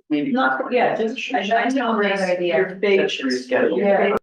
Maybe. Not, yeah, just, I know this idea. Your big. Schedule. Yeah.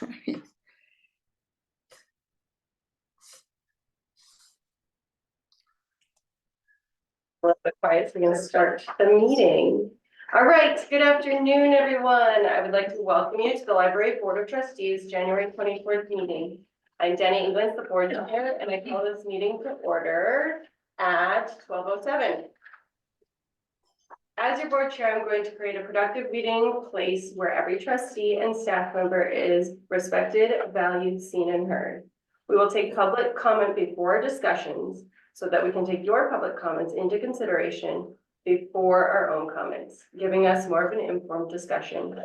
A little bit quiet, so we're gonna start the meeting. All right, good afternoon, everyone. I would like to welcome you to the Library Board of Trustees, January 24th meeting. I'm Danny England, the board chair, and I call this meeting to order at 12:07. As your board chair, I'm going to create a productive meeting place where every trustee and staff member is respected, valued, seen, and heard. We will take public comment before discussions so that we can take your public comments into consideration before our own comments, giving us more of an informed discussion.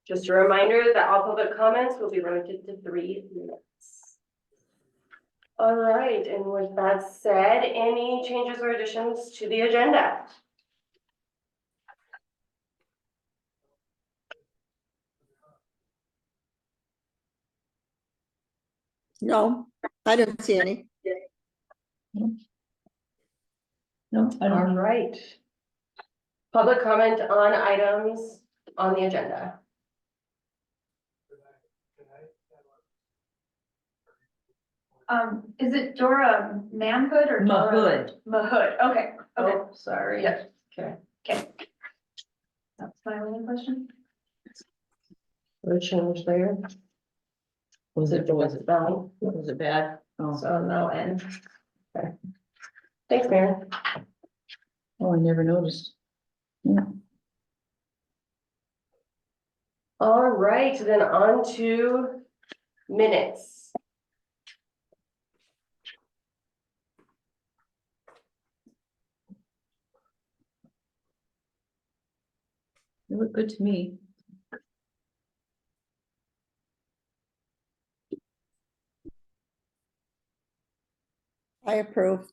Just a reminder that all public comments will be limited to 3 minutes. All right, and with that said, any changes or additions to the agenda? No, I don't see any. No, I All don't. right. Public comment on items on the agenda. Is it Dora Manhood or Dora? Mahood. Mahood, okay, okay, Oh, sorry. Yeah. Okay. okay. That's my only question. No change there. Was it Spelling? bad? Oh, So no N. Okay. Thanks, Mary. oh, I never noticed. Yeah. All right, then on to minutes. They look good to me. I approve.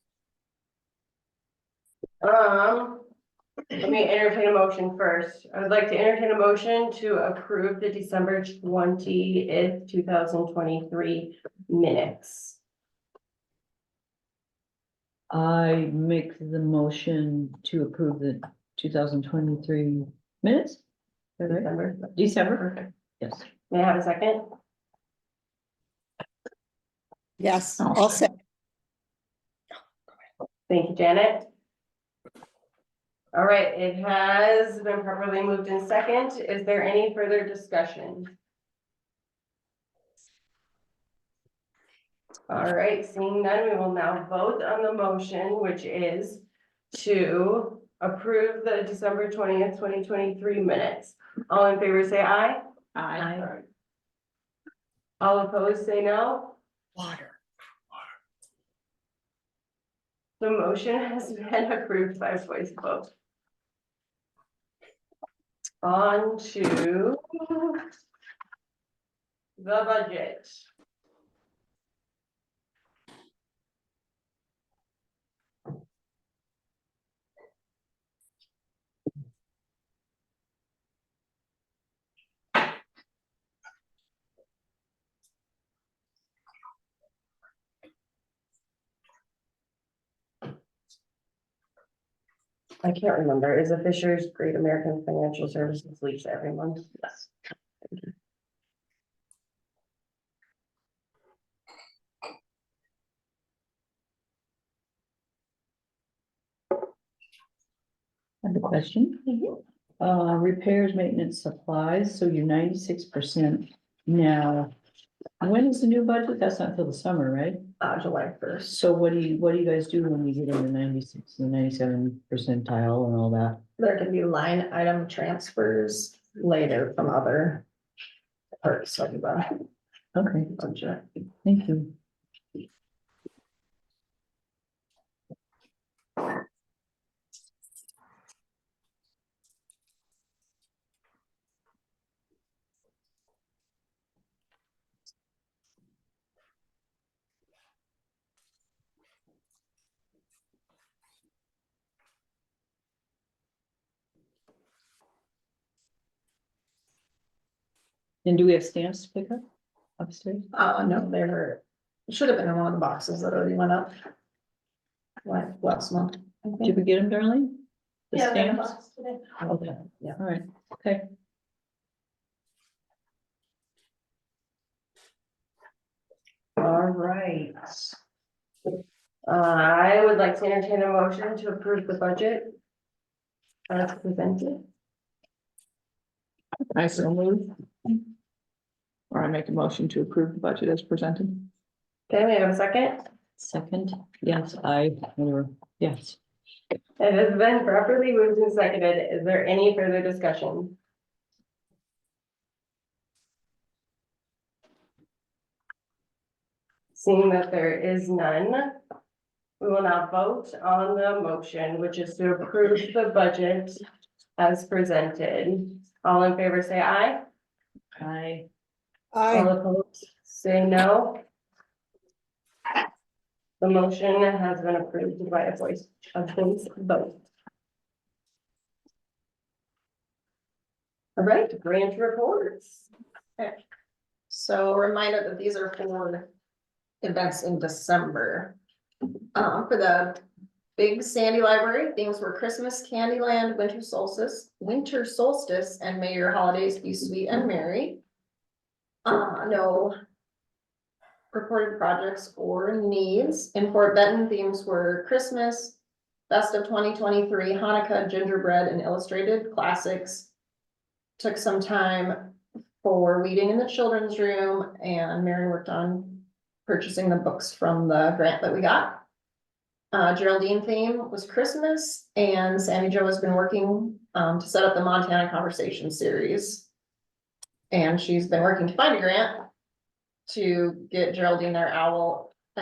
Let me entertain a motion first. I would like to entertain a motion to approve the December 20th, 2023 minutes. I make the motion to approve the 2023 minutes. Is that right? December. December, Perfect. yes. May I have a second? Yes, Oh. I'll say. Thank you, Janet. All right, it has been properly moved in second. Is there any further discussion? All right, seeing none, we will now vote on the motion, which is to approve the December 20th, 2023 minutes. All in favor, say aye. I. All opposed, say no. Water. The motion has been approved by voice vote. On to the budget. I can't remember. Is it Fisher's Great American Financial Services leaves every month? Yes. I have a question. Repairs, maintenance, supplies, so you're 96% now. When is the new budget? That's not till the summer, right? July 1st. So what do you guys do when you get in the 96 and 97 percentile and all that? There can be line item transfers later from other parts of the Okay, budget. thank you. And do we have stamps to pick up upstairs? No, there should have been in one of the boxes that already went up. Like last month. I Did think. we get them, Darlene? The Yeah, they're in the stamps? box today. Okay, Yeah. all right, okay. All right. I would like to entertain a motion to approve the budget as presented. I so move. Or I make a motion to approve the budget as presented. Okay, we have a second. Second, yes, yes. It has been properly moved and seconded. Is there any further discussion? Seeing that there is none, we will now vote on the motion, which is to approve the budget as presented. All in favor, say aye. I, All opposed, say no. The motion has been approved by a voice vote. All right, branch reports. So a reminder that these are for events in December. For the Big Sandy Library, things were Christmas, Candyland, winter solstice, and may your holidays be sweet and merry. No reported projects or needs. In Fort Benton, themes were Christmas, Best of 2023, Hanukkah, gingerbread, and illustrated classics. Took some time for weeding in the children's room, and Mary worked on purchasing the books from the grant that we got. Geraldine theme was Christmas, and Sammy Jo has been working to set up the Montana Conversation series. And she's been working to find a grant to get Geraldine an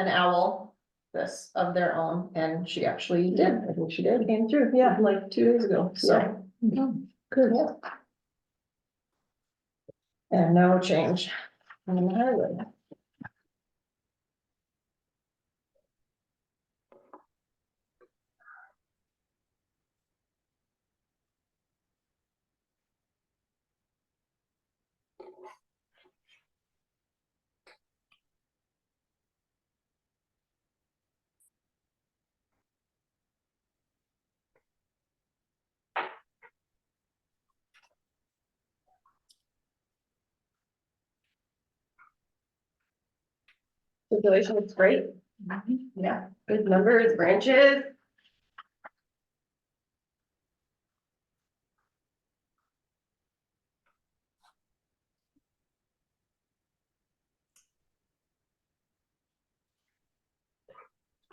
owl this of their own, and she actually did. I think she did. Came through, yeah, like 2 days ago, so. good. Yeah. And no change on the highway. Circulation looks great. Yeah, good numbers, branches.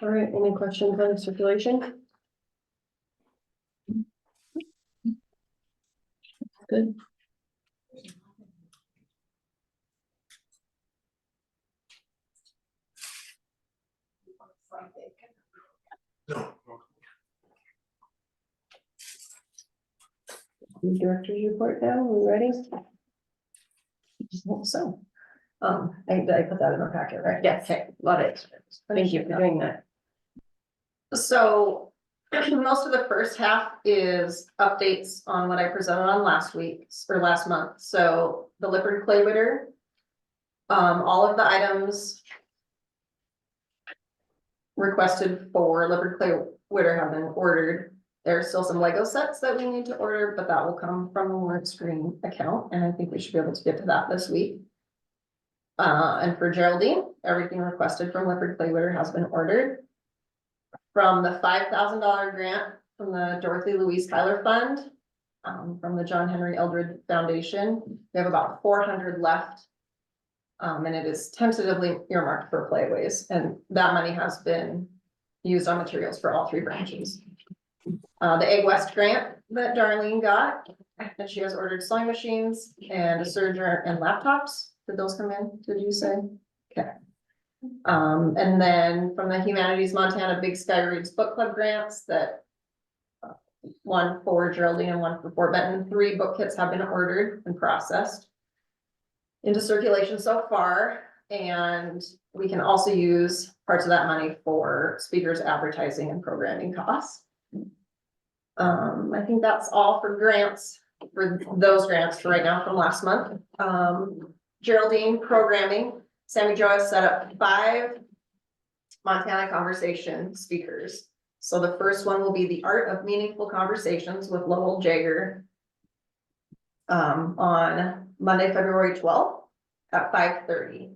All right, any questions on circulation? Good. Director's report down, we ready? So, I put that in our packet, right? Yes, Okay. love it. Thank you for doing that. So most of the first half is updates on what I presented on last week or last month. So the Lippard clay witter. All of the items requested for Lippard clay witter have been ordered. There are still some Lego sets that we need to order, but that will come from the Work Screen account, and I think we should be able to get to that this week. And for Geraldine, everything requested from Lippard clay witter has been ordered. From the $5,000 grant from the Dorothy Louise Tyler Fund, from the John Henry Eldred Foundation, we have about 400 left. And it is tentatively earmarked for playaways, and that money has been used on materials for all 3 branches. The Egg West grant that Darlene got, and she has ordered sewing machines and a serger and laptops. Did those come in? Did you say? Okay. And then from the Humanities Montana Big Sky Reads Book Club grants that one for Geraldine and one for Fort Benton, 3 book kits have been ordered and processed into circulation so far. And we can also use parts of that money for speakers, advertising, and programming costs. I think that's all for grants, for those grants for right now from last month. Geraldine programming, Sammy Jo has set up 5 Montana Conversation speakers. So the first one will be the Art of Meaningful Conversations with Lowell Jagger. On Monday, February 12th at 5:30.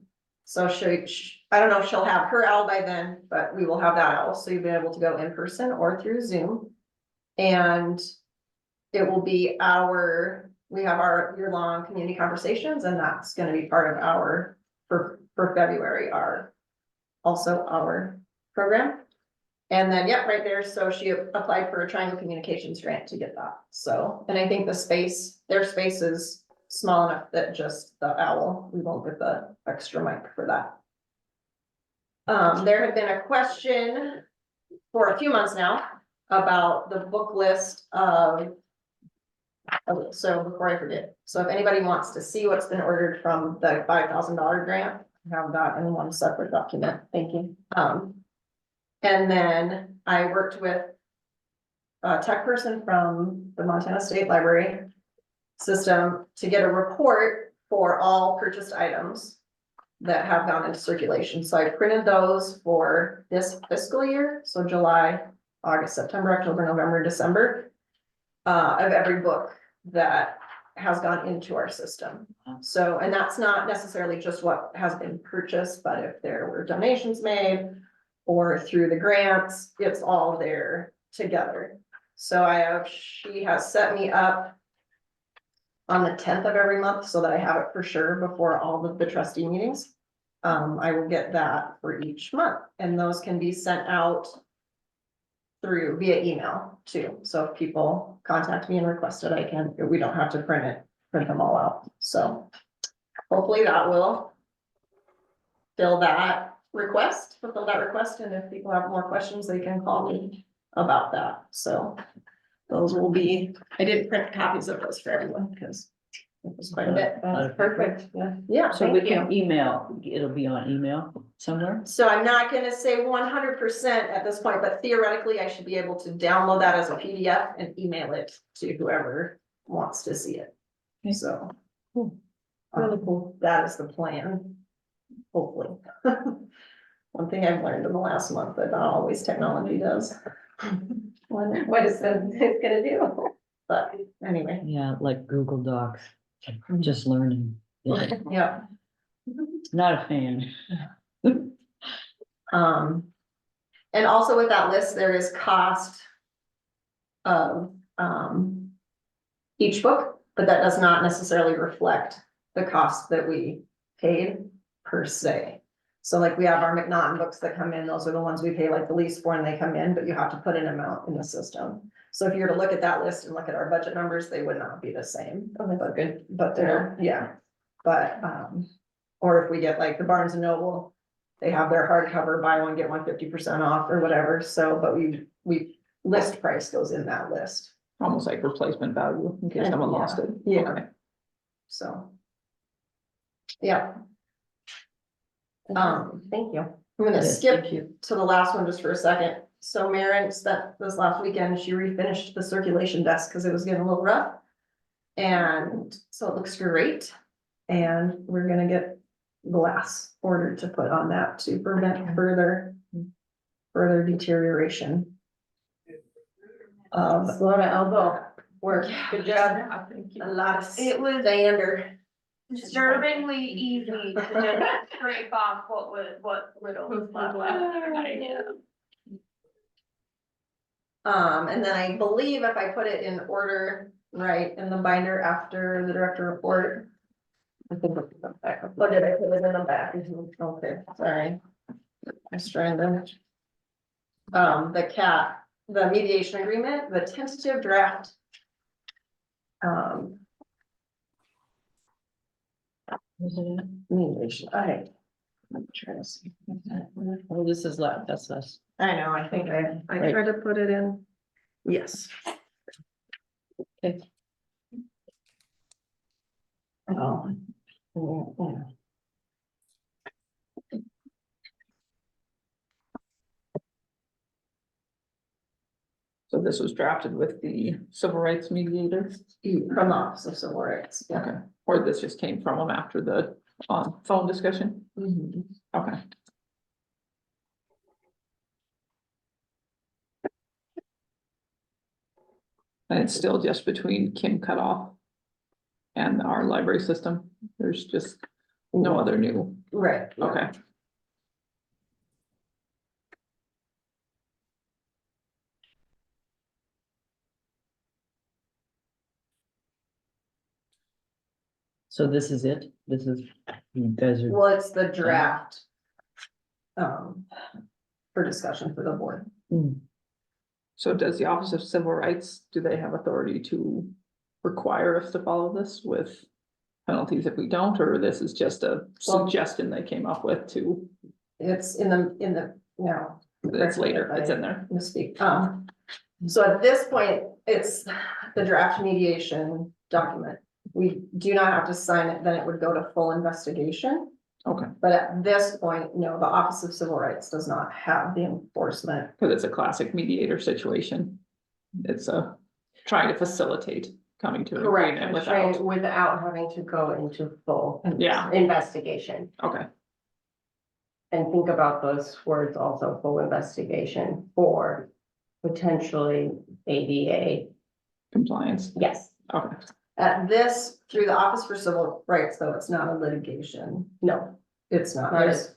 So I don't know if she'll have her owl by then, but we will have that owl, so you'll be able to go in person or through Zoom. And it will be we have our year-long community conversations, and that's gonna be part of for February, also our program. And then, yep, right there, so she applied for a Triangle Communications grant to get that, so, and I think their space is small enough that just the owl, we won't get the extra mic for that. There had been a question for a few months now about the book list so before I forget, so if anybody wants to see what's been ordered from the $5,000 grant, I have that in one separate document, thank you. And then I worked with a tech person from the Montana State Library system to get a report for all purchased items that have gone into circulation. So I printed those for this fiscal year, so July, August, September, October, November, December, of every book that has gone into our system. So, and that's not necessarily just what has been purchased, but if there were donations made or through the grants, it's all there together. So she has set me up on the 10th of every month so that I have it for sure before all of the trustee meetings. I will get that for each month, and those can be sent out via email too. So if people contact me and request it, we don't have to print them all out. So hopefully that will fulfill that request. And if people have more questions, they can call me about that. So those will be, I didn't print copies of those for everyone because it was quite a bit. That's perfect, yeah. Yeah, So we thank you. can email, it'll be on email somewhere? So I'm not gonna say 100% at this point, but theoretically, I should be able to download that as a PDF and email it to whoever wants to see it. Okay. So. Cool. Really cool. That is the plan, hopefully. One thing I've learned in the last month that not always technology does. What is it's gonna do? But anyway, Yeah, like Google Docs, just learning. Yeah, yeah. not a fan. And also with that list, there is cost of, each book, but that does not necessarily reflect the cost that we paid per se. So like we have our McNaughton books that come in, those are the ones we pay like the least for when they come in, but you have to put an amount in the system. So if you were to look at that list and look at our budget numbers, they would not be the same. But good, but they're, yeah, but, or if we get like the Barnes and Noble, they have their hardcover, buy one, get one 50% off or whatever. So, but we list price goes in that list. Almost like replacement value in case someone lost it. Yeah. Okay. So. Yeah. Thank you. I'm gonna Yes, skip thank you. to the last one just for a second. So Maren spent this last weekend, she refinished the circulation desk because it was getting a little rough. And so it looks great. And we're gonna get glass ordered to put on that to prevent further deterioration. A lot of elbow work, good job. Thank you. A lot of It was sander. disturbingly easy to just scrape off what little was left. And then I believe if I put it in order, right, in the binder after the director report. I think I'll put them back. What did I put it in the back? Okay, sorry. I was trying to. The mediation agreement, the tentative draft. Mediation, I'm trying to see. Oh, this is left, that's us. I know, I think I Right. tried to put it in. Yes. Okay. Oh. Yeah. So this was drafted with the civil rights mediator, From the Office of Civil Rights. Yeah. okay, or this just came from them after the phone discussion, Mhm. okay. And it's still just between Kim Cutoff and our library system, there's just no other new Right. yeah. Okay, So this is it? This is, you guys are, Well, it's the draft. For discussion for the board. Hmm. so does the Office of Civil Rights, do they have authority to require us to follow this with penalties if we don't, or this is just a Well- suggestion they came up with to, It's in the, no. it's later, it's in there? Mistake. So at this point, it's the draft mediation document. We do not have to sign it, then it would go to full investigation. Okay, But at this point, no, the Office of Civil Rights does not have the enforcement. because it's a classic mediator situation. It's a trying to facilitate coming to an agreement without, Without having to go into full yeah, investigation. okay, And think about those words also, full investigation for potentially ADA. compliance, Yes, okay, At this, through the Office for Civil Rights, though, it's not a litigation. no, It's not, Right. there's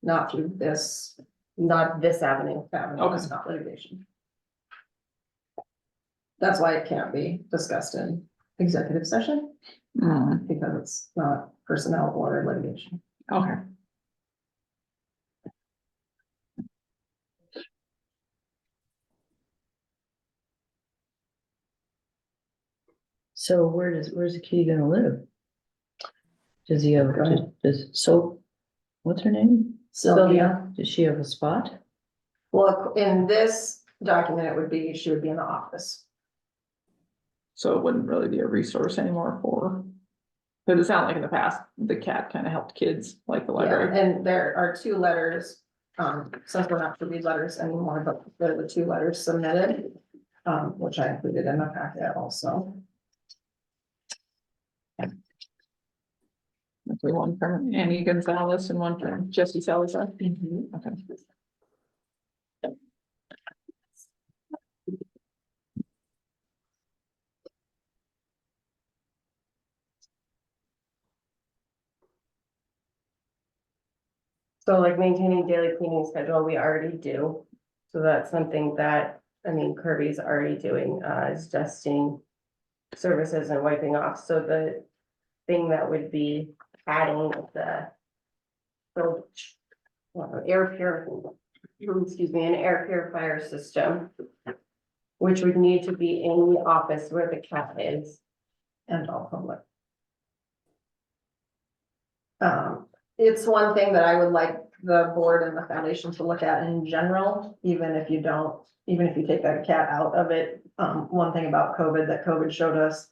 not through this not this avenue. avenue, it's not litigation. That's why it can't be discussed in executive session, Mm, because it's not personnel or litigation. okay. so where's the kid gonna live? Does he have, Go ahead. what's her name? Sylvia, Does she have a spot? well, in this document, it would be, she would be in the office. So it wouldn't really be a resource anymore for, because it sounded like in the past, the cat kind of helped kids, like the Yeah, library. and there are two letters, since we're not to read letters anymore, but there are the two letters submitted. Which I included in the packet also. Okay, one from Annie Gonzalez and one from Jesse Salazar. Mm-hmm. Okay. So like maintaining daily cleaning schedule, we already do. So that's something that, I mean, Kirby's already doing, is dusting services and wiping off. So the thing that would be adding the air excuse me, an air purifier system, which would need to be in the office where the cat is. And all public. It's one thing that I would like the board and the foundation to look at in general, even if you take that cat out of it. One thing about COVID that COVID showed us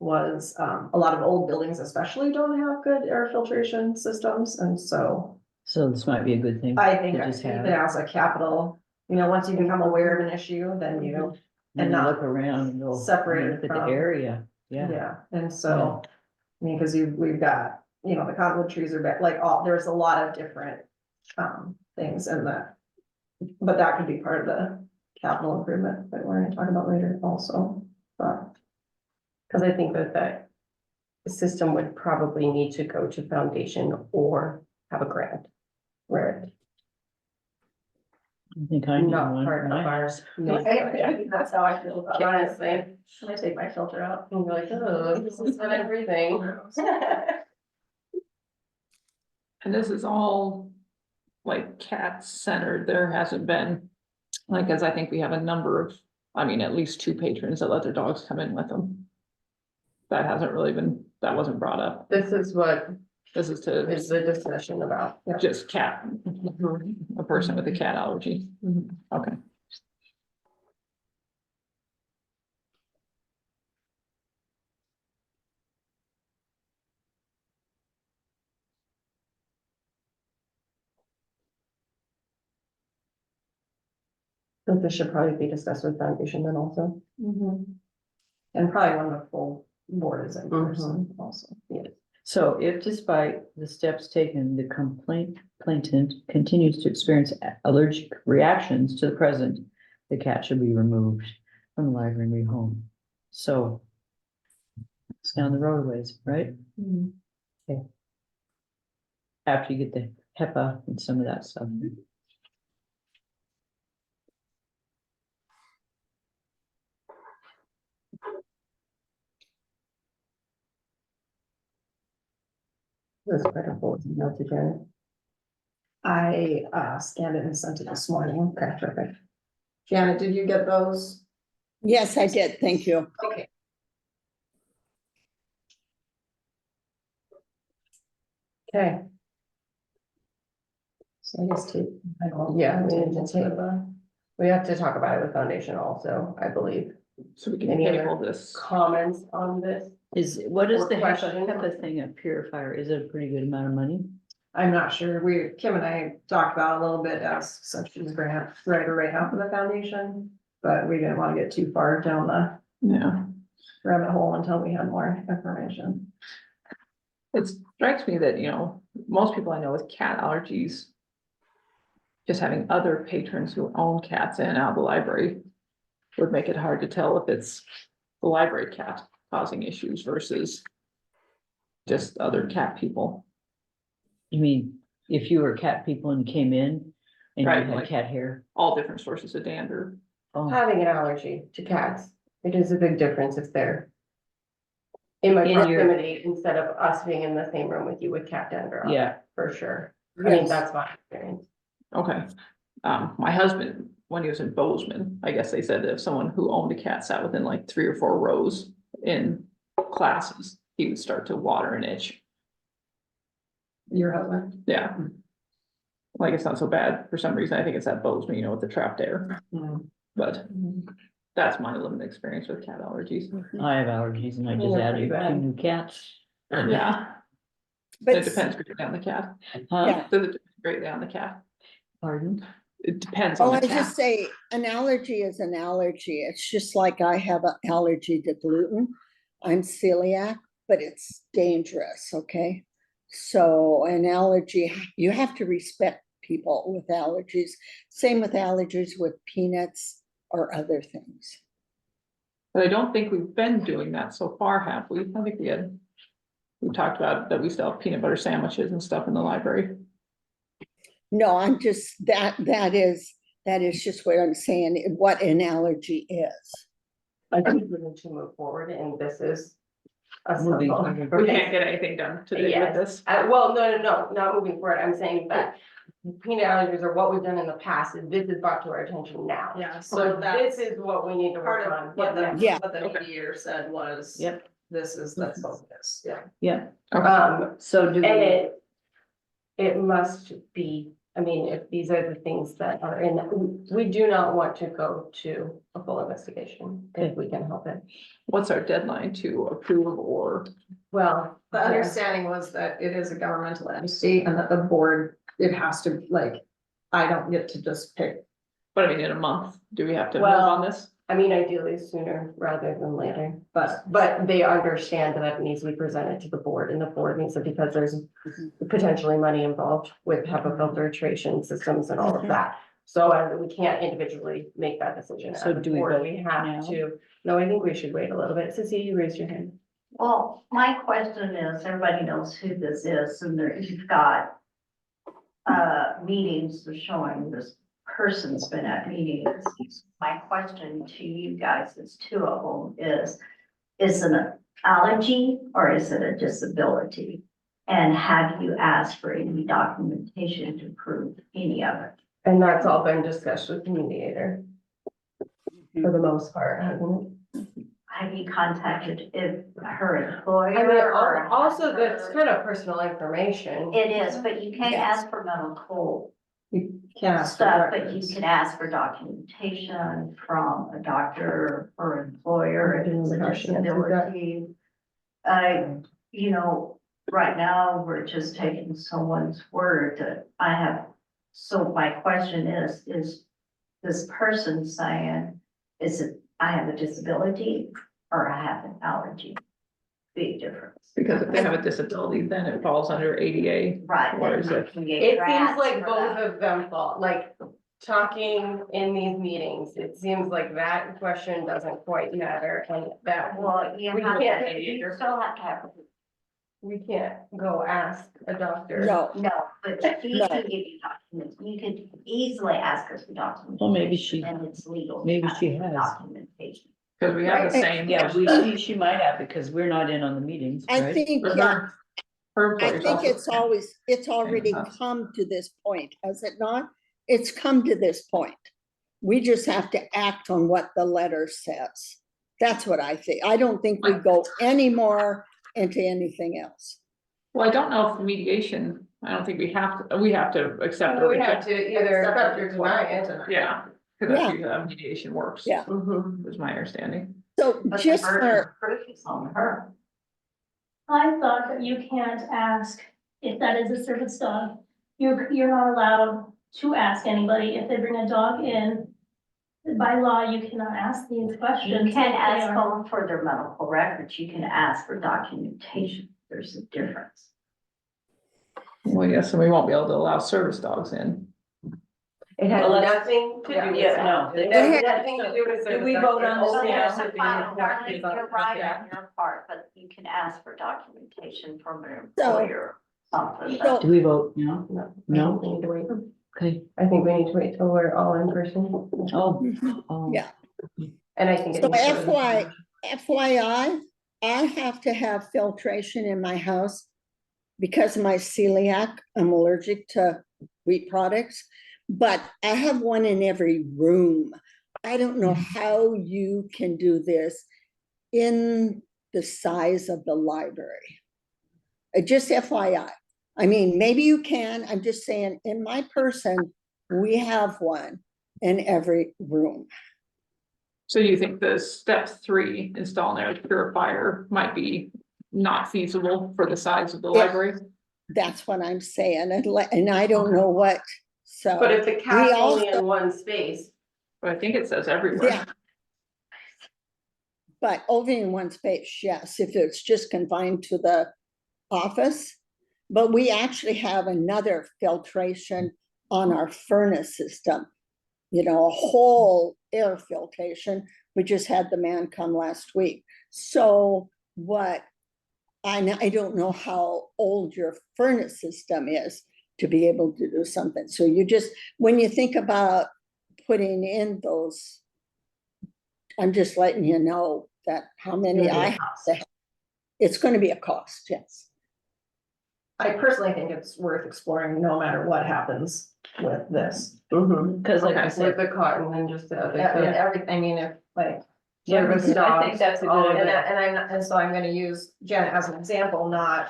was, a lot of old buildings especially don't have good air filtration systems, and so So this might be a good thing. I think to just have even as a capital, once you become aware of an issue, then you, And not look around and go. separate Look at the from- area, yeah. yeah, and so, I mean, cause we've got, the cottonwood trees are back, like, there's a lot of different, things in that. But that could be part of the capital improvement that we're gonna talk about later also, but. Cause I think that system would probably need to go to foundation or have a grant. Where I think I need not one. part for of my our. house. That's how I feel about it. Honestly, When I take my filter out. I'm like, oh, this is what I'm breathing. And this is all like cat centered. There hasn't been, like, as I think we have a number of, I mean, at least 2 patrons that let their dogs come in with them. That hasn't really been, that wasn't brought up. This is what This is to is the discussion about. just cat, a person with a cat allergy. Okay. So this should probably be discussed with foundation then also. And probably when the full board is in person also. So if despite the steps taken, the complainant continues to experience allergic reactions to the present, the cat should be removed from the library and rehome. So it's down the road a ways, right? Okay. after you get the HEPA and some of that stuff. This is better for email to Janet. I scanned it and sent it this morning. Okay, perfect. Janet, did you get those? Yes, I did. Thank you. Okay. Okay, So I guess two. I don't. yeah, we have to talk about it with foundation also, I believe. So we can Any other table this. Comments on this? What is Or the question? HEPA thing, a purifier? Is it a pretty good amount of money? I'm not sure. Kim and I talked about it a little bit as such as grant writer right now for the foundation. But we didn't want to get too far down the Yeah. rabbit hole until we had more information. It strikes me that, you know, most people I know with cat allergies, just having other patrons who own cats in and out of the library would make it hard to tell if it's the library cat causing issues versus just other cat people. You mean, if you were cat people and came in and you Right, had like- cat hair? All different sources of dander. Oh, Having an allergy to cats, it is a big difference if they're in my In your- proximity instead of us being in the same room with you with cat dander on, yeah, for sure. I mean, Yes. that's my experience. Okay. My husband, when he was in Bozeman, I guess they said that if someone who owned a cat sat within like 3 or 4 rows in classes, he would start to water and itch. Your husband? Yeah. Like, it's not so bad for some reason. I think it's that Bozeman, you know, with the trapped air, but that's my limited experience with cat allergies. I have allergies and I just They're added pretty bad. 2 new cats. Yeah, But it depends greatly on the cat. Huh? Yeah. Does it depend greatly on the cat? Pardon? It depends Oh, on I the just cat. say an allergy is an allergy. It's just like I have an allergy to gluten. I'm celiac, but it's dangerous, okay? So an allergy, you have to respect people with allergies. Same with allergies with peanuts or other things. But I don't think we've been doing that so far, have we? I think we talked about that we still have peanut butter sandwiches and stuff in the library. No, I'm just, that is just what I'm saying, what an allergy is. I think we need to move forward and this is a Moving simple. forward. We can't get anything done today with Yes. this. Well, no, not moving forward. I'm saying that peanut allergies are what we've done in the past, and this is brought to our attention now. Yeah, So this is what we need to part work of on. what the, Yeah. what the Okay. meteor said was. Yep. This is the focus, yeah. Yeah, So do and it must be, I mean, if these are the things that are in, we do not want to go to a full investigation if we can help it. What's our deadline to approve or? Well, The yeah. understanding was that it is a governmental entity and that the board, it has to, like, I don't get to just pick. But I mean, in a month, do we have to move Well, on this? I mean, ideally sooner rather than later, But but they understand that it needs to be presented to the board and the board needs it because there's potentially money involved with HEPA filtration systems and all of that. So we can't individually make that decision. So As a do we board, vote we now? have to, no, I think we should wait a little bit. Cecilia, you raised your hand. Well, my question is, everybody knows who this is, and there, you've got meetings showing this person's been at meetings. My question to you guys, is 2 of them, is it an allergy or is it a disability? And have you asked for any documentation to prove any of it? And that's all been discussed with the mediator for the most part, hasn't it? Have you contacted her employer? I mean, or also that's her- kind of personal information. It is, but you can't Yes. ask for medical you can't ask. for stuff, but you records. can ask for documentation from a doctor or employer if it's a How she answered that. disability. You know, right now, we're just taking someone's word that I have, so my question is this person saying, is it, I have a disability or I have an allergy? Big difference. Because if they have a disability, then it falls under ADA. Right. Or is it- It seems like both of them fall, like, talking in these meetings, it seems like that question doesn't quite matter and that. Well, you We have can't to, you mediator. still have to have we can't go ask a doctor. No, No, but she No. can give you documents, you could easily ask her for documentation. Well, maybe she- And it's legal. to maybe ask she for has. Documentation. Cause we have the Right. same. Yeah, she might have, because we're not in on the meetings, I right? think, But yeah, her I employees think also. it's already that's- come to this point, has it not? It's come to this point. We just have to act on what the letter says. That's what I think. I don't think we go any more into anything else. Well, I don't know if mediation, I don't think we have to accept or We have reject. to either Accept accept it or or deny deny it. it. Yeah, cause Yeah. that's usually how mediation works. Yeah. Mhm. Is my understanding. So But the just burden for, of proof is on her. I thought that you can't ask if that is a service dog. You're not allowed to ask anybody if they bring a dog in. By law, you cannot ask these questions. You can if they ask are- them for their medical records, you can ask for documentation, there's a difference. Well, yes, and we won't be able to allow service dogs in. It has Well, let's- nothing to do with Yeah, that. no. It has nothing to do with. Do we service vote dogs. on this Only now? has to do with what is on- You're right on your part, but you can ask for documentation from an So- employer, something. so Do we vote? No? No. No? We need to wait. Okay. I think we need to wait till we're all in person. Oh. Yeah. And I think. it So needs to be- FYI, I have to have filtration in my house because of my celiac. I'm allergic to wheat products, but I have one in every room. I don't know how you can do this in the size of the library. Just FYI. I mean, maybe you can. I'm just saying, in my person, we have one in every room. So you think the step 3, installing an air purifier might be not feasible for the size of the Yeah. library? That's what I'm saying, and I don't know what, so. But if the cat's only also- in one space, But I think it says everywhere. Yeah. But over in one space, yes, if it's just confined to the office. But we actually have another filtration on our furnace system. You know, a whole air filtration. We just had the man come last week. So what, I don't know how old your furnace system is to be able to do something. So you just, when you think about putting in those, I'm just letting you know that how many I have to have. It's gonna be a cost, yes. I personally think it's worth exploring no matter what happens with this. Cause like I Okay. with said, the cotton and just the other Yeah, I mean, stuff. everything, I mean, if like. yeah, service I think dogs, that's a all good of And idea. that, and I'm, not- and so I'm gonna use Janet as an example, not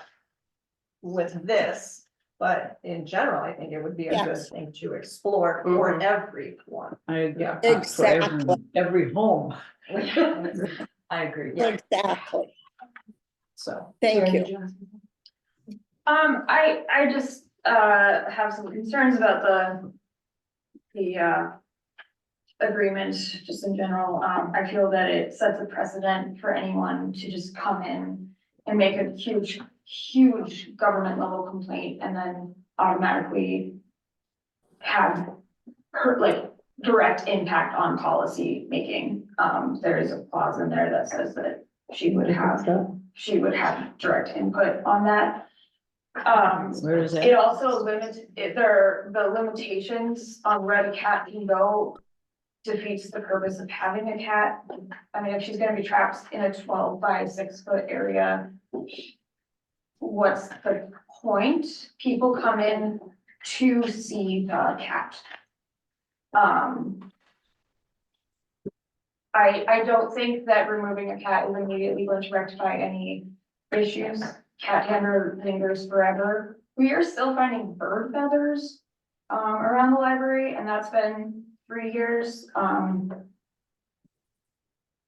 with this, but in general, I think it would be a good Yes. thing to explore for everyone. I agree. Yeah. For every- Exactly. Every home. I agree. Yeah. Exactly. So. Thank Karen, you. did ask? I just, have some concerns about the agreement, just in general. I feel that it sets a precedent for anyone to just come in and make a huge government level complaint and then automatically have direct impact on policy making. There is a clause in there that says that she would have direct input on that. Where is It that? also limits, the limitations on where the cat can go defeats the purpose of having a cat. I mean, if she's gonna be trapped in a 12 by 6 foot area, what's the point? People come in to see the cat. I don't think that removing a cat is immediately going to rectify any issues. Cat hair lingers forever. We are still finding bird feathers around the library, and that's been 3 years.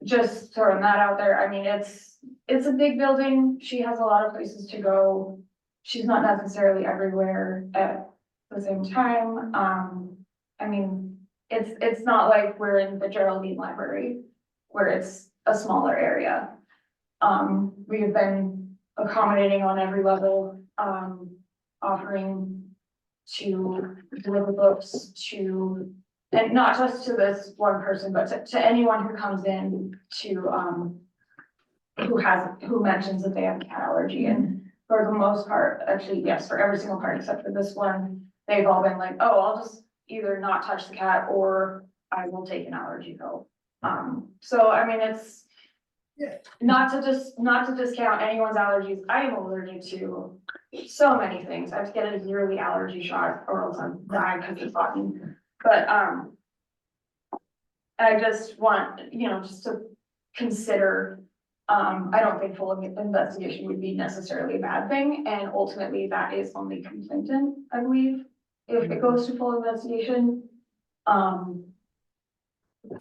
Just throwing that out there. I mean, it's a big building. She has a lot of places to go. She's not necessarily everywhere at the same time. I mean, it's not like we're in the Geraldine Library where it's a smaller area. We have been accommodating on every level, offering to deliver books to, and not just to this one person, but to anyone who comes in to, who mentions that they have a cat allergy, and for the most part, actually, yes, for every single part except for this one, they've all been like, oh, I'll just either not touch the cat or I will take an allergy pill. So I mean, it's not to discount anyone's allergies. I am allergic to so many things. I have to get a yearly allergy shot or else I'm dying because it's fucking, but, I just want, just to consider, I don't think full investigation would be necessarily a bad thing, and ultimately that is only contingent, I believe, if it goes to full investigation.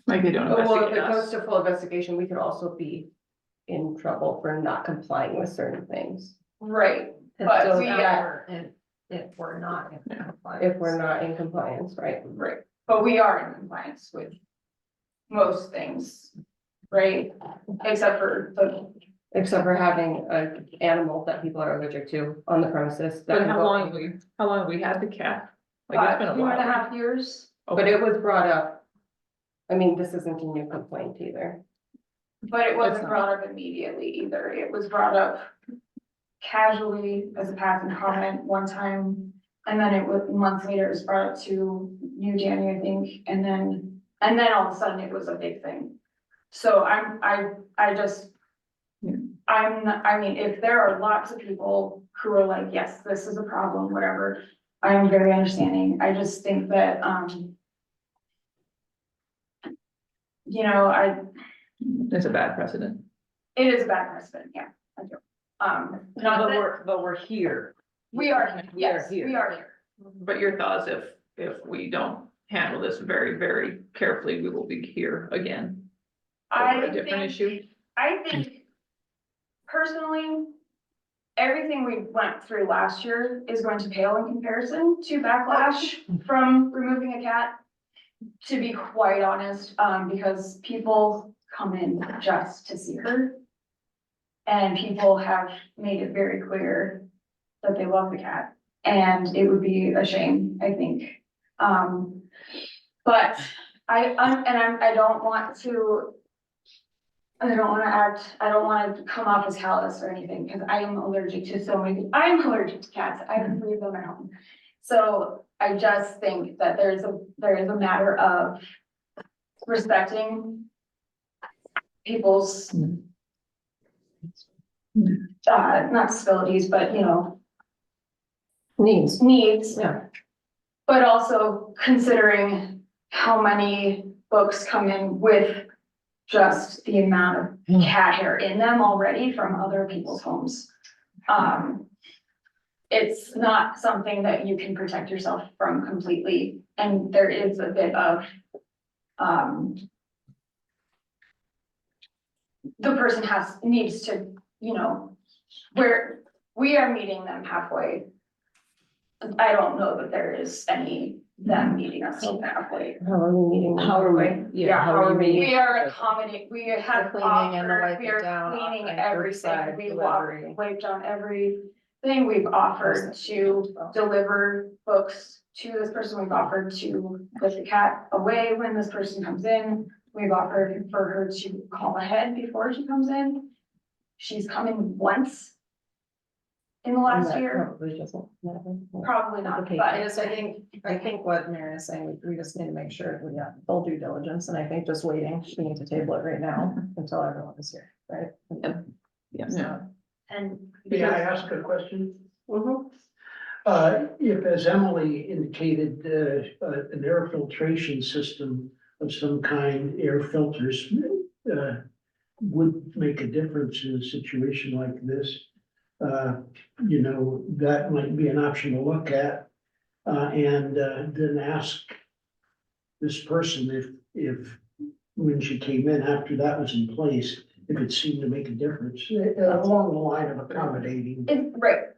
Like they don't Well, if investigate it goes us. to full investigation, we could also be in trouble for not complying with certain things. Right, And But so we, now if we're not in Yeah. compliance. If we're not in compliance, right? right, but we are in compliance with most things, right? Except for the, Except for having an animal that people are allergic to on the premises. that But can how go- long have we had the cat? Like, it's been a 2.5 while. years, But it was brought up. I mean, this isn't a new complaint either. but it It's wasn't not. brought up immediately either. It was brought up casually as a passing comment one time. And then it was months later, it was brought up to you, Danny, I think, and then all of a sudden it was a big thing. So I just. Yeah. I mean, if there are lots of people who are like, yes, this is a problem, whatever, I am very understanding. I just think that, It's a bad precedent. it is a bad precedent, yeah, I do. Not that, but we're here. we are, We are yes, here. we are here. But your thoughts, if we don't handle this very, very carefully, we will be here again. I Over a different think- issue. I think personally, everything we went through last year is going to pale in comparison to backlash from removing a cat. To be quite honest, because people come in just to see her. And people have made it very clear that they love the cat, and it would be a shame, I think. But I don't want to. I don't wanna come off as callous or anything, because I am allergic to so many, I am allergic to cats, I have 3 of them at home. So I just think that there is a matter of respecting people's not disabilities, but Needs. needs. Yeah. But also considering how many books come in with just the amount of cat hair in them already from other people's homes. It's not something that you can protect yourself from completely, and there is a bit of, the person needs to, where we are meeting them halfway. I don't know that there is any them meeting us halfway. How are we meeting? How are we? Yeah, how are we? We are accommodating, we have The cleaning and the offered, we wiping are down, cleaning offering everything, curbside we delivery. wiped down everything, we've offered to deliver books to this person, we've offered to put the cat away when this person comes in. We've offered for her to call ahead before she comes in. She's come in once in the last year, Probably doesn't matter. probably not, Okay. but. I think what Mary is saying, we just need to make sure we have full due diligence, and I think just waiting, we need to table it right now until everyone is here, right? Yes. So, And May I ask a question? Mhm. If, as Emily indicated, an air filtration system of some kind, air filters, would make a difference in a situation like this. That might be an option to look at, and then ask this person if, when she came in after that was in place, if it seemed to make a difference, along the line of accommodating.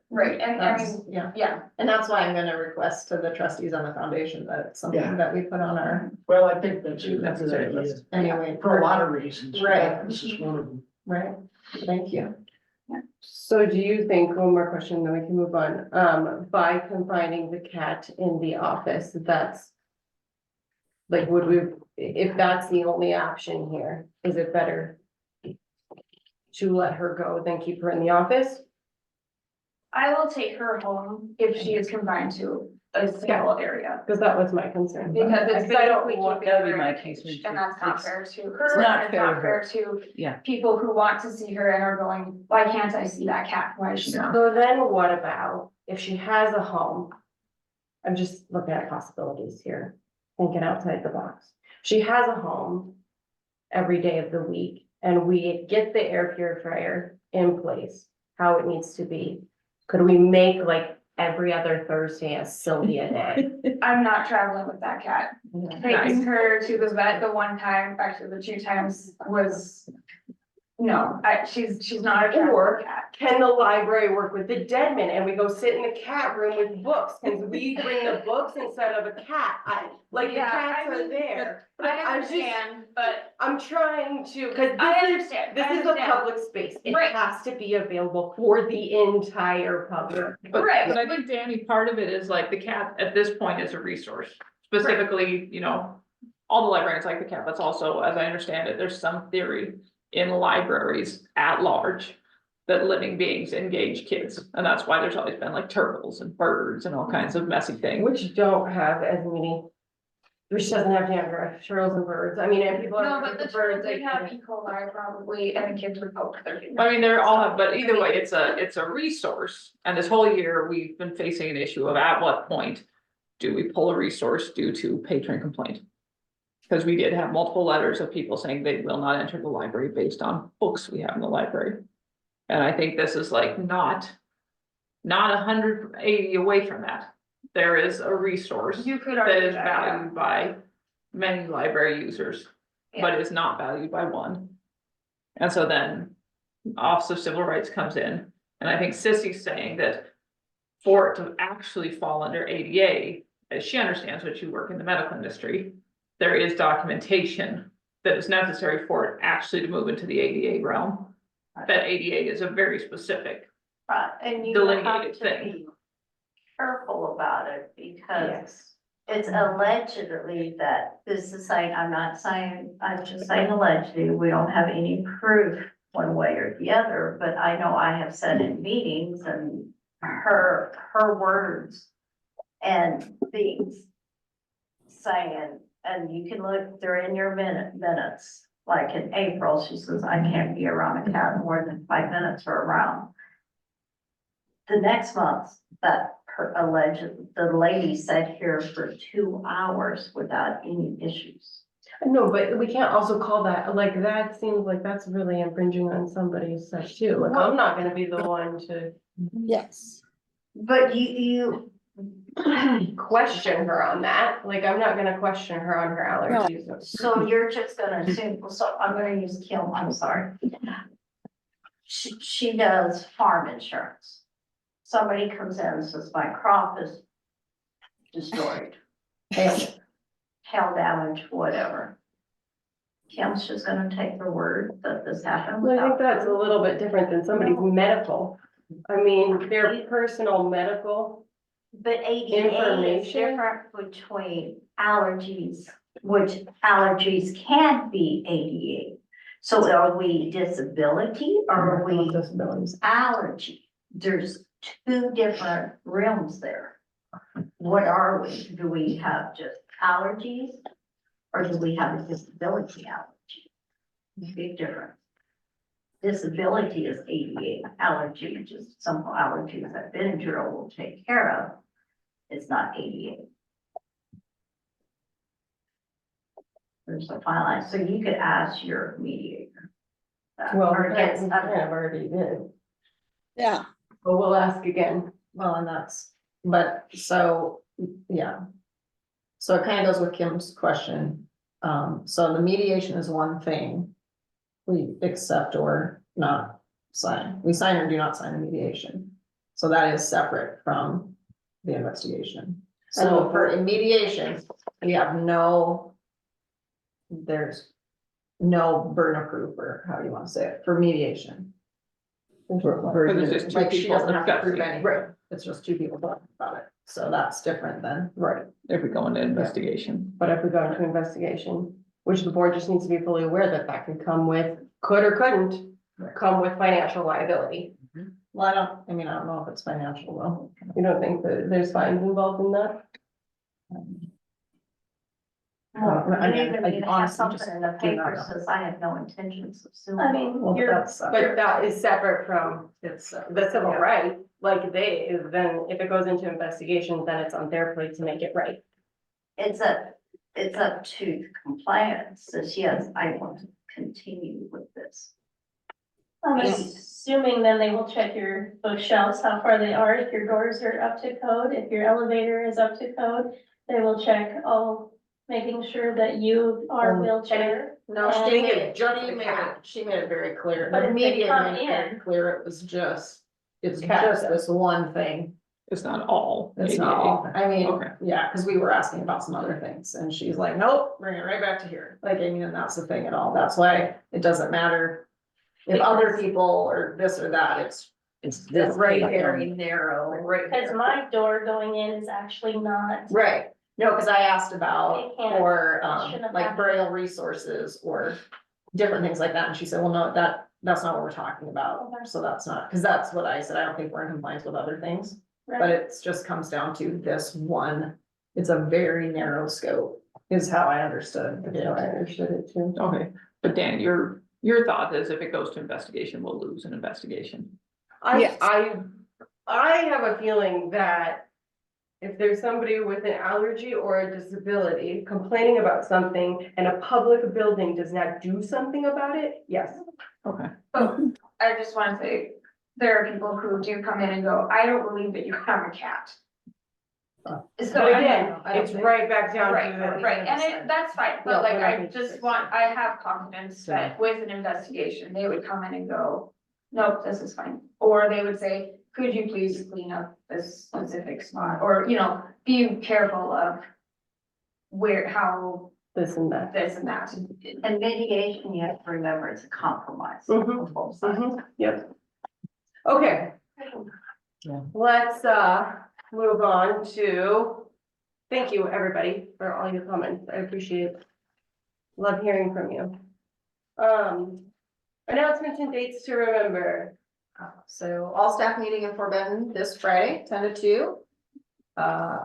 Right, and I that's, mean, yeah, yeah, and that's why I'm gonna request to the trustees on the foundation that it's Yeah. something that we put on our, Well, I think that's a good Necessary idea, list. anyway. for a lot of reasons. Right. This is one of them. Right, thank you. So do you think, one more question, then we can move on, by confining the cat in the office, that's. Like, would we, if that's the only option here, is it better? To let her go than keep her in the office? I will take her home if she is confined to a single area. Because that was my concern. Because it's I don't basically want, keeping That'd be her my in a concern cage, too. and that's not It's- fair to it's her, not and it's fair to not fair her. to Yeah. people who want to see her and are going, why can't I see that cat? Why is she gone? so then what about if she has a home? I'm just looking at possibilities here, thinking outside the box. She has a home every day of the week, and we get the air purifier in place, how it needs to be. Could we make like every other Thursday a Sylvia day? I'm not traveling with that cat. Taking her to the vet the one time, actually the two times was, no, she's not a traveling Or cat. can the library work with the Deadman and we go sit in the cat room with books? Can we bring the books instead of a cat? Like the Yeah, cats I are mean, there. I I'm just- understand, but I'm trying to, cause I this is, understand. this I is a understand. public space. It Right. has to be available for the entire public. But, Right. but I think, Danny, part of it is like the cat at this point is a resource, specifically, you know. All the librarians like the cat, but it's also, as I understand it, there's some theory in libraries at large. That living beings engage kids, and that's why there's always been like turtles and birds and all kinds of messy things. Which don't have as many, which doesn't have Dandruff, turtles and birds. I mean, and people no, are. but the birds, turtles like, did have E. coli probably, and the kids would poke their fingers. I mean, they're all have, but either way, it's a resource, and this whole year, we've been facing an issue of at what point. Do we pull a resource due to patron complaint? Because we did have multiple letters of people saying they will not enter the library based on books we have in the library. And I think this is like not 180 away from that. There is a resource You could that argue is that, yeah. valued by many library users, but Yeah. is not valued by one. And so then Office of Civil Rights comes in, and I think Sissy's saying that for it to actually fall under ADA, as she understands what you work in the medical industry, there is documentation that is necessary for it actually to move into the ADA realm. That ADA is a very specific, Right, and you have delineated to thing. be careful about it because Yes. it's allegedly that this is saying, I'm not saying, I'm just saying allegedly, we don't have any proof one way or the other, but I know I have said in meetings and her words and things saying, and you can look, they're in your minutes. Like in April, she says, I can't be around a cat more than 5 minutes or around. The next month, the lady sat here for 2 hours without any issues. No, but we can't also call that, like, that seems like that's really infringing on somebody's stuff too. Like, I'm not gonna be the one to Yes. But you, question her on that. Like, I'm not gonna question her on her allergies. so you're just gonna assume, so I'm gonna use Kim, I'm sorry. She does farm insurance. Somebody comes in and says, my crop is destroyed. Hail damage, whatever. Kim's just gonna take her word that this happened. Well, I think without that's a little bit different than somebody's medical. I mean, their personal medical. But ADA is Information. different between allergies, which allergies can be ADA. So are we disability or are we Disabilities. allergy? There's two different realms there. What are we? Do we have just allergies? Or do we have a disability allergy? Big difference. Disability is ADA, allergy, just some allergies that Benadryl will take care of. It's not ADA. There's a fine line, so you could ask your mediator. Well, Or we against kind other- of already did, Yeah, but we'll ask again. Well, and that's, but so, yeah. So it kind of goes with Kim's question. So the mediation is one thing. We accept or not sign. We sign or do not sign a mediation. So that is separate from the investigation. So for a mediation, we have there's no burden of proof, or how do you want to say it, for mediation. Because it's just two Like she people doesn't have to prove discussing. anything. It's just two people talking about it. So that's different than. Right. If we go into investigation. But if we go into investigation, which the board just needs to be fully aware that that could come with, could or couldn't come with financial liability. Well, I don't know if it's financial though. You don't think that there's fines involved in that? I mean, Even I you have honestly something just in the do not paper know. says I have no intentions of suing. I mean, Well, you're, that's, But that is separate from it's, the civil right, like then if it goes into investigation, then it's on their plate to make it right. It's up to compliance, says, yes, I want to continue with this. I'm assuming then they will check your bookshelves, how far they are, if your doors are up to code, if your elevator is up to code. They will check all, making sure that you are wheelchair. no, And she they made get it, just she the made cat. it, she made it very clear. But The if they media come made it very in- clear, it's just Cat. this one thing. It's not all. It's not ADA. all, I mean, Okay. yeah, cause we were asking about some other things and she's like, nope, bring it right back to here. Like, I mean, and that's the thing at all. That's why it doesn't matter if other people or this or that, it's very narrow, right Cause here. my door going in is actually not, Right, no, cause I asked about It can't- for, it shouldn't have like happened. burial resources or different things like that, and she said, well, no, that's not what we're talking about, Okay. so that's not, cause that's what I said, I don't think we're in compliance with other things. But right? it just comes down to this one, it's a very narrow scope, is how I understood. That's how I understood it too. Okay, but Dan, your thought is if it goes to investigation, we'll lose an investigation. Yes. I have a feeling that if there's somebody with an allergy or a disability complaining about something and a public building does not do something about it, yes. Okay, Oh, I just wanna say, there are people who do come in and go, I don't believe that you have a cat. So, But again, I don't it's think- right back down Right, to right, and that's fine, Yeah, but like, we're not I gonna just fix want, I have confidence that with an investigation, they would come in and go, nope, this is fine. Or they would say, could you please clean up this specific spot, or, you know, be careful of how this and that. this and that. And mitigation, you have to remember, it's a compromise Mhm. on both sides. Yep. Okay. Yeah. Let's move on to, thank you, everybody, for all your comments. I appreciate it. Love hearing from you. Announcements and dates to remember. So all staff meeting in Fort Benton this Friday, 10 to 2.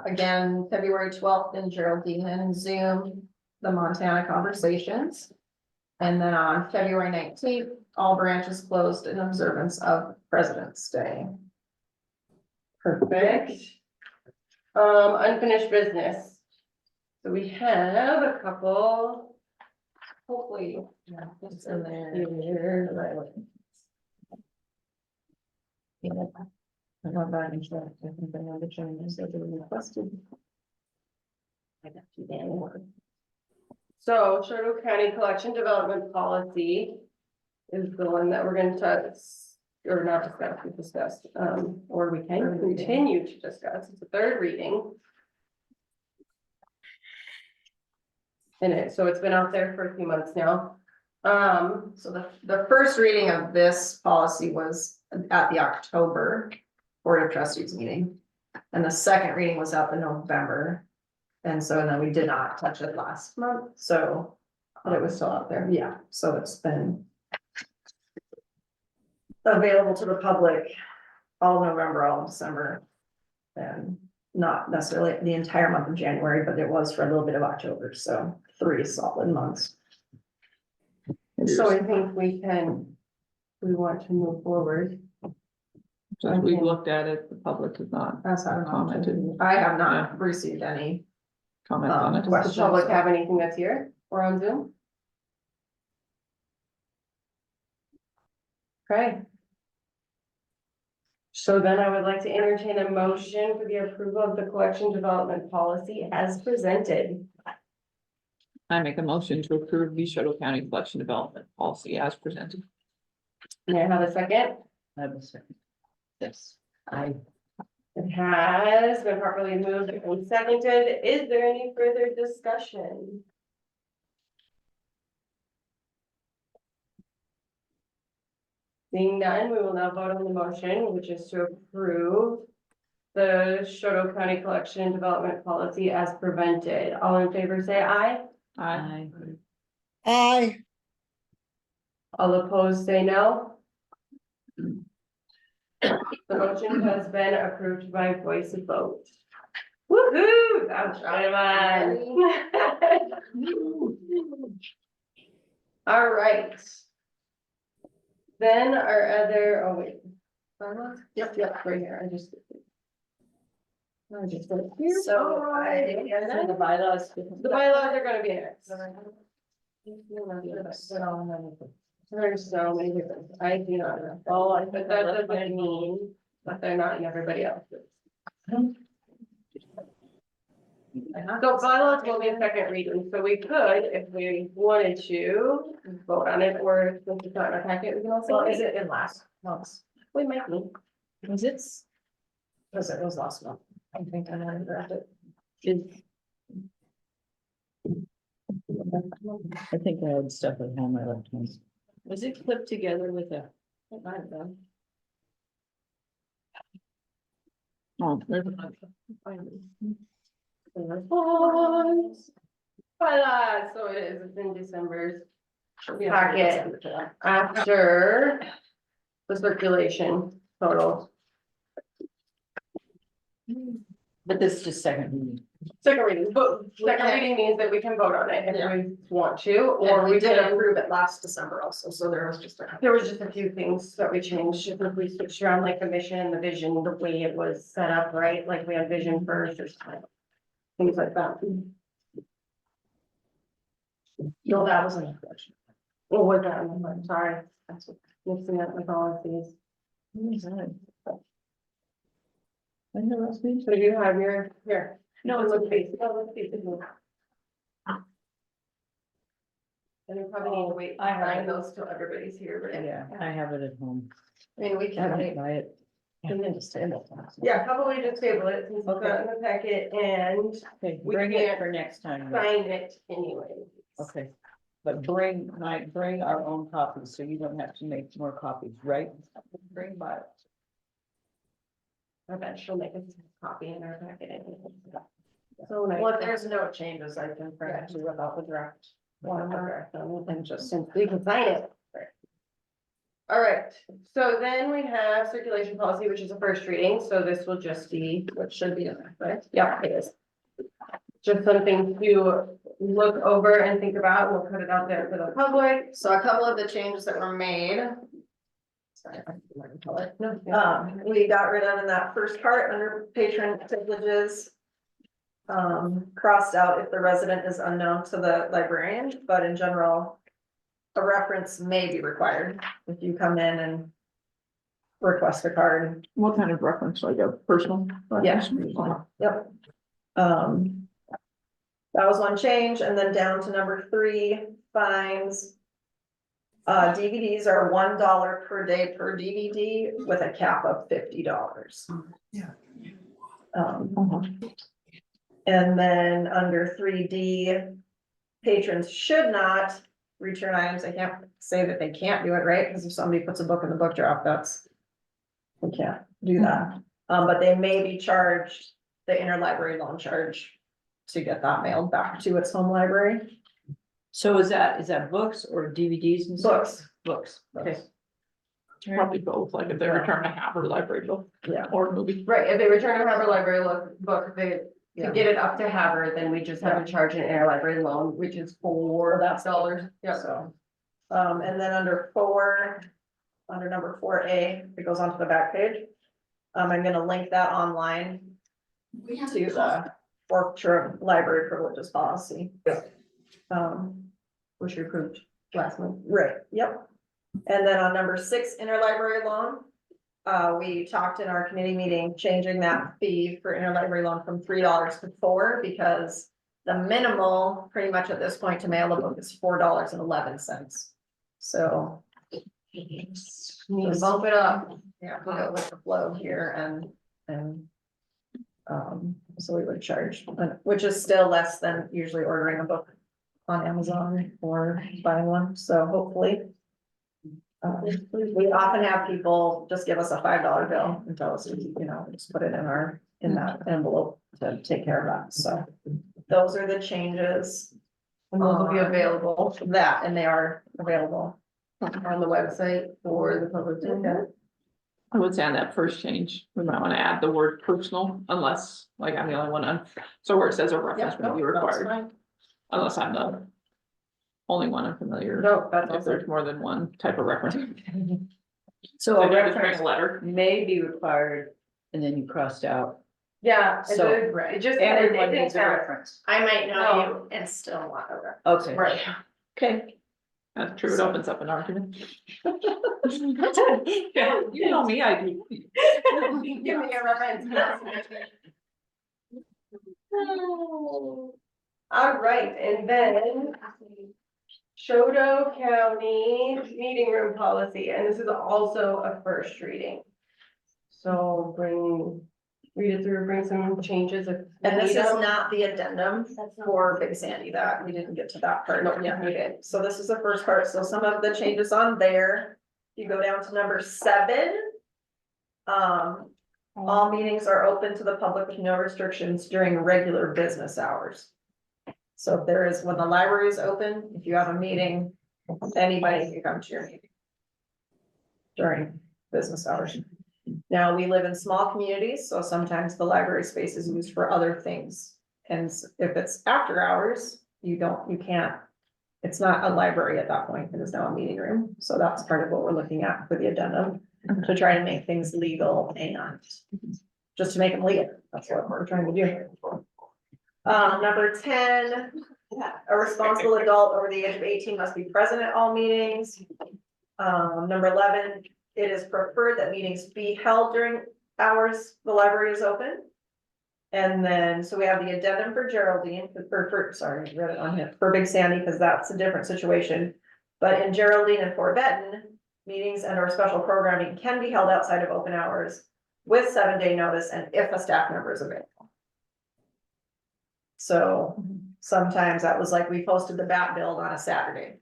Again, February 12th in Geraldine and Zoom, the Montana Conversations. And then on February 19th, all branches closed in observance of President's Day. Perfect. Unfinished business. So we have a couple. Hopefully, yeah, it's in there. I love that insurance. I think I know the changes that were requested. I got you, Dan. So Chouteau County Collection Development Policy is the one that we're gonna touch, or not discuss, we discussed, or we can Third reading. continue to discuss. It's a third reading. So it's been out there for a few months now. So the first reading of this policy was at the October Board of Trustees meeting. And the second reading was at the November. And then we did not touch it last month, so, but it was still out there, yeah, so it's been available to the public all November, all December. And not necessarily the entire month of January, but it was for a little bit of October, so 3 solid months. So I think we want to move forward. since we've looked at it, the public has not That's how commented, I have not received any. commented on it. Does the public have anything that's here or on Zoom? Okay. So then I would like to entertain a motion for the approval of the collection development policy as presented. I make a motion to approve the Chouteau County Collection Development Policy as presented. May I have a second? I have a second. Yes. It has been properly moved and seconded. Is there any further discussion? Seeing none, we will now vote on the motion, which is to approve the Chouteau County Collection Development Policy as presented. All in favor, say aye. I, I, All opposed, say no. The motion has been approved by voice vote. Woo-hoo, that was fun. All right. Then our other, oh wait. Bylaws? Yep, right here, I just. I just went here. So The bylaws. The bylaws are gonna be next. There's so many different, I do not know. Oh, I But that doesn't mean that they're not in everybody else's. So bylaws will be a second reading, so we could, if we wanted to, vote on it, or since it's not in our packet, we can also. Well, is it in last month's? We might be. Was it? Was it was last month? I think I might have grabbed it. I think I had stuff at home I left home. Was it clipped together with a? It might have been. Oh, there's Bylaws, so it is, it's in December's packet after the circulation total. But this is just second reading. Second reading, but second reading means that we can vote on it if we want to, or Or we we did can. approve it last December also, so there was just a. There was just a few things that we changed, if we switched around like the mission, the vision, the way it was set up, right, like we had vision first or something. Things like that. No, that wasn't a question. What was that? I'm sorry, that's what, mixing up my policies. I know that's me. So do you have your, here? No, it's okay. Let's see. And we probably need to wait, I have sign it. those till everybody's here, right? Yeah, I have it at home. I mean, we I can, don't buy it. and then just table it. Yeah, probably just table it, since it's not in the packet, and Okay, We bring it can't for next time. sign it anyway. Okay, but bring our own copies, so you don't have to make more copies, right? Bring by. I bet she'll make us a copy in our packet anyway. So nice. Well, if there's no changes, I can print it to you without the draft. And just since we can sign it. All right, so then we have circulation policy, which is a first reading, so this will just be, Which should be in there, right? yeah, it is. Just something to look over and think about, and we'll put it out there for the public. So a couple of the changes that were made. Sorry, I didn't call it. No, We got rid of in that first part under patron privileges. Crossed out if the resident is unknown to the librarian, but in general. A reference may be required if you come in and. Request a card. what kind of reference, like a personal? Yeah. reference? Yep. That was one change, and then down to number 3, fines. DVDs are $1 per day per DVD with a cap of $50. Yeah. And then under 3D, patrons should not return items. I can't say that they can't do it, right? Because if somebody puts a book in the book drop, that's. We can't do that. But they may be charged the interlibrary loan charge to get that mailed back to its home library. So is that books or DVDs and stuff? Books. Books, okay. Probably both, like if they return a Havre library book Yeah. or movie. right, if they return a Havre library book, they, Yeah. to get it up to Havre, then we just have to charge an interlibrary loan, which is $4. Yeah. So, and then under 4, under number 4A, it goes onto the back page. I'm gonna link that online to the forfeiture of library privileges policy. Which we approved last month. Right, yep. And then on number 6, interlibrary loan. We talked in our committee meeting, changing that fee for interlibrary loan from $3 to $4, because the minimal, pretty much at this point to mail a book is $4.11. So. Need to bump it up. Yeah, we'll go with the flow here and. So we would charge, which is still less than usually ordering a book on Amazon or buying one, so hopefully. We often have people just give us a $5 bill and tell us, just put it in that envelope to take care of that, so. Those are the changes. And those will be available That, and they are available. on the website for the public to look at. I would say on that first change, we might wanna add the word personal, unless, like, I'm the only one on, so where it says a reference may be required, unless I'm the only one unfamiliar. No, that's If also, there's more than one type of reference. So So a I just bring reference a letter. may be required, and then you crossed out. yeah, So, it just. Everyone it needs a didn't matter. reference. I might know No. you and still want a reference. Okay. Right. Okay. That's true, it opens up an argument. Yeah, you know me, I do. Give me a reference. All right, and then Chouteau County Meeting Room Policy, and this is also a first reading. So read it through, bring some changes. if And this need is them. not the addendum for Big Sandy, that we didn't get to that part. No, Yeah, we did. So this is the first part. So some of the changes on there, you go down to number 7. All meetings are open to the public with no restrictions during regular business hours. So if there is, when the library is open, if you have a meeting, anybody can come to your meeting during business hours. Now, we live in small communities, so sometimes the library space is used for other things. And if it's after hours, you can't, it's not a library at that point, it is now a meeting room. So that's part of what we're looking at for the addendum, to try to make things legal and just to make them legal. That's what we're trying to do. Number 10, a responsible adult over the age of 18 must be present at all meetings. Number 11, it is preferred that meetings be held during hours the library is open. And then, so we have the addendum for Geraldine, sorry, I read it on here, for Big Sandy, because that's a different situation. But in Geraldine and Fort Benton, meetings and or special programming can be held outside of open hours with 7-day notice and if a staff member is available. So sometimes that was like, we posted the bat build on a Saturday.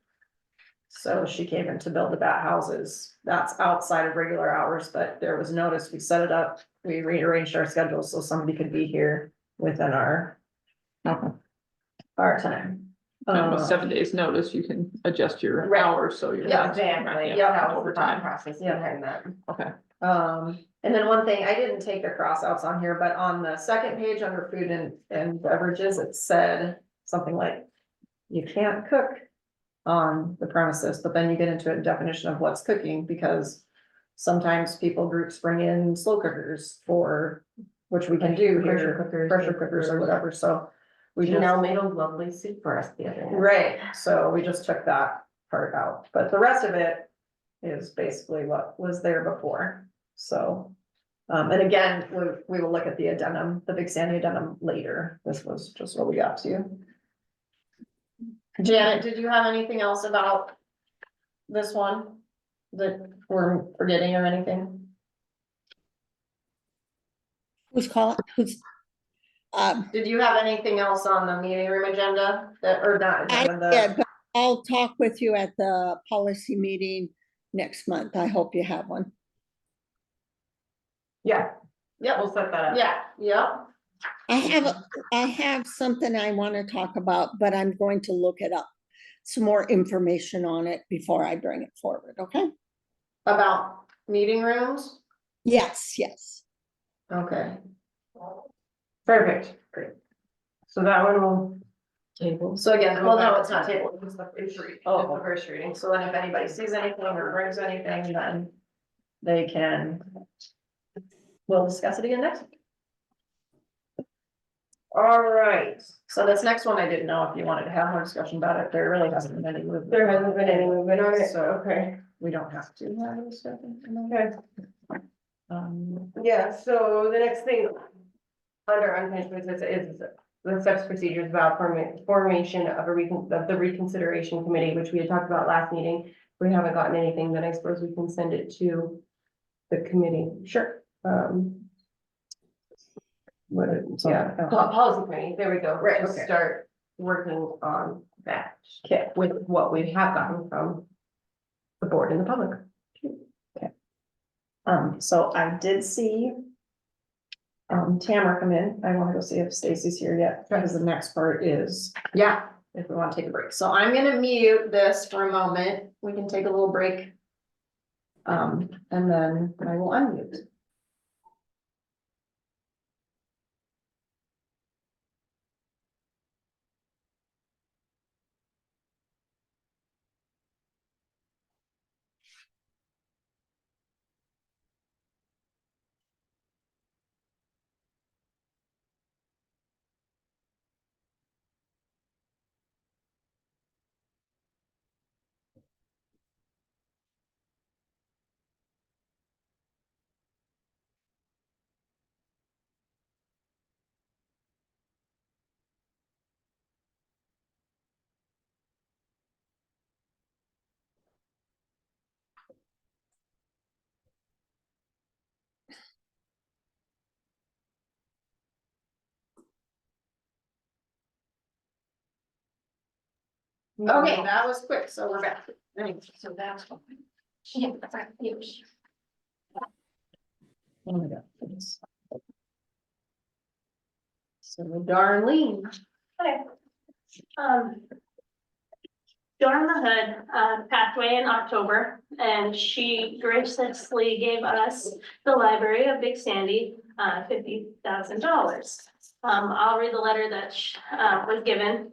So she came in to build the bat houses. That's outside of regular hours, but there was notice. We set it up. We rearranged our schedule so somebody could be here within our time. And with 7 days notice, you can adjust your Right. hours, so you're. Yeah, not- Exactly, right, yeah, that was the overtime. thought process Yeah. behind that. Okay, And then one thing, I didn't take the cross outs on here, but on the second page under food and beverages, it said something like, you can't cook on the premises, but then you get into a definition of what's cooking, because sometimes groups bring in slow cookers for, which we can do here, pressure cookers or whatever, so we just. Janelle made a lovely soup for us the other day. Right, so we just took that part out, but the rest of it is basically what was there before, so. And again, we will look at the addendum, the Big Sandy addendum later, this was just what we got to. Janet, did you have anything else about this one that we're forgetting or anything? Who's calling, Did you have anything else on the meeting room agenda that, or not? I agenda, did, but I'll talk with you at the policy meeting next month. I hope you have one. Yeah, Yep, we'll set that up. yeah. I have something I want to talk about, but I'm going to look it up. Some more information on it before I bring it forward, okay? About meeting rooms? Yes, yes. Okay. Perfect, great. So that one will. Table. So again, well, no, it's not tabled, It's the first reading. Oh. It's the first reading. so then if anybody sees anything or brings anything, then they can. We'll discuss it again next week. All right, So this next one, I didn't know if you wanted to have more discussion about it, there really hasn't been any movement. there hasn't been any movement on it, So okay. we don't have to have a discussion. Okay, Yeah, so the next thing under unfinished business is the steps procedures about formation of the reconsideration committee, which we had talked about last meeting. We haven't gotten anything, then I suppose we can send it to the committee. sure. Policy committee, there we go. Right, To okay. start working on that Okay, with what we have gotten from the board and the public. so I did see. Tamara come in, I wanna go see if Stacy's here yet, because the next part is, yeah, if we wanna take a break, so I'm gonna mute this for a moment, we can take a little break. And then I will unmute. Okay, that was quick, so we're back. So that's what. Yeah, that's right. Huge. Oh my God. So Darlene. Okay. Dawn the Hood, passed away in October, and she graciously gave us, the library of Big Sandy, $50,000. I'll read the letter that was given.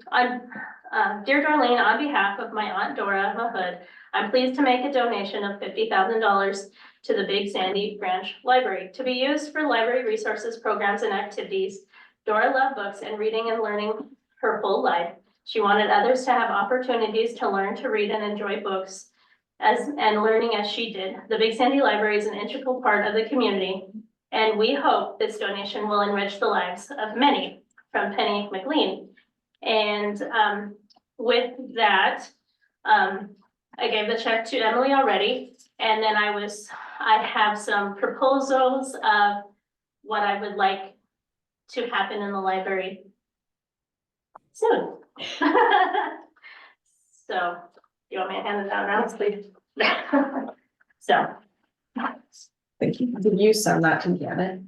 Dear Darlene, on behalf of my Aunt Dora Mahood, I'm pleased to make a donation of $50,000 to the Big Sandy Branch Library to be used for library resources, programs, and activities. Dora loved books and reading and learning her whole life. She wanted others to have opportunities to learn to read and enjoy books and learning as she did. The Big Sandy Library is an integral part of the community, and we hope this donation will enrich the lives of many. From Penny McLean. And with that, I gave the check to Emily already, and then I have some proposals of what I would like to happen in the library soon. So, you want me to hand it down now, please? So. Thank you. Did you send that to Janet?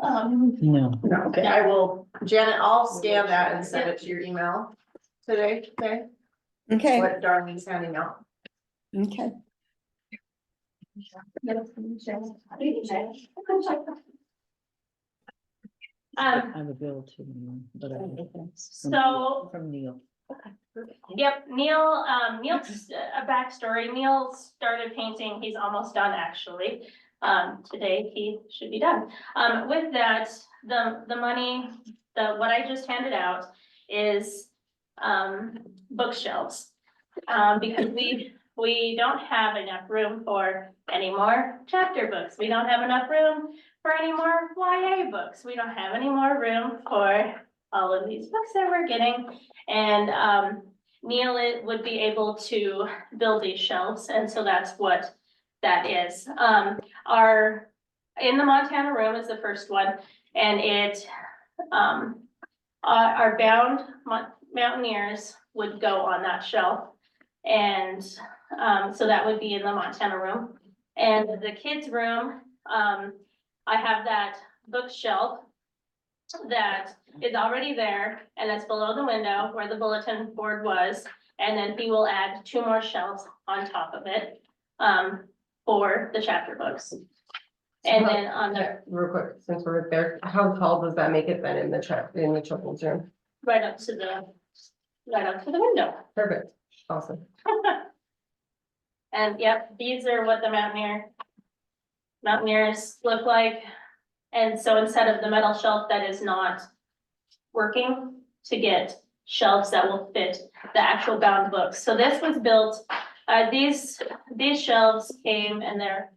No. No, okay, I will, Janet, I'll scan that and send it to your email today, okay? Okay, What Darlene's handing out. okay. I have a bill too, but So, from Neil. yep, Neil, Neil's a backstory. Neil started painting. He's almost done, actually. Today he should be done. With that, the money, what I just handed out is, bookshelves. Because we don't have enough room for any more chapter books. We don't have enough room for any more YA books. We don't have any more room for all of these books that we're getting. And, Neil would be able to build these shelves, and so that's what that is. In the Montana room is the first one, and it, our bound mountaineers would go on that shelf. And, so that would be in the Montana room. And the kids' room, I have that bookshelf that is already there, and it's below the window where the bulletin board was. And then he will add 2 more shelves on top of it, for the chapter books. And then on the, Real quick, since we're there, how tall does that make it then in the children's room? right up to the window. Perfect, awesome. And yep, these are what the mountaineers look like. And so instead of the metal shelf that is not working, to get shelves that will fit the actual bound books. So this was built, these shelves came and they're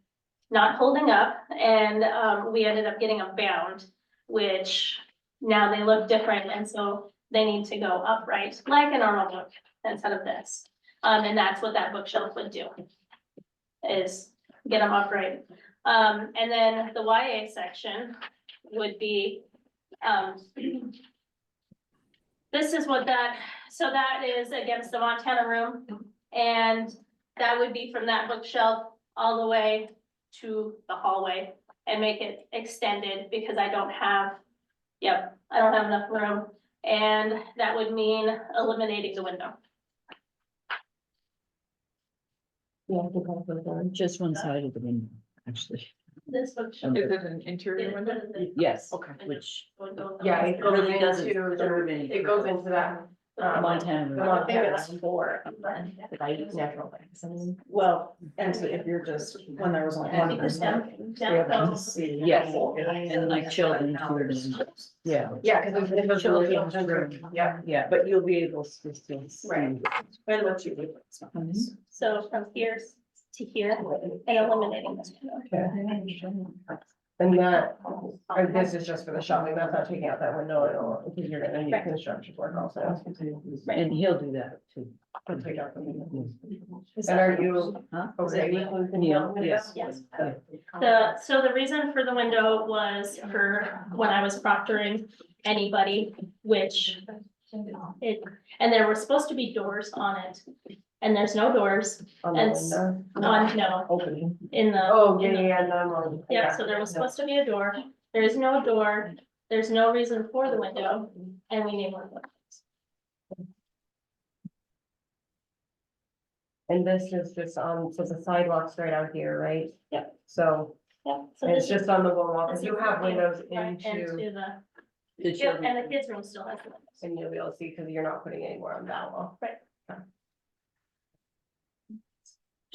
not holding up, and we ended up getting a bound, which now they look different, and so they need to go upright like a normal book instead of this. And that's what that bookshelf would do, is get them upright. And then the YA section would be, this is what so that is against the Montana room, and that would be from that bookshelf all the way to the hallway and make it extended, because I don't have enough room, and that would mean eliminating the window. Just one side of the window, actually. This would show. Is it an interior window? Yes, Okay. which Yeah, it goes really doesn't into, serve any it goes into that. Montana. The one thing it's for, natural things. Well, and so if you're just, when there was only one person. Yes, and like children too, yeah. Yeah, because it goes really, Children's room. yeah. Yeah, but you'll be able to still see. Right. And what you do. So from here to here and eliminating this. And that, or this is just for the shopping, that's not taking out that window at all, because you're gonna need construction work also. And he'll do that too. I'll take out the window. And are you Huh? okay with the Neil, window? yes. Yes. Yeah. So the reason for the window was for when I was proctoring anybody, which it, and there were supposed to be doors on it. And there's no doors, On the and window? no, Opening. in the. Oh, in yeah, the- yeah, no. Yeah, so there was supposed to be a door, there is no door, there's no reason for the window, and we need one. And this is just on, so the sidewalk's right out here, right? Yep. So Yeah, so it's this is. just on the wall, because this you is have looking windows right into, the, The yep, children. and the kids' room still has the windows. and you'll be able to see, because you're not putting any more on that wall.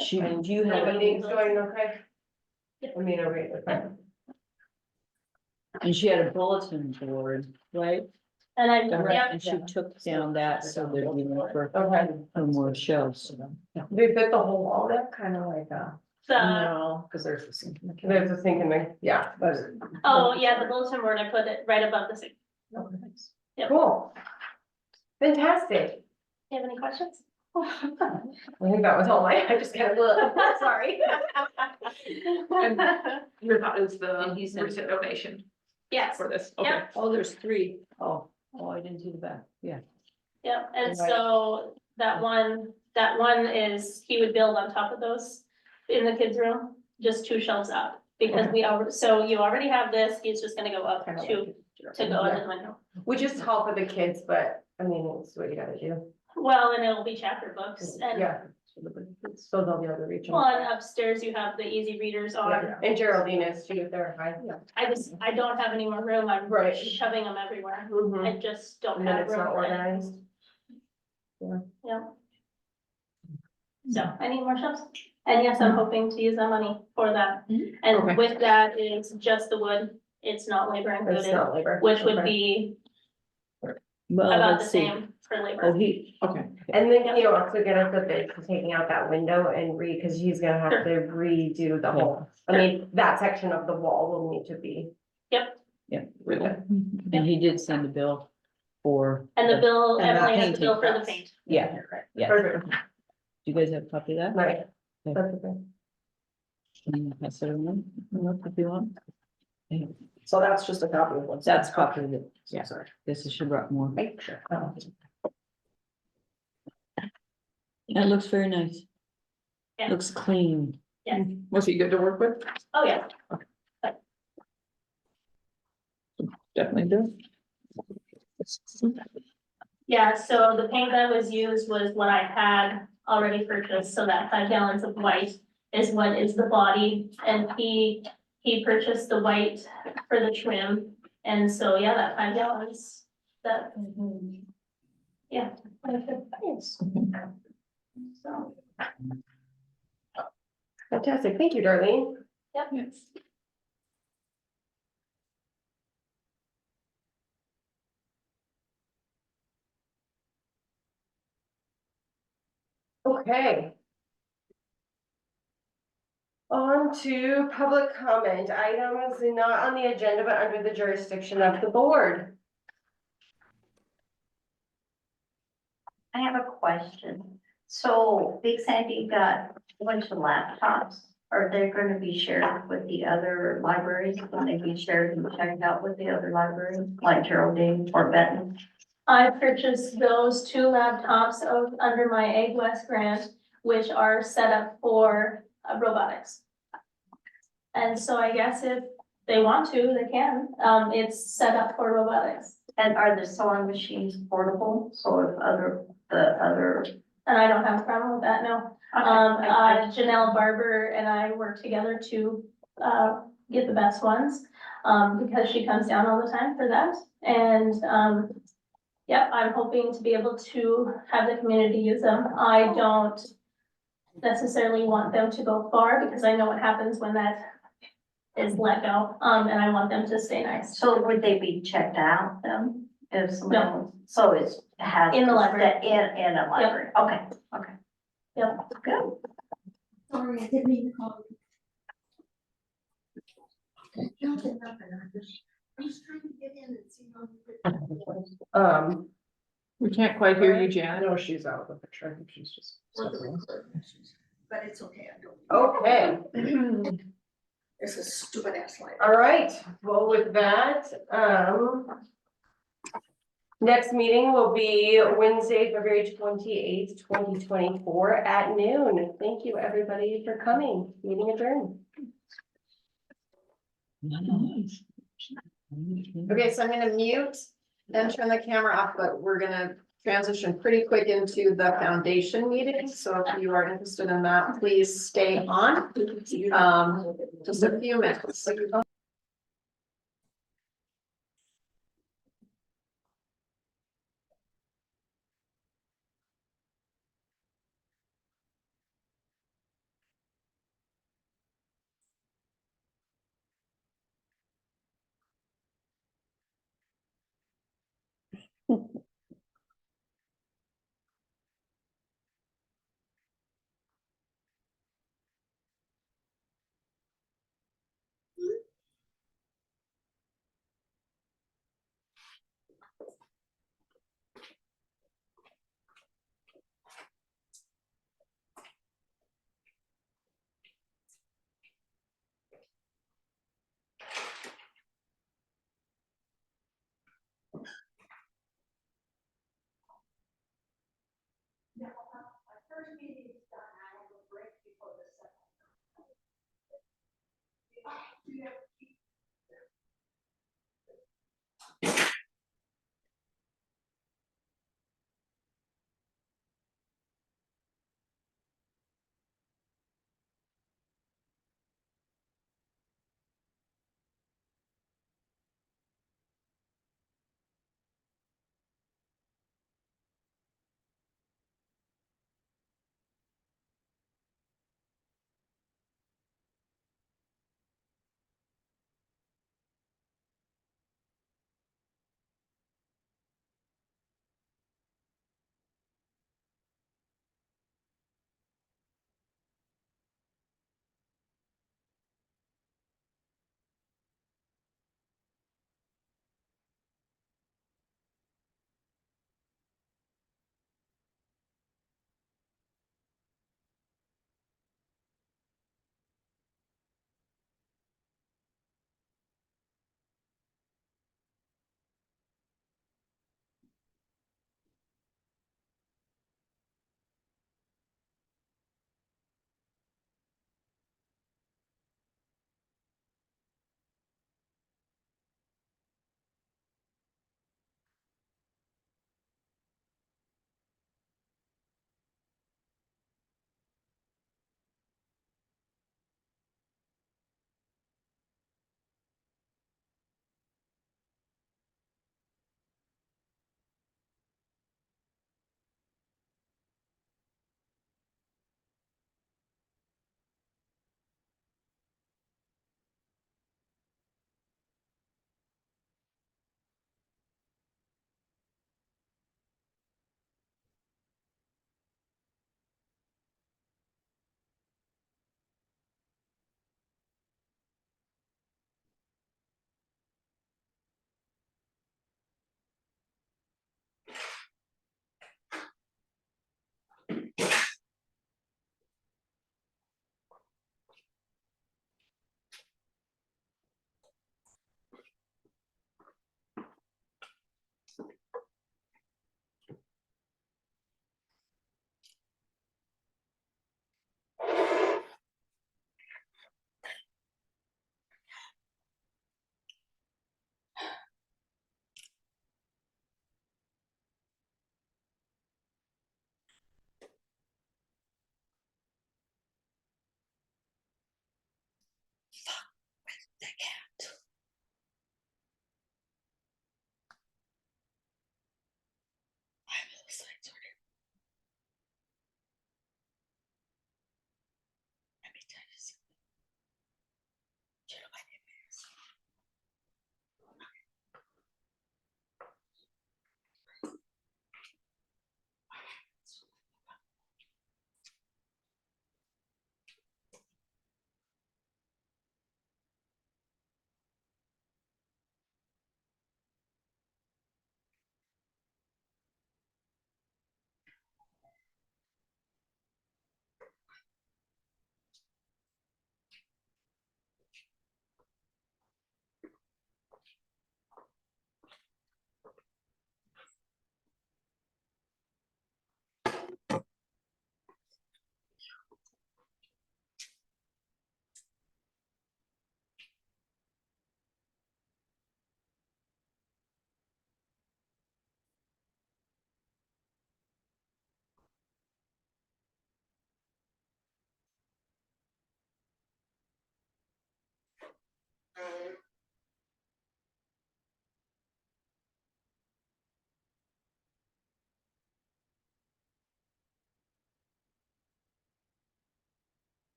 She, And do you have, everything's going okay? Yep. I mean, okay. and she had a bulletin board, right? And I, Right, yeah, and she took down that, so there'd be more for, Okay. no more shelves. They fit the whole wall there, kind of like, the, Because there's the sink. there's a sink in there, yeah. oh, yeah, the bulletin board, I put it right above the sink. Yep. Cool. Fantastic. You have any questions? I think that was all I just kind of, sorry. Your thought is the And he said- recent donation Yes, for this, okay. Yep. Oh, there's three. Oh, I didn't see the back, yeah. yeah, and Right. so that one is, he would build on top of those in the kids' room, just 2 shelves up. Because we already, so you already have this, he's just gonna go up Kind of 2 like- to go in the window. Which is tall for the kids, but I mean, it's what you gotta do. Well, and it'll be chapter books, and Yeah. So they'll be able to reach them. well, and upstairs you have the easy readers on. Yeah, and Geraldine is too, if they're high. I don't have any more room, I'm Right. shoving them everywhere, Mhm. I just don't And then have it's not room. for it. organized. Yeah. So I need more shelves, and yes, I'm hoping to use that money for that, Okay. and with that is just the wood, it's not labor It's included, not labor. which would Okay. be Well, about the let's see. same for Oh, labor. he, Okay. And then can you also get us a bid for taking out that window and cause he's gonna have to redo the whole, I mean, that section of the wall will need to be. Yep, Really? and he did send a bill for. and the bill, And Emily has the painting bill for the costs. paint. Yeah, yeah. Perfect, Do you guys have a copy of that? right, that's okay. Can you pass it around? Look if you want. Okay. So that's just a copy of what's. That's a copy of it. Yeah, Sorry. this is, she brought more. Make sure. It looks very nice. Yeah. Looks clean. Yes, Was he good to work with? oh, yeah, Definitely do. yeah, so the paint that was used was what I had already purchased, so that 5 gallons of white is what is the body, and he purchased the white for the trim, and so, yeah, that 5 gallons, that. Yeah. So, Fantastic, thank you, Darlene. yep, Yes. Okay. On to public comment, items not on the agenda, but under the jurisdiction of the board. I have a question. So Big Sandy got a bunch of laptops. Are they gonna be shared with the other libraries? Will they be shared and checked out with the other libraries, like Geraldine or Benton? I purchased those 2 laptops under my Egg West grant, which are set up for robotics. And so I guess if they want to, they can, it's set up for robotics. And are the sewing machines portable? So if the other And I don't have a problem with that, no. Janelle Barber and I work together to, get the best ones, because she comes down all the time for that. And, yeah, I'm hoping to be able to have the community use them. I don't necessarily want them to go far because I know what happens when that is let go. And I want them to stay nice. So would they be checked out then? If somebody No. wants, so it's, it has. In the to library. stay In a library, okay, okay. Yep. Good. Sorry, I didn't mean to call you. I was trying to get in and see how. We can't quite hear you, Janet. No, she's out of the picture. I think she's just. But it's okay, I don't. Okay. It's a stupid ass light. All right, well, with that, next meeting will be Wednesday, February 28th, 2024 at noon. Thank you, everybody, for coming. Meeting adjourned. Okay, so I'm gonna mute and turn the camera off, but we're gonna transition pretty quick into the foundation meeting. So if you are interested in that, please stay on. Just a few minutes.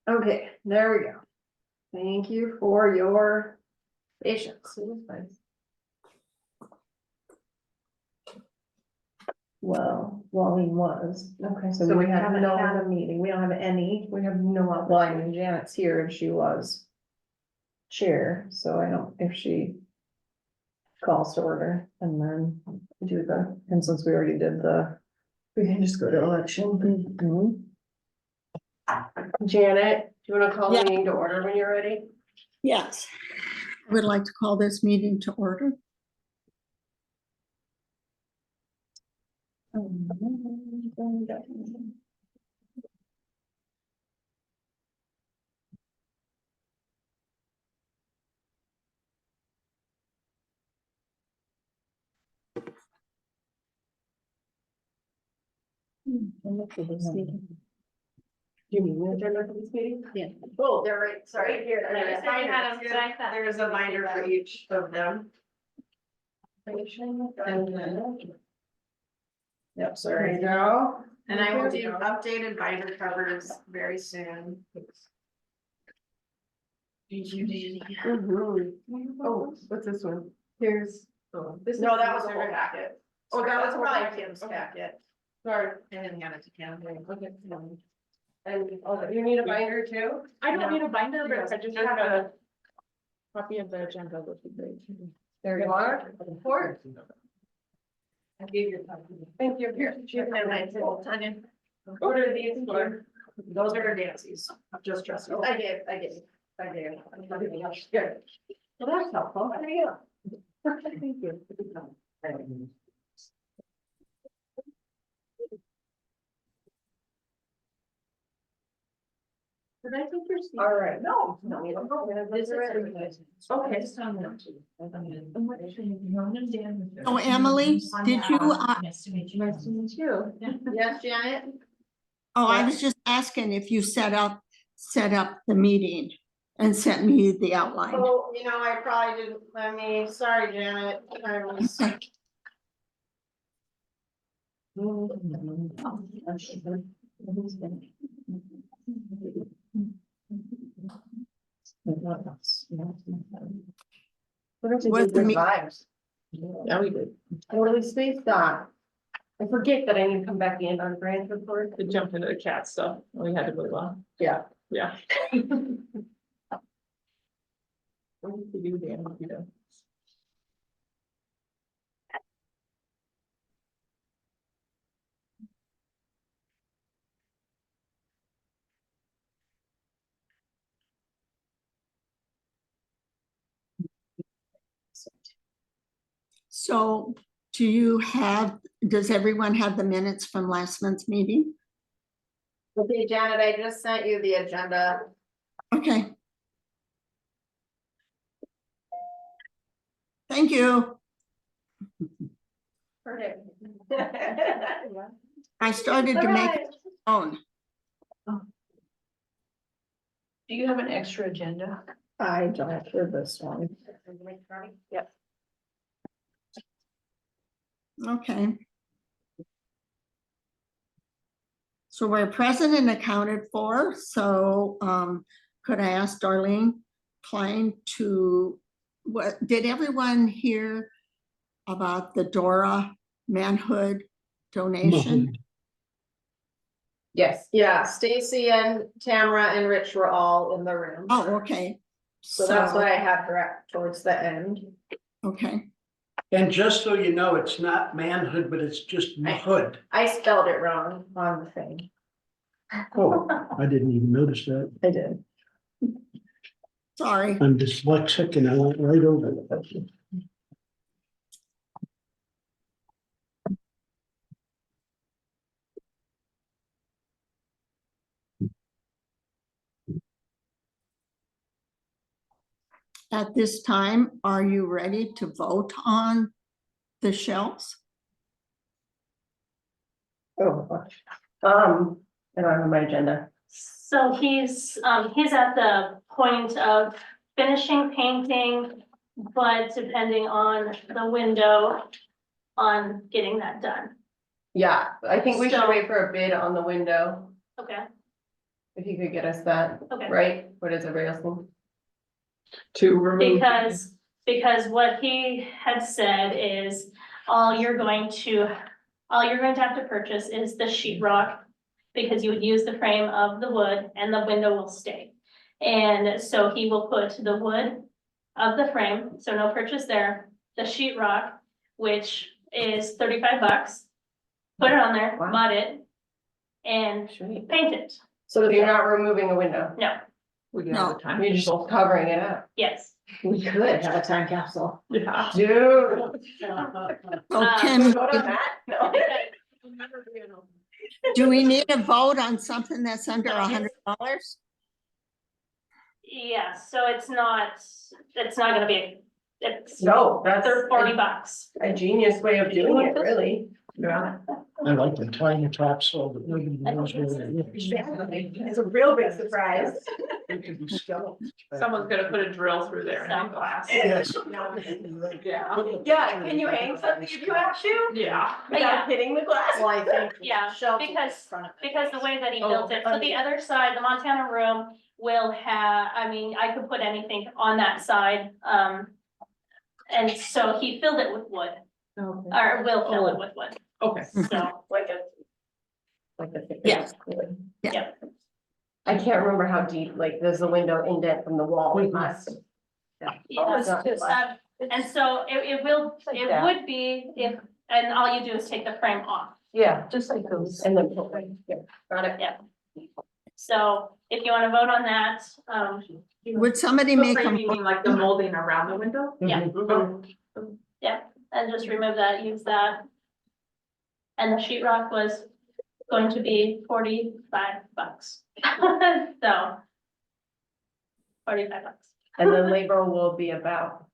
Okay, there we go. Thank you for your patience. Well, Wally was. Okay, so we haven't had a meeting. We don't have any. We have no. Well, I mean, Janet's here and she was chair, so I don't, if she calls to order and then do the, and since we already did we can just go to election. Janet, do you wanna call the Yeah. meeting to order when you're ready? Yes, I would like to call this meeting to order. Do you mean the agenda for this meeting? Yeah. Oh, they're right, sorry, here. I just said you had 'em, but I thought- There's a binder for each of them. Yep, sorry. There you go. And I will do updated binder covers very soon. Oh, what's this one? Here's. This no, that was a whole packet. Oh, that was Sorry, probably that's a whole Kim's packet. packet. Sorry. I didn't hand it to Kim. Okay. And, oh, you need a binder too? I don't need a binder, but Yes, I just have have a copy of the agenda would be great. There you are. Report. I gave you a copy. Thank you. Here. And I told Tanya, What are these for? those are Nancy's, just trust me. I did. Good. Well, that's helpful. There you go. Thank you. Did I think you're? All right. No, no, you don't go. This is Okay. Oh, Emily, did you, Nice to meet you. Nice to meet you. Yes, Janet? oh, I was just asking if you set up the meeting and sent me the outline. Oh, you know, I probably didn't, sorry, Janet, I was. Was the me- Vibes. Yeah, we did. Totally spaced on. I forget that I need to come back in on grant report. To jump into the cat stuff, we had to move on. Yeah. Yeah. What did you do, Dan? You know? So does everyone have the minutes from last month's meeting? Okay, Janet, I just sent you the agenda. Okay. Thank you. Perfect. I started to make it own. Do you have an extra agenda? I don't for this one. Yep. Okay. So we're present and accounted for, so could I ask Darlene Klein did everyone hear about the Dora manhood donation? Yes, yeah, Stacy and Tamara and Rich were all in the room. Oh, okay. So that's what I had direct towards the end. Okay, And just so you know, it's not manhood, but it's just hood. I spelled it wrong on the thing. Oh, I didn't even notice that. I did. sorry. I'm dyslexic and I went right over it. At this time, are you ready to vote on the shelves? Oh, gosh. I don't have my agenda. So he's at the point of finishing painting, but depending on the window on getting that done. Yeah, I think we should So- wait for a bid on the window. Okay, If you could get us that, Okay. right? What is everybody else think? To remove. Because what he had said is, all you're going to have to purchase is the sheetrock. Because you would use the frame of the wood and the window will stay. And so he will put the wood of the frame, so no purchase there, the sheetrock, which is $35. Put it on there, Wow. mud it, and paint it. So you're not removing a window, No, We can have No. the time. you're just covering it up. yes. We could have a time capsule. Yeah. Dude. Oh, Um, Kim, Vote on that? No. do we need a vote on something that's under $100? Yeah, so it's not gonna be, it's, No, that's they're $40. a genius way of doing it, really. Yeah. I like the tiny capsule, but nobody knows where it is. It's a real big surprise. It could be skeleton. Someone's gonna put a drill through there and Some glass. Yes. Yeah. Yeah, can you hang something if you have to? Yeah. Without hitting the glass? Well, I think. Yeah, shelves in because- front of it. Because the way that he Oh, built it, so the other side, the Montana room will have, I mean, I could put anything on that side, and so he filled it with wood, Okay. or will fill it with wood, Okay. so. Like a. Like a. Yes. Yeah. I can't remember how deep, like, there's a window indent from the wall, it must. Yeah, it's not flat. and so it would be if, and all you do is take the frame off. Yeah, Just like those. and then, yeah, got it. So if you wanna vote on that, Would somebody make a, like the molding around the window? yeah, Mhm. and just remove that, use that. And the sheetrock was going to be $45. So. $45. And the labor will be about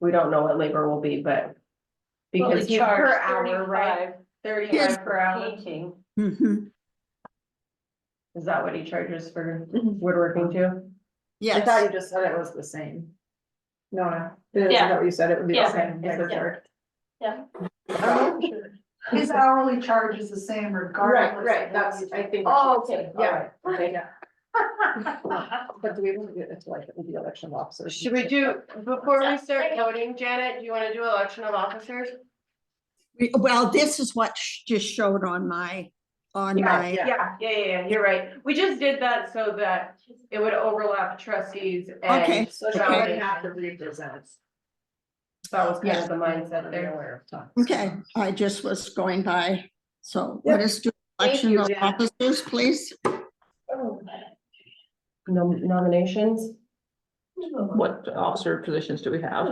we don't know what labor will be, but. Because he's per hour, right? 35 per hour. Mhm. Is that what he charges for woodworking too? I thought Yes, you just said it was the same. No, is Yeah. that what you said? It would be the Yeah. same. Yeah. His hourly charge is the same regardless. Right, that's, I think. Oh, okay, Yeah. okay. Yeah. But do we want to do it to like the election of officers? Should we do, before we start voting, Janet, do you wanna do election of officers? well, this is what just showed on my, Yeah, you're right. We just did that so that it would overlap trustees and. Okay. So she wouldn't have to represent. That was kind of the mindset there. Aware of time. okay, I just was going by, so let us do election you, of Jen. officers, please. Nominations? What officer positions do we have?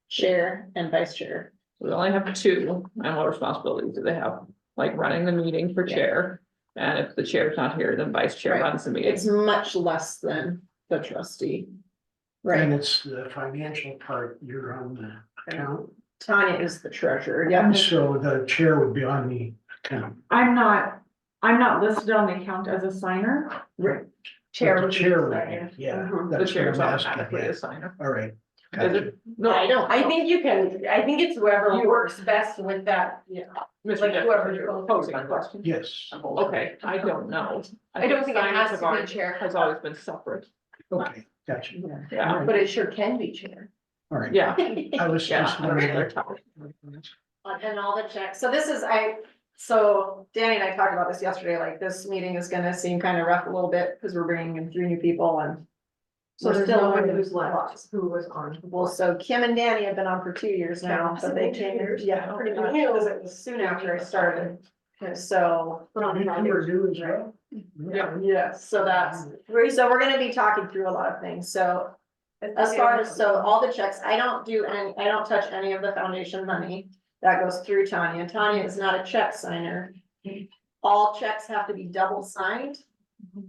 Chair and vice chair. We only have two, and what responsibilities do they have? Like running the meeting for chair, and if the chair's not here, then vice chair Right. runs the meeting. It's much less than the trustee. And Right, it's the financial part, you're on the account, Tanya is the treasurer, yeah. and so the chair would be on the account. I'm not listed on the account as a signer. But Chair. the would be chair, decided. yeah, Mhm. The that's what chair's I'm asking, automatically yeah. a signer. All right. Is Gotcha. it? No, I don't. I think you can, I think it's whoever works best with that. Mr. Like Jeff, whoever you're you're posing a question. Yes, Okay, I don't know. I don't think it signage has of to be ours chair. Has always been separate, okay, gotcha. yeah, But it sure can be chair. All right. yeah, I was yeah. just I don't know their wondering. topic. And all the checks, so this is, so Danny and I talked about this yesterday, like this meeting is gonna seem kind of rough a little bit, because we're bringing in 3 new people and. So we're there's still no one learning who's a lot. left, who was on. Well, so Kim and Danny have been on for 2 years now, but they came, yeah, pretty much, because it was soon after I started. And so, You're due as well? yeah, so we're gonna be talking through a lot of things, so. As far as, so all the checks, I don't touch any of the foundation money, that goes through Tanya, Tanya is not a check signer. All checks have to be double signed,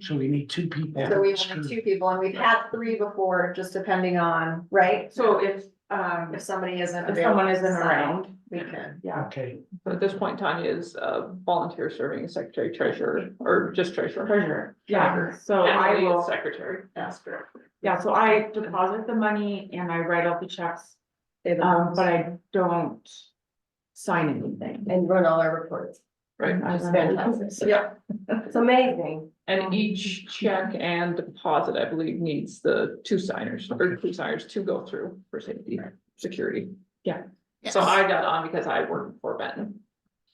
So we need 2 people. so we have 2 people, and we've had 3 before, just depending on, right? So if If somebody isn't if available. someone to isn't sign, around, We can. yeah. Okay, But at this point, Tanya is volunteer serving as secretary treasurer, or just treasurer. Yeah, so And I Lee is will, secretary. yeah, so I deposit the money and I write out the checks, but I don't sign anything. And run all our reports. Right, It's fantastic. yeah, It's amazing. and each check and deposit, I believe, needs the two signers to go through for safety, security. Yeah, so Yes. I got on because I worked for Benton.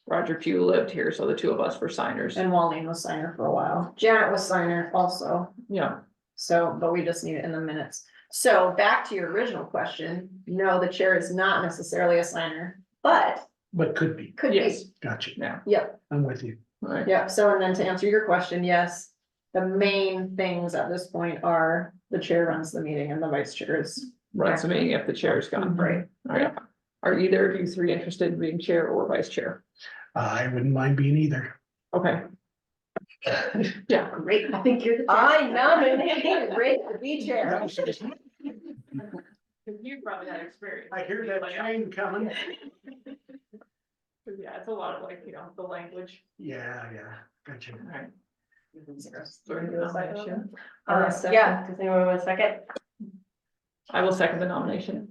Roger Pugh lived here, so the two of us were signers. And Walleen was signer for a while. Janet was signer also. Yeah, So, but we just need it in the minutes. So back to your original question, no, the chair is not necessarily a signer, but But could be. could be. yes, Gotcha. yeah, Yep, I'm with you. right, yep. So and then to answer your question, yes, the main things at this point are the chair runs the meeting and the vice chair is. runs the meeting if the chair is gone. Right. All right, are either of you three interested in being chair or vice chair? I wouldn't mind being either. Okay. Yeah, Great, I think you're the. I nominate Rick to be chair. you probably had experience. I hear that train coming. Yeah, it's a lot of like, the language. Yeah, gotcha. Right. Yeah, does anyone want a second? I will second the nomination.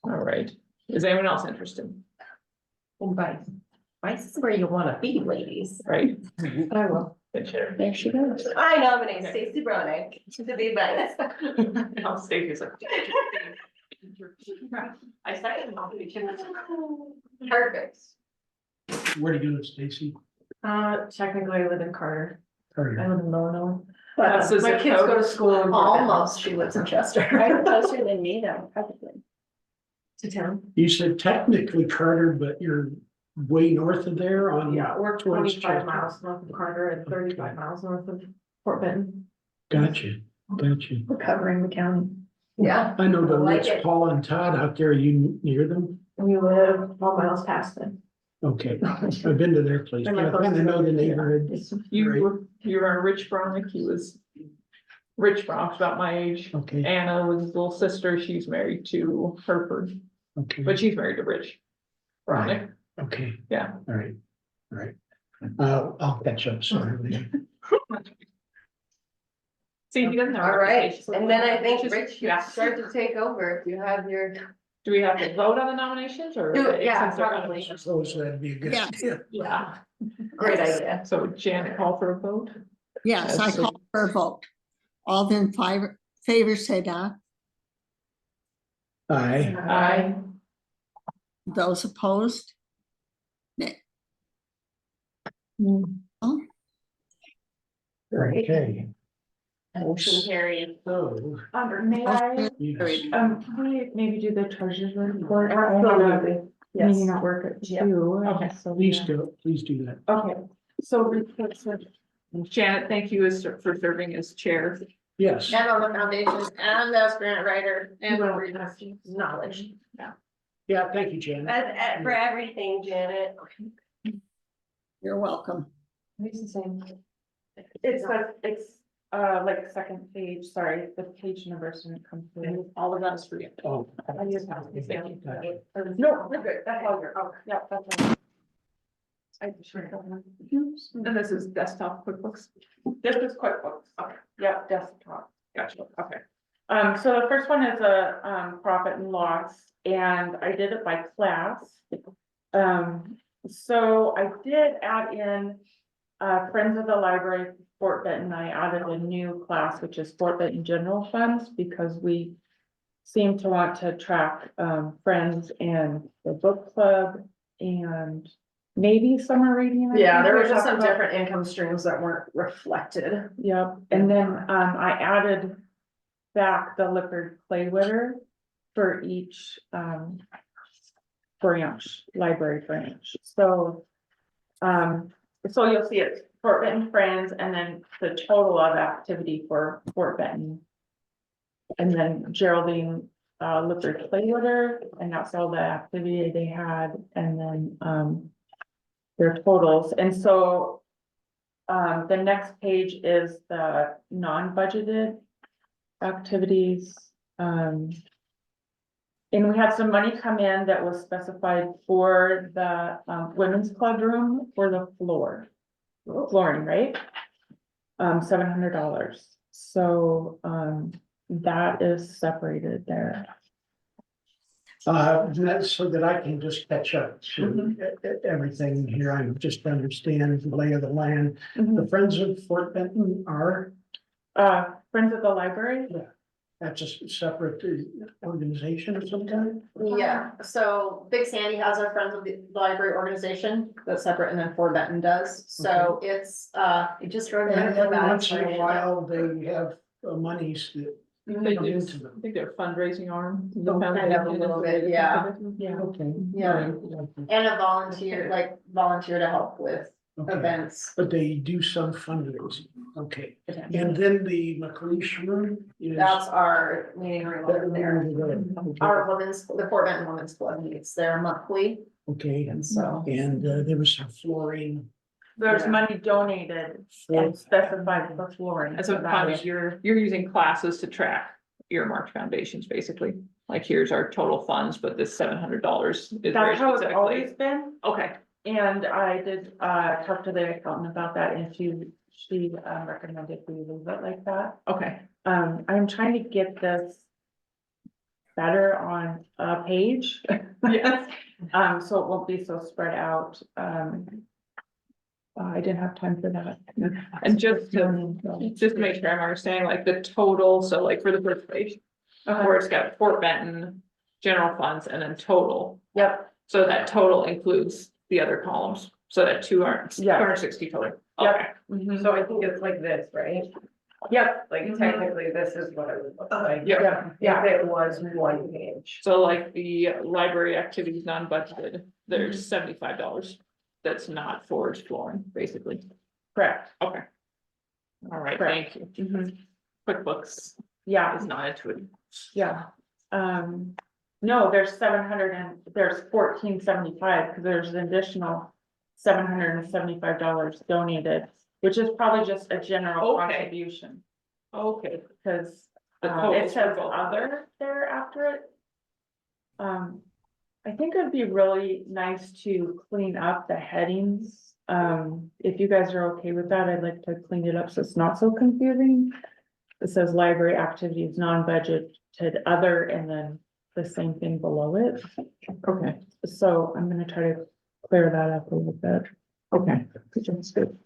All right, is anyone else interested? Vice. Vice is where you wanna be, ladies. Right? I will. The chair. There she goes. I nominate Stacy Bronick to be vice. I'll stay here. I second the nomination. Perfect. Where do you live, Stacy? Technically I live in Carter. I Or- live in Lono. That's the My zip kids go code. to school in. Almost, she lives in Chester. Right, closer than me though, probably. To town. You said technically Carter, but you're way north of there on. Yeah, we're towards 25 Chester. miles north of Carter and 35 miles north of Fort Benton. Gotcha. We're covering the county. Yeah. I know the I like Rich, it. Paul and Todd out there. Are you near them? We live 12 miles past them. Okay, I've been to their place. And my I kind of know the neighborhood. You were Rich Bronick, he was. Rich Bronk's about my age. Okay, Anna was his little sister, she's married to Hereford, okay, but she's married to Rich. Bronick, okay. yeah. All right, all right. I'll catch up soon. See, he doesn't have. a All right, reputation. and then I think Just- Rich, you yeah. start to take over if you have your. Do we have to vote on the nominations or? Yeah, since they're probably. So that'd be a good Yeah. idea. Yeah, Great idea. so Janet, call for a vote? Yes, I call for a vote. All in favor, say aye. Aye. Aye. Those opposed? Nay. Okay, Motion carried. so. May I, yes. Carried. can we maybe do the treasurer's report? Absolutely. Maybe Yes. not work at Yeah. 2. Okay. So Please go, please do that. Okay, so reports of Janet, thank you for serving as chair. Yes, And on the foundation and as grant writer and for your knowledge. yeah, thank you, Janet. For everything, Janet. You're welcome. It's the same. It's like second page, sorry, the page numbers didn't come through. All of that is for you. Oh, I just have to Thank you. No, we're good, that's all you're, oh, yeah, that's all. I sure don't know. And this is desktop QuickBooks. This is QuickBooks. Okay. Yep, desktop. Gotcha, okay. So the first one is a profit and loss, and I did it by class. So I did add in Friends of the Library Fort Benton. I added a new class, which is Fort Benton General Funds, because we seem to want to track Friends and the book club and maybe summer reading. I Yeah, think there we were just talked some about. different income streams that weren't reflected. Yep, and then I added back the liquor clay witter for each branch, library branch. So you'll see it's Fort Benton Friends and then the total of activity for Fort Benton. And then Geraldine liquor clay witter, and that's all the activity they had, and then their totals. And so the next page is the non-budgeted activities. And we had some money come in that was specified for the women's club room for the flooring, right? $700. So that is separated there. That's so that I can just catch up to everything here. I just understand the lay of the land. The Friends of Fort Benton are, Friends of the Library? that's a separate organization of some kind? Yeah, so Big Sandy has our Friends of the Library organization that's separate, and then Fort Benton does, so it's, you just wrote it And down. every once in a while, they have monies that They come do, into them. I think they're fundraising arm. the Kind of a foundation little is the way bit, to yeah. think of it. Yeah. Okay. Yeah. And a volunteer to help with Okay. events. But they do some fundraising, okay. And then the McLeish room is. That's our meeting room over there. Okay. Our the Fort Benton Women's Club meets there monthly, Okay, and so. and there was some flooring. There's Yeah. money donated and specified for flooring. And sometimes you're using classes to track earmarked foundations, basically. Like, here's our total funds, but this $700 is very That's how it's always specifically. been. Okay, And I did, talk to the accountant about that and she recommended we leave it like that. okay. I'm trying to get this better on a page. Yes. So it won't be so spread out. I didn't have time for that. And just to make sure I'm understanding, like the total, so like for the first page, where it's got Fort Benton, general funds, and then total. Yep, So that total includes the other columns, so that two aren't, Yeah. 260 total. Yep. Okay, mhm, So I think it's like this, right? yep, Like technically, this is what it would look like. yeah, yeah, If it was one page. so like the library activities non-budgeted, there's $75. That's not forage flooring, basically. correct. Okay. All right, Correct. thank you. Mhm, QuickBooks yeah. is not intuitive. Yeah, no, there's there's 1475, because there's an additional $775 donated, which is probably just a general Okay. contribution, Okay. because The totals it for says both. other there after it. I think it'd be really nice to clean up the headings. If you guys are okay with that, I'd like to clean it up so it's not so confusing. It says library activities, non-budgeted other, and then the same thing below it. Okay, So I'm gonna try to clear that up a little bit. okay. That's good.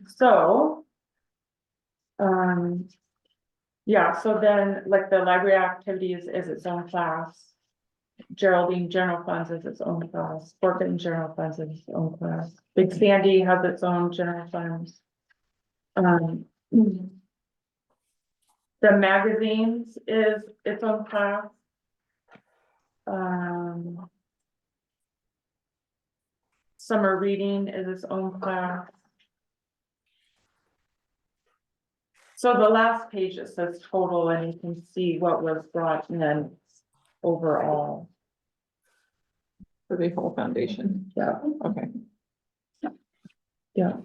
So. Yeah, so then like the library activities is its own class. Geraldine General Funds is its own class, Fort Benton General Funds is its own class, Big Sandy has its own general funds. The magazines is its own class. Summer reading is its own class. So the last page, it says total, and you can see what was brought in overall. For the whole foundation, Yeah. okay. Yeah,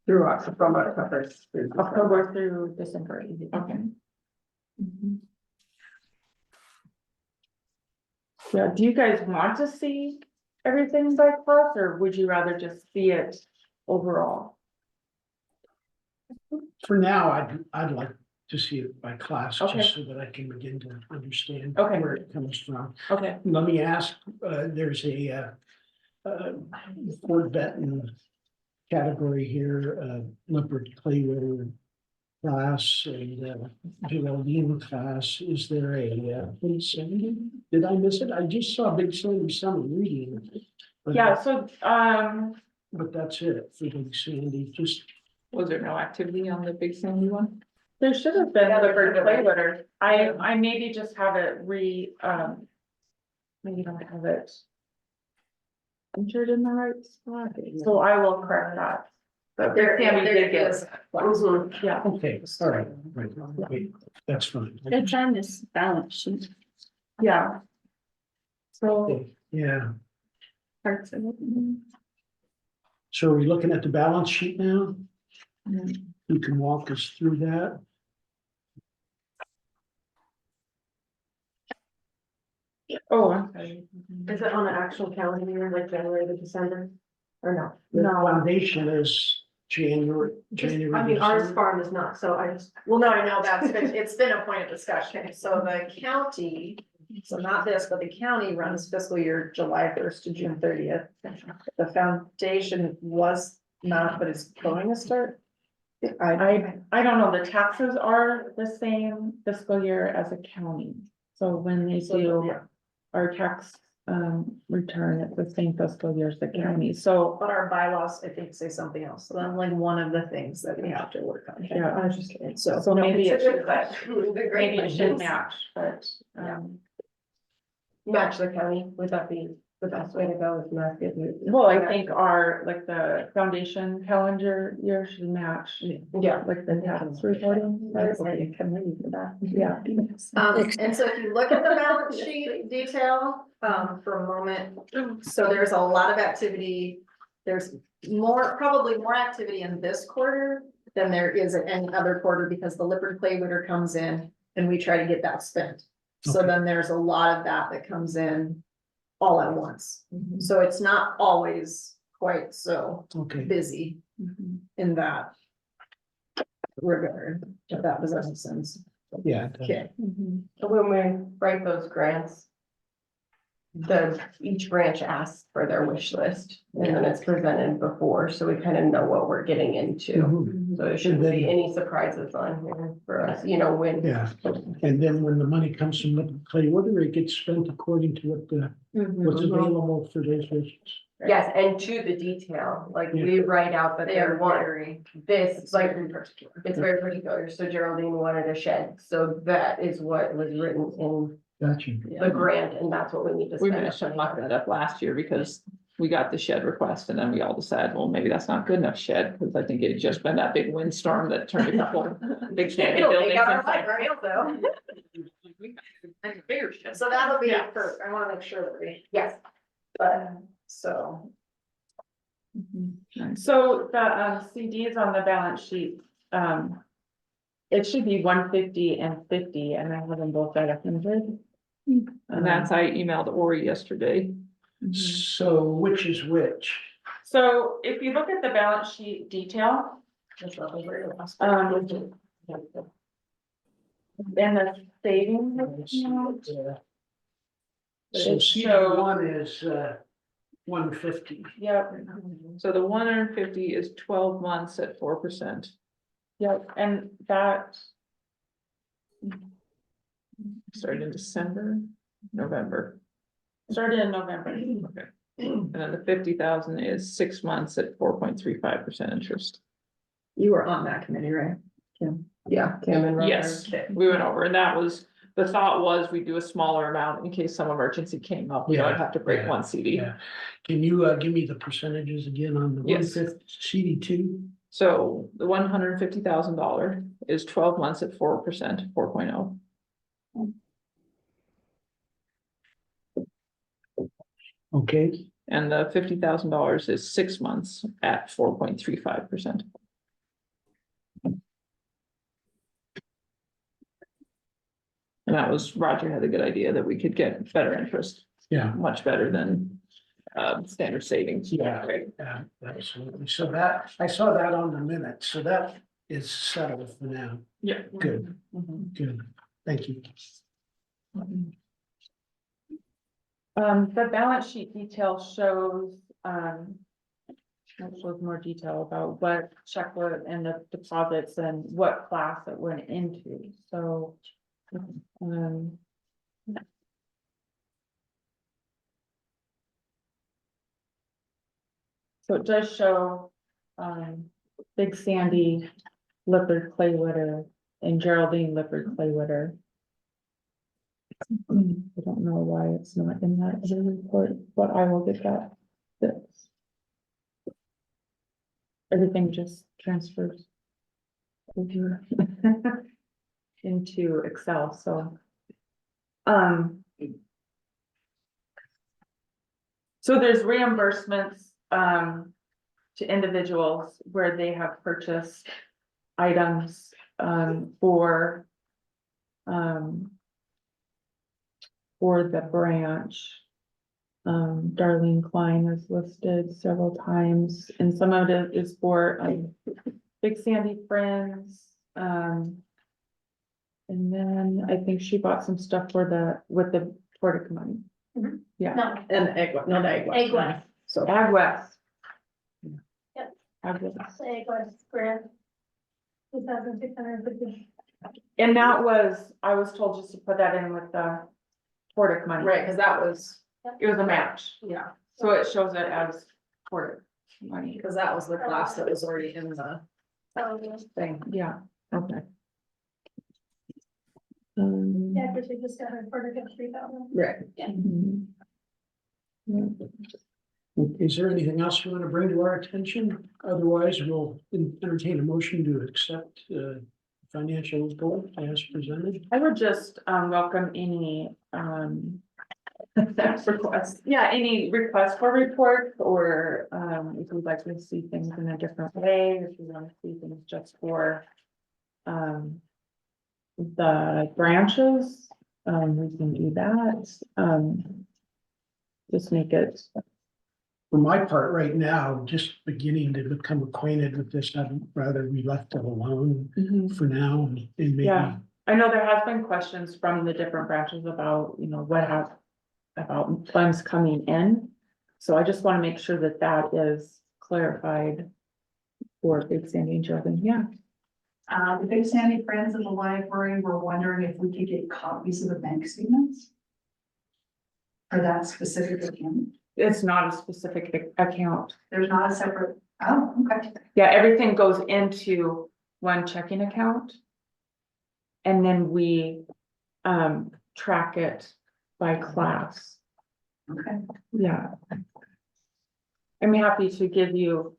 From October. October through December. Okay. Mhm. Yeah, do you guys want to see everything by class, or would you rather just see it overall? For now, I'd like to see it by class, Okay. just so that I can begin to understand Okay. where it comes from. Okay, Let me ask, there's a Fort Benton category here, Leopard Clayware class and Geraldine class. Is there a Big Sandy? Did I miss it? I just saw Big Sandy summer reading. But- yeah, so, But that's it for Big Sandy, just, Was there no activity on the Big Sandy one? there should have been Yeah, there Leopard should have been. Playlitter. I maybe just have it maybe don't have it entered in the right spot, so I will correct that. But There Sandy did get is. it. Mhm. Yeah, okay, all right, wait, that's fine. It's on this balance sheet. yeah. So. Okay, yeah, Parts of it. so are we looking at the balance sheet now? Mhm. You can walk us through that. Oh, I'm sorry. Is it on the actual calendar year, like January to December? Or no? The No. foundation is January. I mean, ours December? farm is not, so I just, well, no, I know it's been a point of discussion, so the county. So not this, but the county runs fiscal year July 1st to June 30th. The foundation was not, but it's going to start. I don't know, the taxes are the same fiscal year as a county. So when they do Yeah. our tax return at the same fiscal year as the county, so. But our bylaws, I think, say something else, so that's like one of the things that we have to work on. Yeah. I was just kidding, so. So maybe it It's a good should, question. The great maybe it should questions. match, but, Yeah. Match the county, would that be the best way to go with match it? well, I think our, like the foundation calendar year should match, Yeah. like the tax reporting. Yeah. And so if you look at the balance sheet detail, for a moment, so there's a lot of activity. There's probably more activity in this quarter than there is in any other quarter because the Lippert Clay Witter comes in and we try to get that spent. So Okay. then there's a lot of that comes in all at once. So it's not always quite so Okay, busy in that regard, if that does make sense. yeah. Okay. When we write those grants, each branch asks for their wish list and then it's presented before, so we kind of know what we're getting into. Mhm. So there shouldn't be any surprises on here for us, when. Yeah, and then when the money comes from the clay, whether it gets spent according to what's available for those wishes. Yes, and to the detail, like we write out that They they are want very, this, like, very particular. it's very particular, so Geraldine wanted a shed, so that is what was written in Gotcha. the grant, and that's what we need to We spend. managed to muck that up last year because we got the shed request and then we all decided, well, maybe that's not good enough shed, because I think it had just been that big windstorm that turned a couple of big standing It'll buildings. take out our inside. library also. And bigger shed. So that'll be, Yeah. for I wanna make sure that we, Yes, so. So the CDs on the balance sheet, it should be 150 and 50, and I have them both at 100. And that's, I emailed Ori yesterday. So which is which? So if you look at the balance sheet detail, and the savings account, So It CD shows- one is 150. yep, So the 150 is 12 months at 4%. yep, and that, Started in December, November. started in November. Okay. And then the 50,000 is 6 months at 4.35% interest. You were on that committee, right? Kim? yeah, Kim and Robert. Yes, we went over and that was, the thought was we do a smaller amount in case some emergency came up. We don't Yeah, have to break yeah, one CD. Yeah. Can you give me the percentages again on the Yes. 150 CD2? So the $150,000 is 12 months at 4%, 4.0. Okay, And the $50,000 is 6 months at 4.35%. And that was, Roger had a good idea that we could get better interest, yeah, much better than standard savings. Yeah. yeah, absolutely. So that, I saw that on the minute, so that is settled for now. Yeah. Good, good. Thank you. The balance sheet detail shows, it shows more detail about what checkbook and the deposits and what class it went into, so. So it does show, Big Sandy, Lippert Claywitter, and Geraldine Lippert Claywitter. I don't know why it's not in that other report, but I will get that fixed. Everything just transfers over into Excel, so. So there's reimbursements, to individuals where they have purchased items, for the branch. Darlene Klein is listed several times, and some of it is for, Big Sandy Friends, and then I think she bought some stuff with the Tortic money. Mhm. Yeah, No, And egg, no, the egg. white. Egg white. So. Ag West. Yep. Ag West. Egg West grant. 2,650. And that was, I was told just to put that in with the Tortic money. Right, cause that was, It was a match, yeah, so it shows it as Tortic money. cause that was the class that was already in the thing. Yeah, okay. Yeah, because we just got her for the 3,000. Right. mhm. Yeah. Is there anything else you want to bring to our attention? Otherwise, we'll entertain a motion to accept financial report as presented. I would just welcome any requests, yeah, any requests for reports, or if you'd like to see things in a different way, if you want to see things just for the branches, we can do that. Just make it, For my part, right now, just beginning to become acquainted with this, I'd rather we left it alone for now and maybe. yeah, I know there has been questions from the different branches about, about funds coming in. So I just want to make sure that that is clarified for Big Sandy and children, yeah. The Big Sandy Friends of the Library were wondering if we could get copies of the bank statements for that specific account. It's not a specific account. There's not a separate, oh, okay. Yeah, everything goes into one checking account. And then we track it by class. Okay. Yeah. I'm happy to give you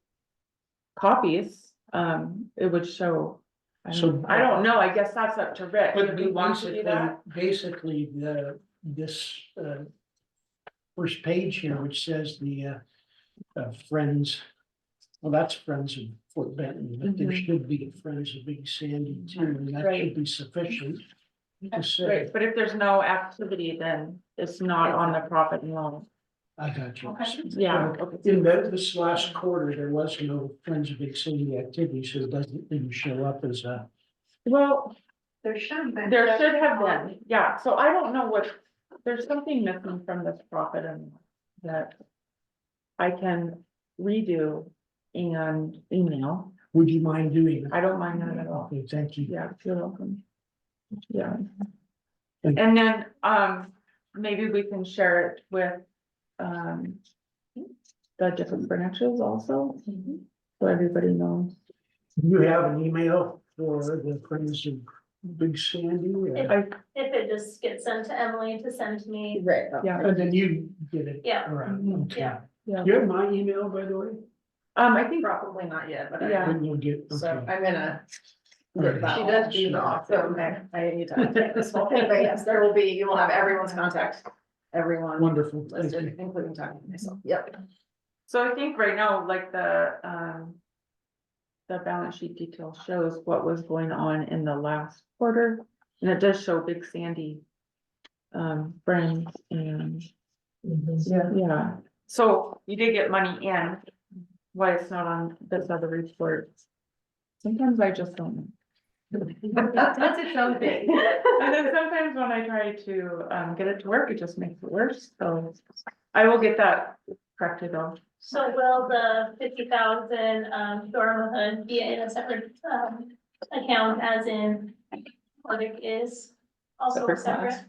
copies. It would show. I don't know, I guess that's up to Rick. But Do you want to do that? basically, this first page here, which says the Friends, well, that's Friends of Fort Benton, but there should be Friends of Big Sandy too, and that should be sufficient to say. Right, but if there's no activity, then it's not on the profit and loss. I got you. Okay. Yeah. In this last quarter, there was no Friends of Big Sandy activity, so didn't show up as a. Well, There should have been. there should have been, yeah, so I don't know there's something missing from this profit and that I can redo and email. Would you mind doing that? I don't mind that at all. Okay, thank you. Yeah, you're welcome. Yeah. Thank you. And then, maybe we can share it with, the different branches also, so everybody knows. You have an email for the Friends of Big Sandy? If it just gets sent to Emily to send to me, Right. Yeah. And then you did it. Yeah. Around, okay. Yeah. Yeah. You have my email, by the way? I think, Probably not yet, but Yeah. Then you'll get, So okay. I'm gonna. Right. She does do the awesome, I need to take this whole thing, but yes, there will be, you will have everyone's contact, everyone Wonderful, thank you. listed, including Tanya and myself, yep. so I think right now, like the balance sheet detail shows what was going on in the last quarter, and it does show Big Sandy Friends and yeah, so you did get money in, why it's not on this other report. Sometimes I just don't know. That's its own thing. And then sometimes when I try to get it to work, it just makes it worse, so I will get that corrected though. so will the 50,000 Dora Hood be in a separate account as in Nordic is also Separate separate?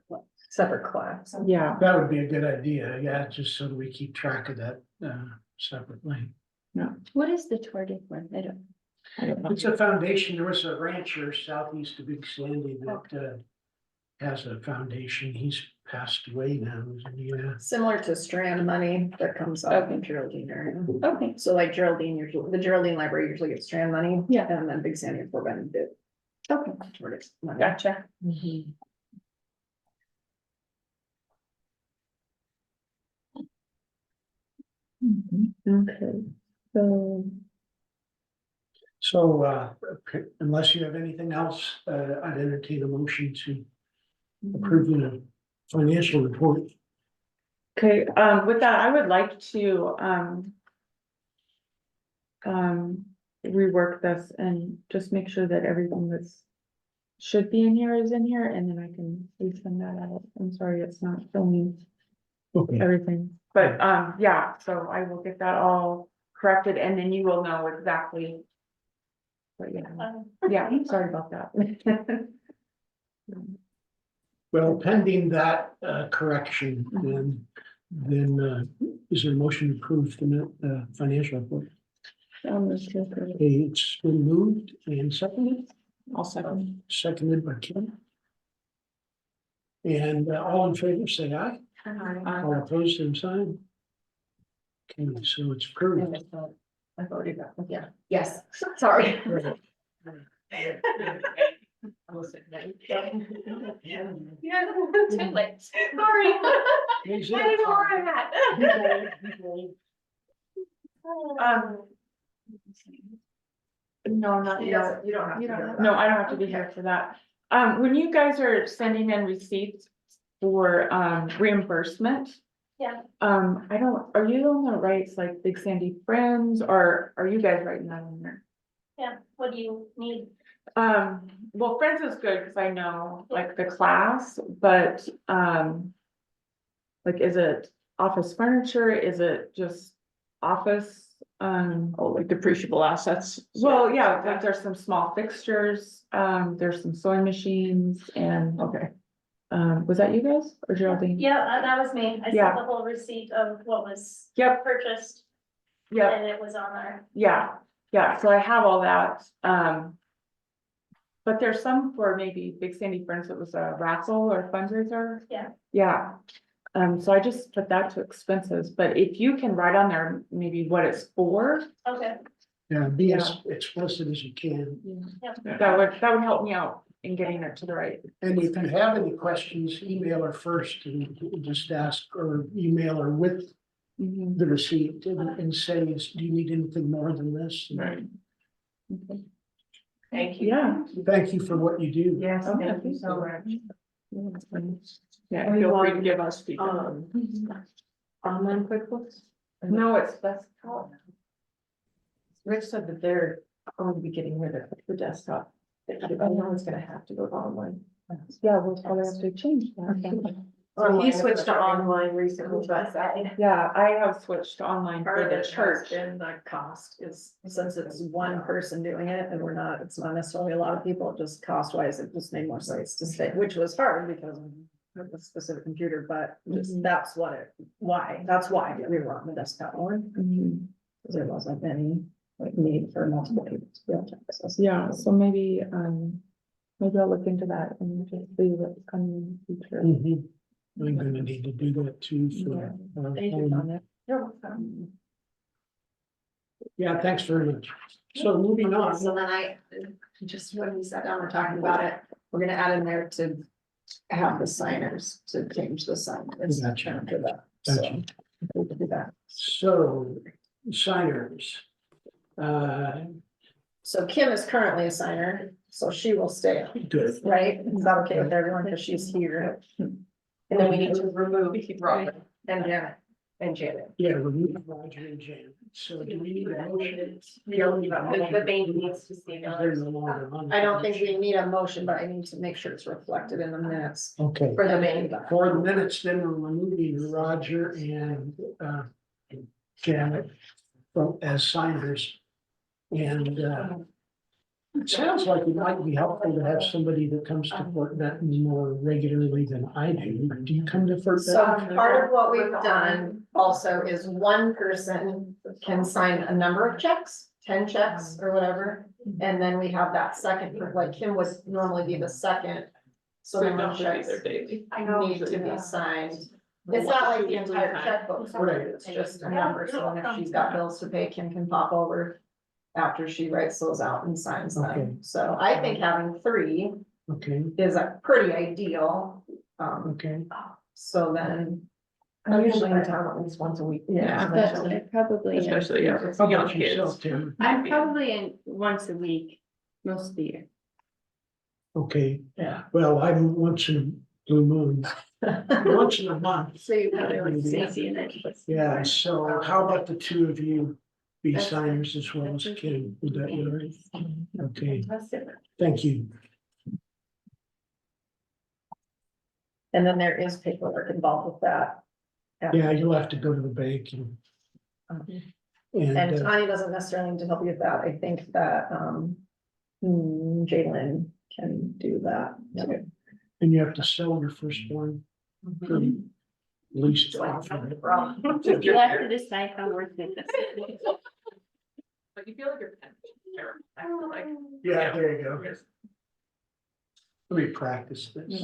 class. Separate class. Yeah, That would be a good idea, yeah, just so that we keep track of that separately. What is the Tortic one? I don't know. It's a foundation, there was a rancher southeast of Big Sandy that has a foundation, he's passed away now, yeah. Similar to Strand money that comes out in Geraldine area. Okay, So like Geraldine, usually, the Geraldine Library usually gets Strand money. Yeah. And then Big Sandy and Fort Benton did. okay, Tortic's money. gotcha. Okay, so. So unless you have anything else, I'd entertain a motion to approve the financial report Okay, with that, I would like to, rework this and just make sure that everything that's should be in here is in here, and then I can resend that out. I'm sorry, it's not filming Okay, everything, but, yeah, so I will get that all corrected, and then you will know exactly. But yeah, sorry about that. well, pending that correction, then is there a motion to approve the financial report? Okay, it's been moved and I'll second. seconded by Kim. And all in favor, say aye. All opposed, same sign. Okay, so it's approved. I've already got, yeah. Yes, sorry. Yeah. Yeah, too late, sorry. I didn't know where I'm at. No, not yet. You don't have to. do that. No, I don't have to be here for that. When you guys are sending in receipts for, reimbursement. Yeah. I don't, are you on the rights like Big Sandy Friends, or are you guys writing that in there? Yeah, what do you need? Well, Friends is good, cause I know like the class, but, like, is it office furniture? Is it just office? Oh, like depreciable assets. Well, yeah, like there's some small fixtures, there's some sewing machines and, Okay, was that you guys or Geraldine? Yeah, that was me. I Yeah. sent the whole receipt of what was Yep, purchased yep, and it was on there. yeah, so I have all that, but there's some for maybe Big Sandy Friends, it was a raffle or fundraiser. Yeah. Yeah, so I just put that to expenses, but if you can write on there maybe what it's for, Okay, Yeah, be as explicit as you can. that would help me out in getting it to the right. And if you have any questions, email her first and just ask, or email her with Mhm. the receipt and say, do you need anything more than this? Right. Thank you. Yeah. Thank you for what you do. Yes, Okay. thank you so much. yeah, feel free to give us feedback. Online QuickBooks? No, that's. Rich said that they're going to be getting rid of the desktop. Everyone's gonna have to go online. Yeah, we'll probably have to change that. Well, he switched to online recently, but Yeah, I have switched to online part for of the it has church. been the cost is, since it's one person doing it and it's not necessarily a lot of people, just cost wise, it just made more sense to stay, which was hard because of the specific computer, but just that's that's why we were on the desktop one. Mhm. Cause there wasn't any like need for multiple people to be able to access. Yeah, so maybe I'll look into that and just see what's coming in the future. Mhm. I'm gonna need to do that too for. Thank you, Tanya. You're welcome. Yeah, thanks very much. So moving on. So then just when we sat down, we're talking about it, we're gonna add in there to have the signers to change the sign. It's Gotcha. after that, so Gotcha. we can do that. So signers. So Kim is currently a signer, so she will stay, Good. right? Is that okay with everyone? Cause she's here. And then we need to remove Robin And Janet. and Janet. Yeah, remove Roger and Jan. So do we need a motion? The bank needs to see They're those. no longer on. I don't think we need a motion, but I need to make sure it's reflected in the minutes. Okay, For the bank. for the minutes, then we're removing Roger and Janet as signers. And it sounds like it might be helpful to have somebody that comes to Fort Benton more regularly than I do. Do you come to Fort So Benton? part of what we've done also is one person can sign a number of checks, 10 checks or whatever. And then we have that second, like Kim would normally be the second. So So then don't when should be checks there daily. need to be signed. It's not like the entire checkbook's ordered, it's just a number, so then if she's got bills to pay, Kim can pop over. After she writes those out and signs Okay. them, so I think having 3 Okay, is a pretty ideal. okay. So then. I'm usually in town at least once a week. Yeah, Probably. especially, yeah, for How young about yourself, kids. Tim? I'm probably in once a week, most of the year. Okay, Yeah. well, I'm once in a blue moon. once in a month. So you probably like Stacy and it. Yeah, so how about the two of you be signers as well as Kim? Would that be all right? Okay, thank you. And then there is paperwork involved with that. Yeah, you'll have to go to the bank And and, Tanya doesn't necessarily need to help you with that. I think that, Jalen can do that. too. and you have to sell your firstborn. At least. You have to decide how worth it is. But you feel like you're. Like. Yeah, there you go. Let me practice this.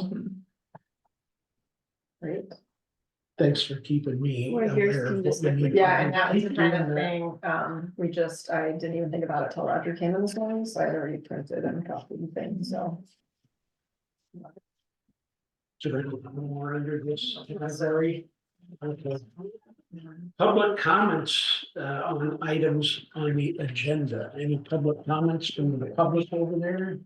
Great. Thanks for keeping me Well, here's aware of some what we need. Yeah, and that was the Keep kind doing of that. thing, I didn't even think about it till Roger came in this morning, so I'd already printed and copied things, so. Should I look more under this category? Okay. Public comments on items on the agenda. Any public comments from the public over there?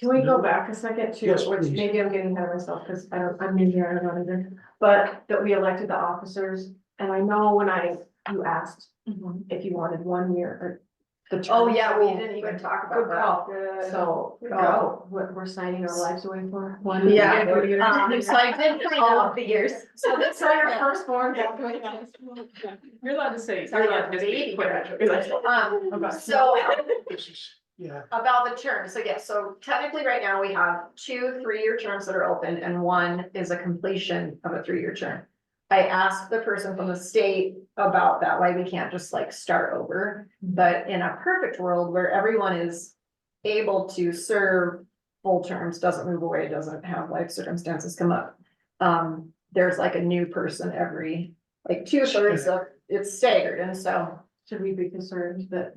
Can we go back a second to, Yes, which please. maybe I'm getting ahead of myself, because I'm new here, I don't know either. But that we elected the officers, and I know when you asked if you wanted 1 year or. The Oh, term. yeah, we didn't even talk Good about call. that. So, go. we're signing our lives away for Yeah, 1 year. so I did find All out of the years. So that's So your yeah. firstborn. You're allowed to say. Sorry, you're allowed to baby speak. graduate. So This is, yeah, about the term, so yes, so technically right now we have 2 3-year terms that are open and 1 is a completion of a 3-year term. I asked the person from the state about that, why we can't just like start over, but in a perfect world where everyone is able to serve full terms, doesn't move away, doesn't have life circumstances come up. There's like a new person every, like 2/3 of, it's staggered, and so. Should we be concerned that?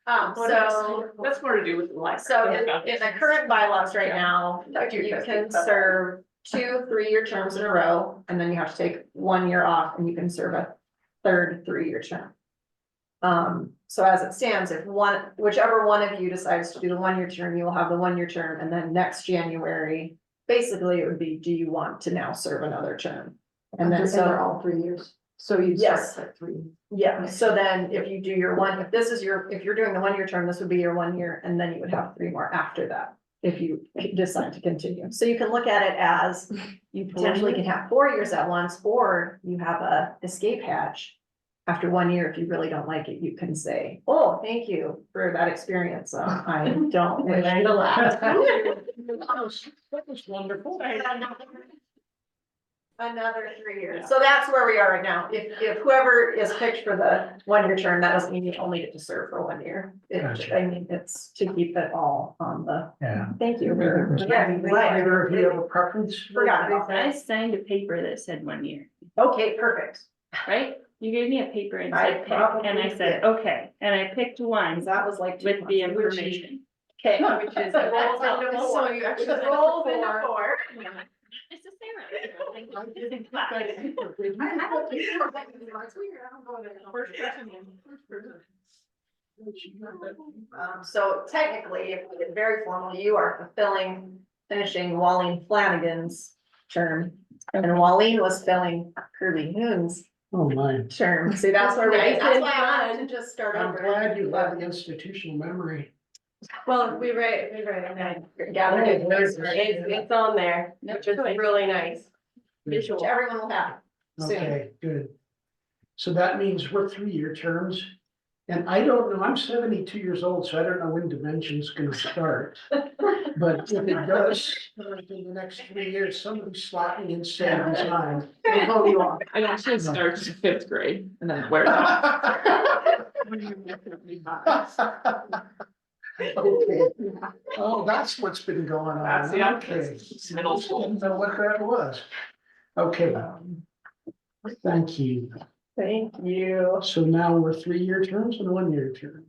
So. That's more to do with the life. So in the current bylaws right now, you can serve 2 3-year terms in a row, and then you have to take 1 year off and you can serve a third 3-year term. So as it stands, if whichever one of you decides to do the 1-year term, you will have the 1-year term, and then next January, basically it would be, do you want to now serve another term? And then they're so, all 3 years, so you Yes. start at 3. yeah, so then if you do your if you're doing the 1-year term, this would be your 1 year, and then you would have 3 more after that. If you decide to continue, so you can look at it as you potentially can have 4 years at once, or you have a escape hatch. After 1 year, if you really don't like it, you can say, oh, thank you for that experience, I don't wish to laugh. that was wonderful. Another 3 years, so that's where we are right now, if whoever is picked for the 1-year term, that doesn't mean you only get to serve for 1 year. Gotcha. I mean, it's to keep it all on the, Yeah. thank you. Either of you have a preference? Forgot about I that, signed a paper that said 1 year, okay, perfect, right? You gave me a paper and I said pick, and I probably said, did. okay, and I picked one that was like. 2 with the months. information. Okay. Which is- It rolls into So four. you actually It said rolls into 4. 4. It's the same. So technically, if we get very formal, you are finishing Walleen Flanagan's term. And Walleen was filling Kirby Hoon's Oh, my. term. See, that's where Nice that's and why I wanted fun. to just start I'm over. glad you have the institutional memory. Well, we write it down. Gathered it. It's on there, which is really nice. Which everyone will have soon. Okay, good. So that means we're 3-year terms. And I don't know, I'm 72 years old, so I don't know when Dimension's gonna start. But if it does, in the next 3 years, somebody slot me in same time. We'll vote you off. It actually starts in 5th grade and then wears off. Okay. Oh, that's what's been going on. That's the Okay. it's middle school. Didn't know what that was. Okay. Thank you. Thank you. So now we're 3-year terms and a 1-year term.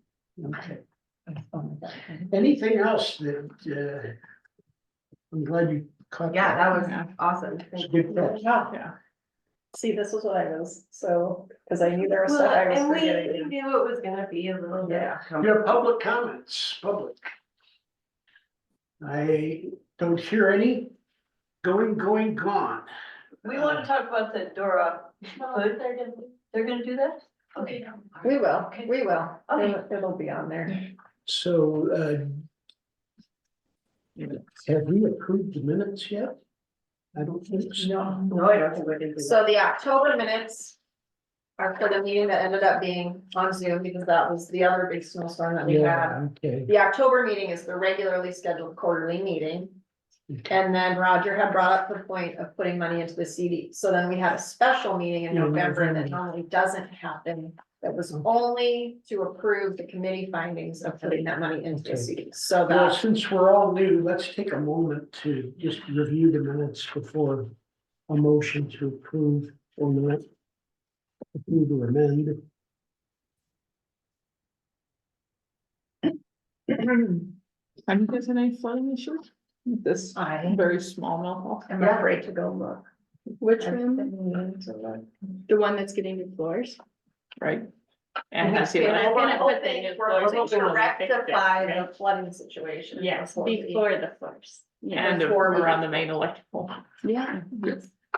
Okay. Anything else that, I'm glad you caught. Yeah, that was Yeah. awesome. It's good catch. Yeah. See, this was what I was, so, because I knew there was Well, stuff I was and we forgetting. knew it was gonna be a little bit. Yeah. Your public comments, public. I don't hear any. Gone. We want to talk about the Dora Hood. They're gonna do that? Okay. We will, Okay. we will. Okay. It'll be on there. So, have we approved the minutes yet? I don't think so. No, I don't think we can do that. So the October minutes are for the meeting that ended up being on Zoom because that was the other big snowstorm that we had. Yeah, okay. The October meeting is the regularly scheduled quarterly meeting. And then Roger had brought up the point of putting money into the CD. So then we had a special meeting in In November that November. normally doesn't happen. That was only to approve the committee findings of putting that money into the Okay. CD. So Well, that, since we're all new, let's take a moment to just review the minutes before a motion to approve or not. Approve or amend. Have you guys had any flooding issues? With this I very small mouth. am afraid to go look. Which I've room? been meaning to look. The one that's getting new floors? Right. And I see We're what I'm gonna put the new floors in. hoping to rectify the flooding situation. Yes, before we- before the floors. Yeah, And Before we- around the main electrical. yeah.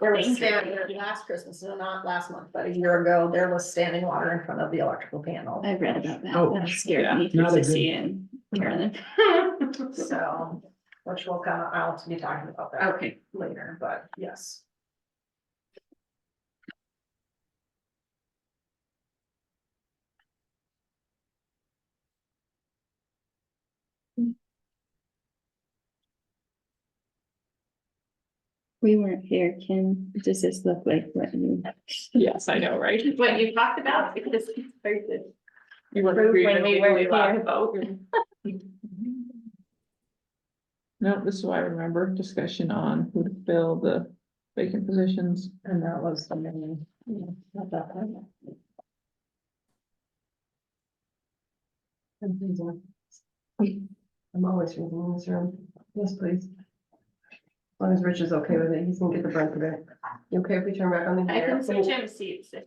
There was Danger. standing, last Christmas, no, not last month, but a year ago, there was standing water in front of the electrical panel. I read about that. Oh, That scared me not for a good- Sissy and Carolyn. So, which we'll come out to be talking about that Okay. later, but yes. We weren't here, Kim. Does this look like what you? Yes, I know, right? What you talked about, because it's very good. You were Approved when we weren't last here. vote. No, this is what I remember, discussion on who to fill the vacant positions. And that was the main, not that one. I'm always reading in this room. Yes, please. As long as Rich is okay with it, he's gonna get the brunt of it. You okay if we turn back on the I video? can switch him seats if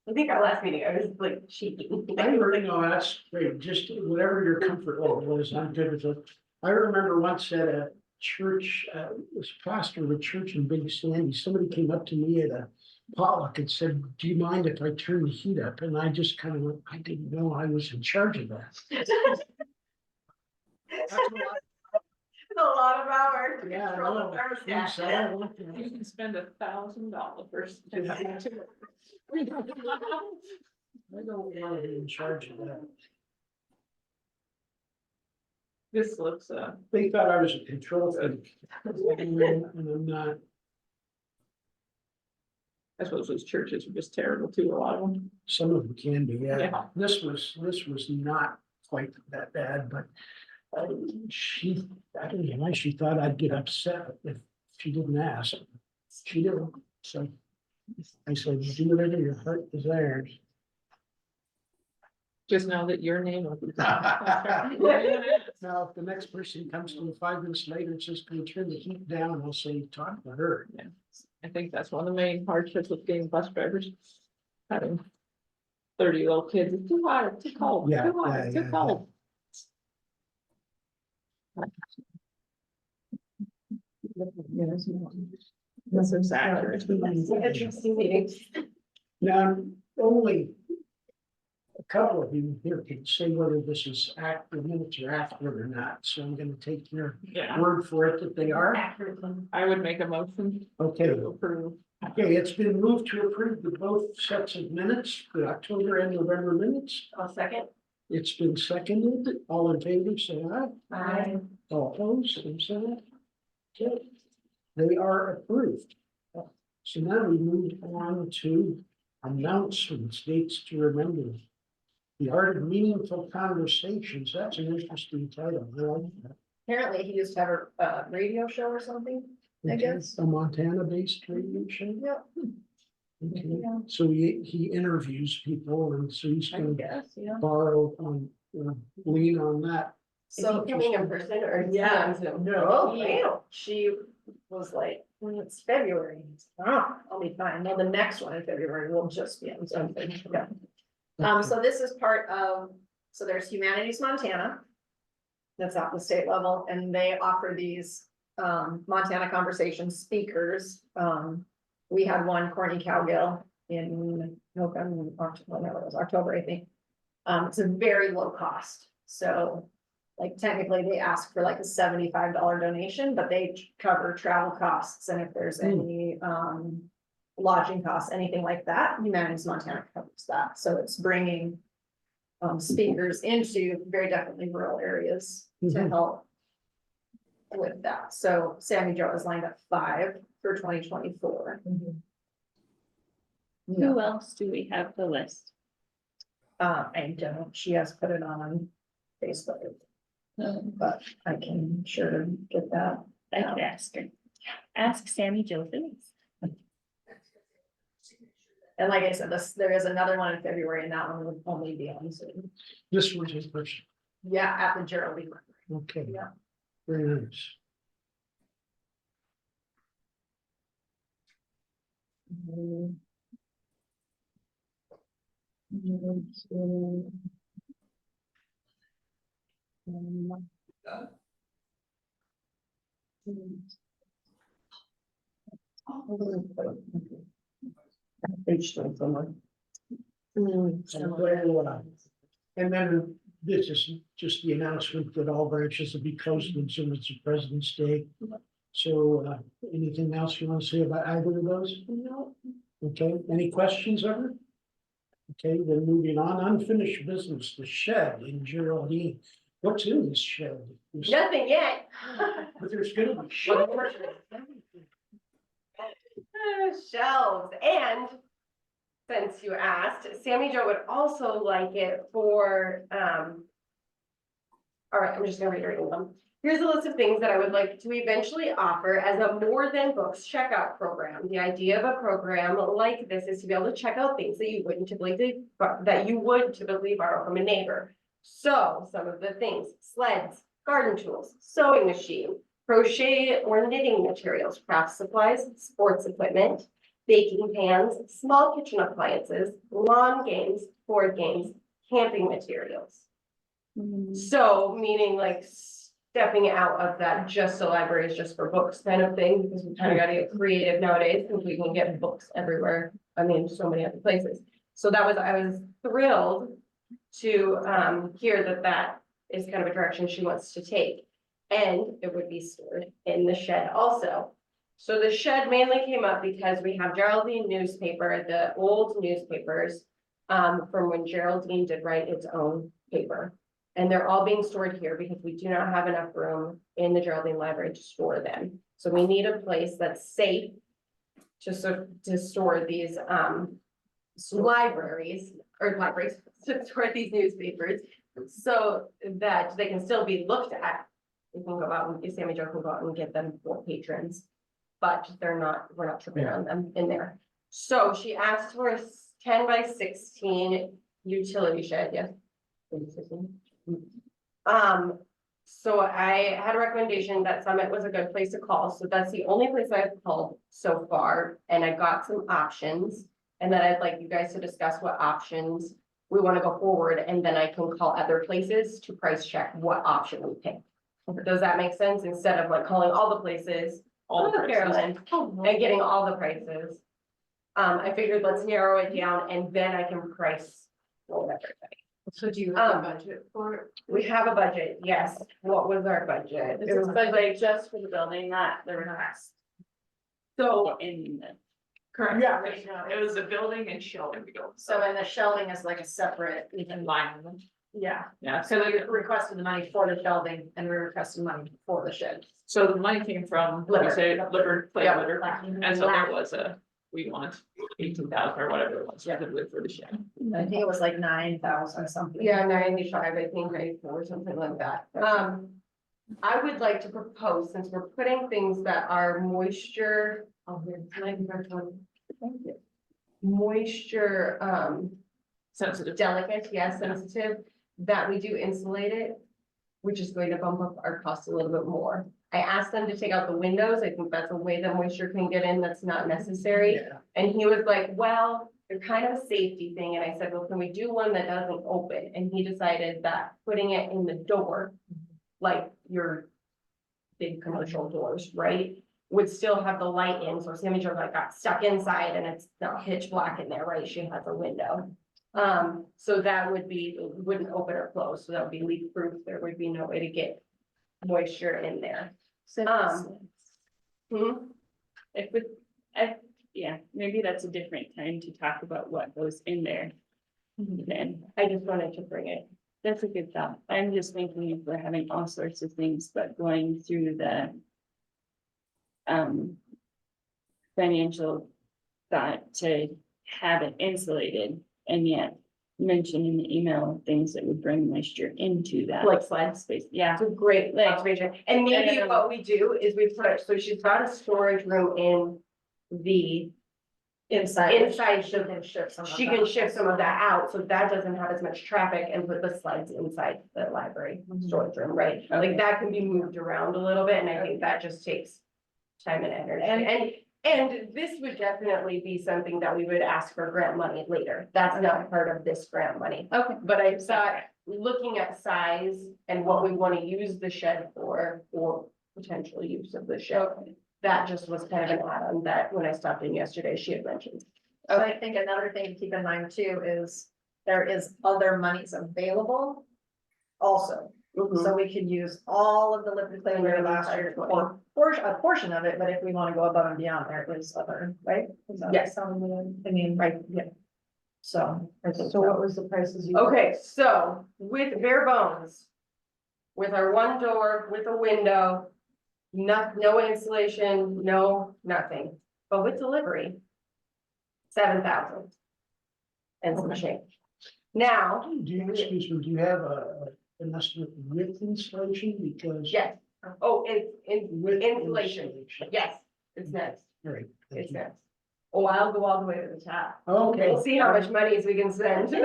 I think our last meeting, I was like shaking. I already know that's great, just whatever your comfort level is, I'm good with it. I remember once at a church, this pastor of a church in Big Sandy, somebody came up to me at a potluck and said, do you mind if I turn the heat up? And I just kind of went, I didn't know I was in charge of that. That's A lot of hours. Yeah, I know. Please, I don't want to- You can spend $1,000. Yeah. I don't want to be in charge of that. This looks, They thought I was a control freak. And I'm not. I suppose those churches are just terrible too, a lot of them. Some of them can be, yeah. Yeah. This was not quite that bad, but I don't know why she thought I'd get upset if she didn't ask. She didn't, so I said, do whatever your heart desires. Just know that your name will be. Now, if the next person comes to me 5 minutes later and says, can you turn the heat down, I'll say, talk to her. Yeah. I think that's one of the main hardships with getting bus drivers. Having 30 little kids, it's too hot, it's too cold, Yeah, too hot, yeah, it's yeah, too cold. This is accurate. Interesting meeting. Now, only a couple of you here can say whether this is the minutes are accurate or not, so I'm gonna take your Yeah, word for it that they are. I would make a motion Okay, to approve. okay, it's been moved to approve the both sets of minutes, the October and November minutes. I'll second. It's been seconded, all in favor, say aye. Aye. All opposed, same sign. Okay, they are approved. So now we move on to announcements, dates to remember. The Art of Meaningful Conversations, that's an interesting title. I like that. Apparently he used to have a radio show or something. I guess. A Montana-based radio show. Yep. Okay. So he interviews people, and so he's I gonna guess, yeah. borrow lean on that. Is he coming in person or? is he Yeah. on Zoom? Oh, wow. She was like, it's February. Oh, I'll be fine. No, the next one in February will just be on something. Yeah. So this is part of, so there's Humanities Montana. that's at the state level, and they offer these Montana Conversation speakers. We had one, Courtney Cowgill, in November, October, no, it was October, I think. It's a very low cost, so like technically they ask for like a $75 donation, but they cover travel costs, and if there's any lodging costs, anything like that, Humanities Montana covers that, so it's bringing speakers into very definitely rural areas to help with that. So Sammy Jo has lined up 5 for 2024. Who else do we have the list? I don't, she has put it on Facebook, but I can sure get that. I could ask her. Ask Sammy Jo Phillips. And like I said, there is another one in February, and that one would only be on Zoom. This was his person. Yeah, at the Geraldine. Okay. Yeah. Very nice. Page 21. And then this is just the announcement that all branches will be closed on Zoom. It's President's Day. So anything else you want to say about either of those? No. Okay, any questions ever? Okay, then moving on, unfinished business, the shed in Geraldine. What's in this shed? Nothing yet. But there's gonna be shelves. Shelves, and since you asked, Sammy Jo would also like it for, all right, I'm just gonna read them. Here's a list of things that I would like to eventually offer as a more than books checkout program. The idea of a program like this is to be able to check out things that you would typically borrow from a neighbor. So some of the things: sleds, garden tools, sewing machine, crochet or knitting materials, craft supplies, sports equipment, baking pans, small kitchen appliances, lawn games, board games, camping materials. So meaning like stepping out of that just the library is just for books kind of thing, because we kind of gotta get creative nowadays, because we can get books everywhere. I mean, so many other places. So I was thrilled to hear that is kind of a direction she wants to take. And it would be stored in the shed also. So the shed mainly came up because we have Geraldine newspaper, the old newspapers from when Geraldine did write its own paper. And they're all being stored here because we do not have enough room in the Geraldine Library to store them. So we need a place that's safe to store these libraries to store these newspapers so that they can still be looked at. We can go out and Sammy Jo can go out and get them for patrons, but we're not tripping on them in there. So she asked for a 10 by 16 utility shed, yes. So I had a recommendation that Summit was a good place to call, so that's the only place I've called so far, and I got some options. And then I'd like you guys to discuss what options we want to go forward, and then I can call other places to price check what option we pick. Does that make sense? Instead of like calling all the places, All the prices. Carolyn, and getting all the prices. I figured let's narrow it down and then I can price for everybody. So do you have a budget for it? We have a budget, yes. What was our budget? It was budgeted just for the building, not the rest. So, In the. Correct. Yeah, it was the building and shelving. So then the shelving is like a separate, In line with them. yeah. Yeah, So we requested the money for the shelving and we requested money for the shed. so the money came from, like I say, liver, play Yeah. litter, and so there was we want 18,000 or whatever it was, for the shed. I think it was like 9,000 something. yeah, 95, I think, 94, something like that. I would like to propose, since we're putting things that are moisture. Moisture, Sensitive. delicate, yes, sensitive, that we do insulate it, which is going to bump up our cost a little bit more. I asked them to take out the windows. I think that's a way that moisture can get in that's not necessary. And he was like, well, they're kind of a safety thing. And I said, well, can we do one that doesn't open? And he decided that putting it in the door like your big commercial doors, right? Would still have the light in, so Sammy Jo like got stuck inside and it's not pitch black in there, right? She has a window. So that would be, it wouldn't open or close, so that would be leak proof. There would be no way to get moisture in there. Hmm? Yeah, maybe that's a different time to talk about what goes in there. Then, I just wanted to bring it. that's a good thought. I'm just thinking if we're having all sorts of things, but going through the financial thought to have it insulated and yet mention in the email things that would bring moisture into that. Like slide space, yeah. It's a great observation. And maybe what we do is we put, so she's got a storage room in the Inside. She can shift some of that out, so that doesn't have as much traffic and put the slides inside the library storage room, right? Like that can be moved around a little bit, and I think that just takes time and energy. And this would definitely be something that we would ask for grant money later. That's not part of this grant money. Okay. But I thought, looking at size and what we want to use the shed for potential use of the shed. That just was kind of an add-on that when I stopped in yesterday, she had mentioned. So I think another thing to keep in mind too is there is other monies available also. So we could use all of the liquid clay we did last year or a portion of it, but if we want to go above and beyond, there is other, right? Is that Yes. sound, I mean, right, yeah. So. So what was the prices you? Okay, so with bare bones, with our one door, with a window, no insulation, no, nothing, but with delivery, 7,000. And some change. Now, Excuse me, do you have an estimate with insulation? Because. yes, oh, With insulation, yes, it's next, All right. thank it's you. next. Oh, I'll go all the way to the top. Okay. We'll see how much money we can spend. Does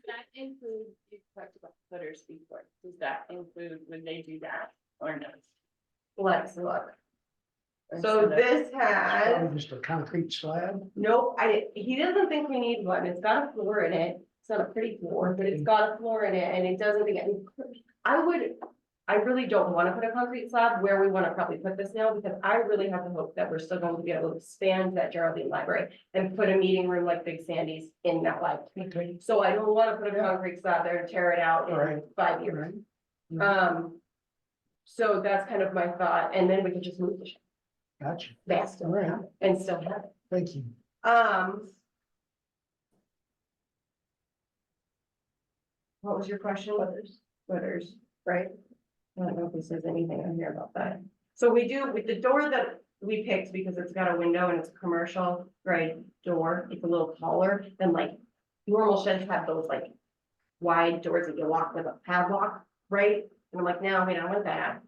that include, you talked about footers before, does that include when they do that or no? Let's look. So this has, Probably just a concrete slab. nope, he doesn't think we need one. It's got a floor in it. It's not a pretty floor, but it's got a floor in it and it doesn't get. I really don't want to put a concrete slab where we want to probably put this now because I really have the hope that we're still going to be able to expand that Geraldine library and put a meeting room like Big Sandy's in that library. Okay. So I don't want to put a concrete slab there and tear it out in Right. 5 years. So that's kind of my thought, and then we could just move the shed Gotcha. fast All right. and still have it. Thank you. What was your question? Footers, right? I don't know if this says anything on here about that. So we do, with the door that we picked, because it's got a window and it's a commercial, right, door, it's a little taller than like normal sheds have those like wide doors that you lock with a padlock, right? And I'm like, no, we don't want that.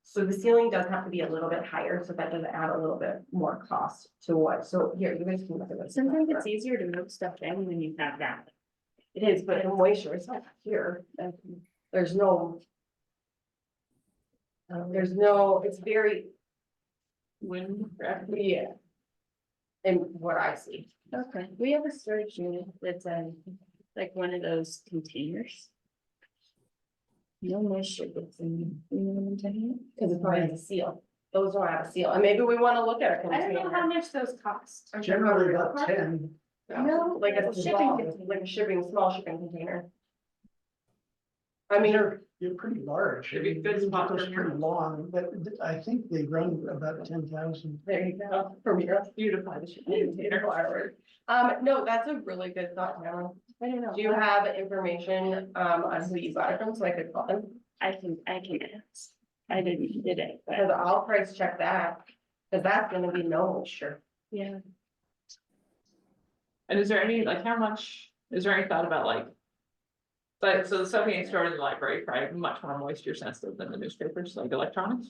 So the ceiling does have to be a little bit higher, so that does add a little bit more cost to what, so here, you guys can look at this. Sometimes it's easier to move stuff in when you have that. It is, but the moisture is not here. There's no. It's very, When, yeah. And what I see. okay, we have a storage unit that's like one of those containers. No moisture gets in, you know what I'm saying? Because it probably has a seal. Those don't have a seal, and maybe we want to look at a I don't know how container. much those cost. Generally about 10. No, like a shipping small, container. like a small shipping container. I mean, You're pretty large. It'd be a good You spot get those for pretty long, but I think they run about 10,000. there you go, from your beautify the shipping container forward. No, that's a really good thought, Helen. I don't know. Do you have information, on who you got it from, so I could call them? I can ask. I didn't did it, Because but I'll price check that, because that's gonna be no moisture. yeah. And is there any, like, how much, is there any thought about like? But so the stuff being stored in the library, probably much more moisture sensitive than the newspapers, like electronics?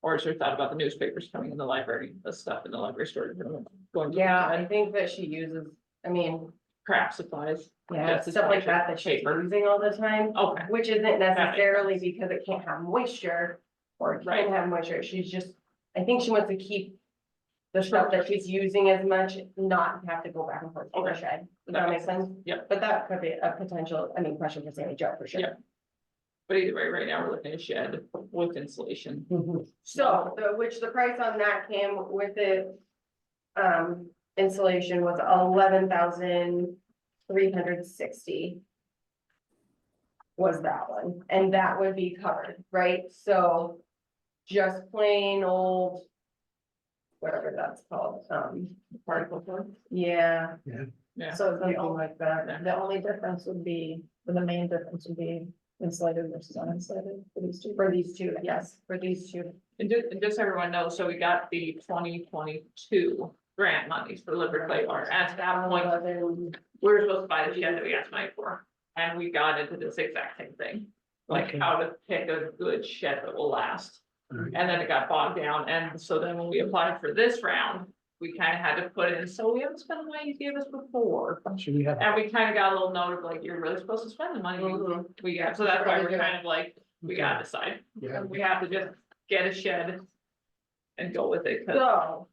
Or is there thought about the newspapers coming in the library, the stuff in the library storage room, going to? Yeah, I think that she uses, I mean, Craft supplies. yeah, Just as stuff like much that as that she's paper. using all the time, Okay, which isn't makes necessarily sense. because it can't have moisture. Or it Right. can have moisture, she's just, I think she wants to keep the stuff that she's using as much, not have to go back and forth to the Okay. shed. Does that make sense? Yep. But that could be a potential, I mean, question for Sammy Jo for sure. Yep. But either way, right now we're looking at a shed with insulation. So, which the price on that came with the installation was 11,360. Was that one, and that would be covered, right? So just plain old, whatever that's called, Particle board. yeah, Yeah. So something like that. the only difference would be, the main difference would be insulated versus uninsulated for these two. For these two, yes, for these two. And just so everyone knows, so we got the 2022 grant monies for Liver Clay Bar. At that point, we were supposed to buy the shed that we asked money for, and we got into this exact same thing. Like Okay. how to pick a good shed that will last. Alright. And then it got bogged down, and so then when we applied for this round, we kind of had to put in, so we haven't spent the money you gave us before. So we have, And we kind of got a little note of like, you're really supposed to spend the money we got, so that's why we're kind of like, we gotta decide. yeah, We have to just get a shed and go with it, 'cause So.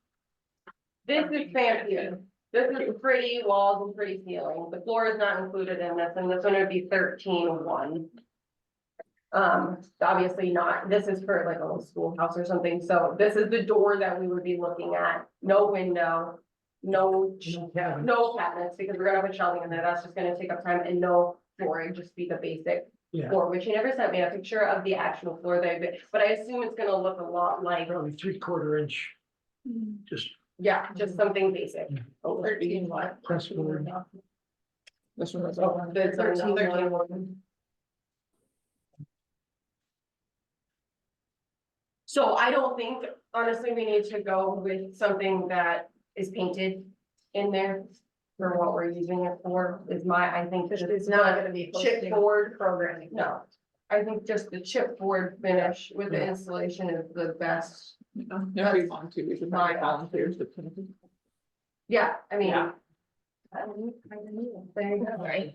This is fancy. This is pretty walls and pretty ceiling. The floor is not included in this, and this one would be 13,100. Obviously not, this is for like a little schoolhouse or something, so this is the door that we would be looking at, no window. No cabinets, because we're gonna put shelving in there, that's just gonna take up time, and no flooring, just be the basic yeah, floor, which you never sent me a picture of the actual floor there, but I assume it's gonna look a lot like, probably 3/4 inch, just yeah, just something basic. oh, 13 what? press board. This one was Oh, over. the 13,100. So I don't think, honestly, we need to go with something that is painted in there for what we're using it for, I think that It's not gonna be hosting chipboard, programming. no. I think just the chipboard finish with the installation is the best. If we want to, we could My find volunteers to paint it. Yeah, I mean. Yeah. There you go, right?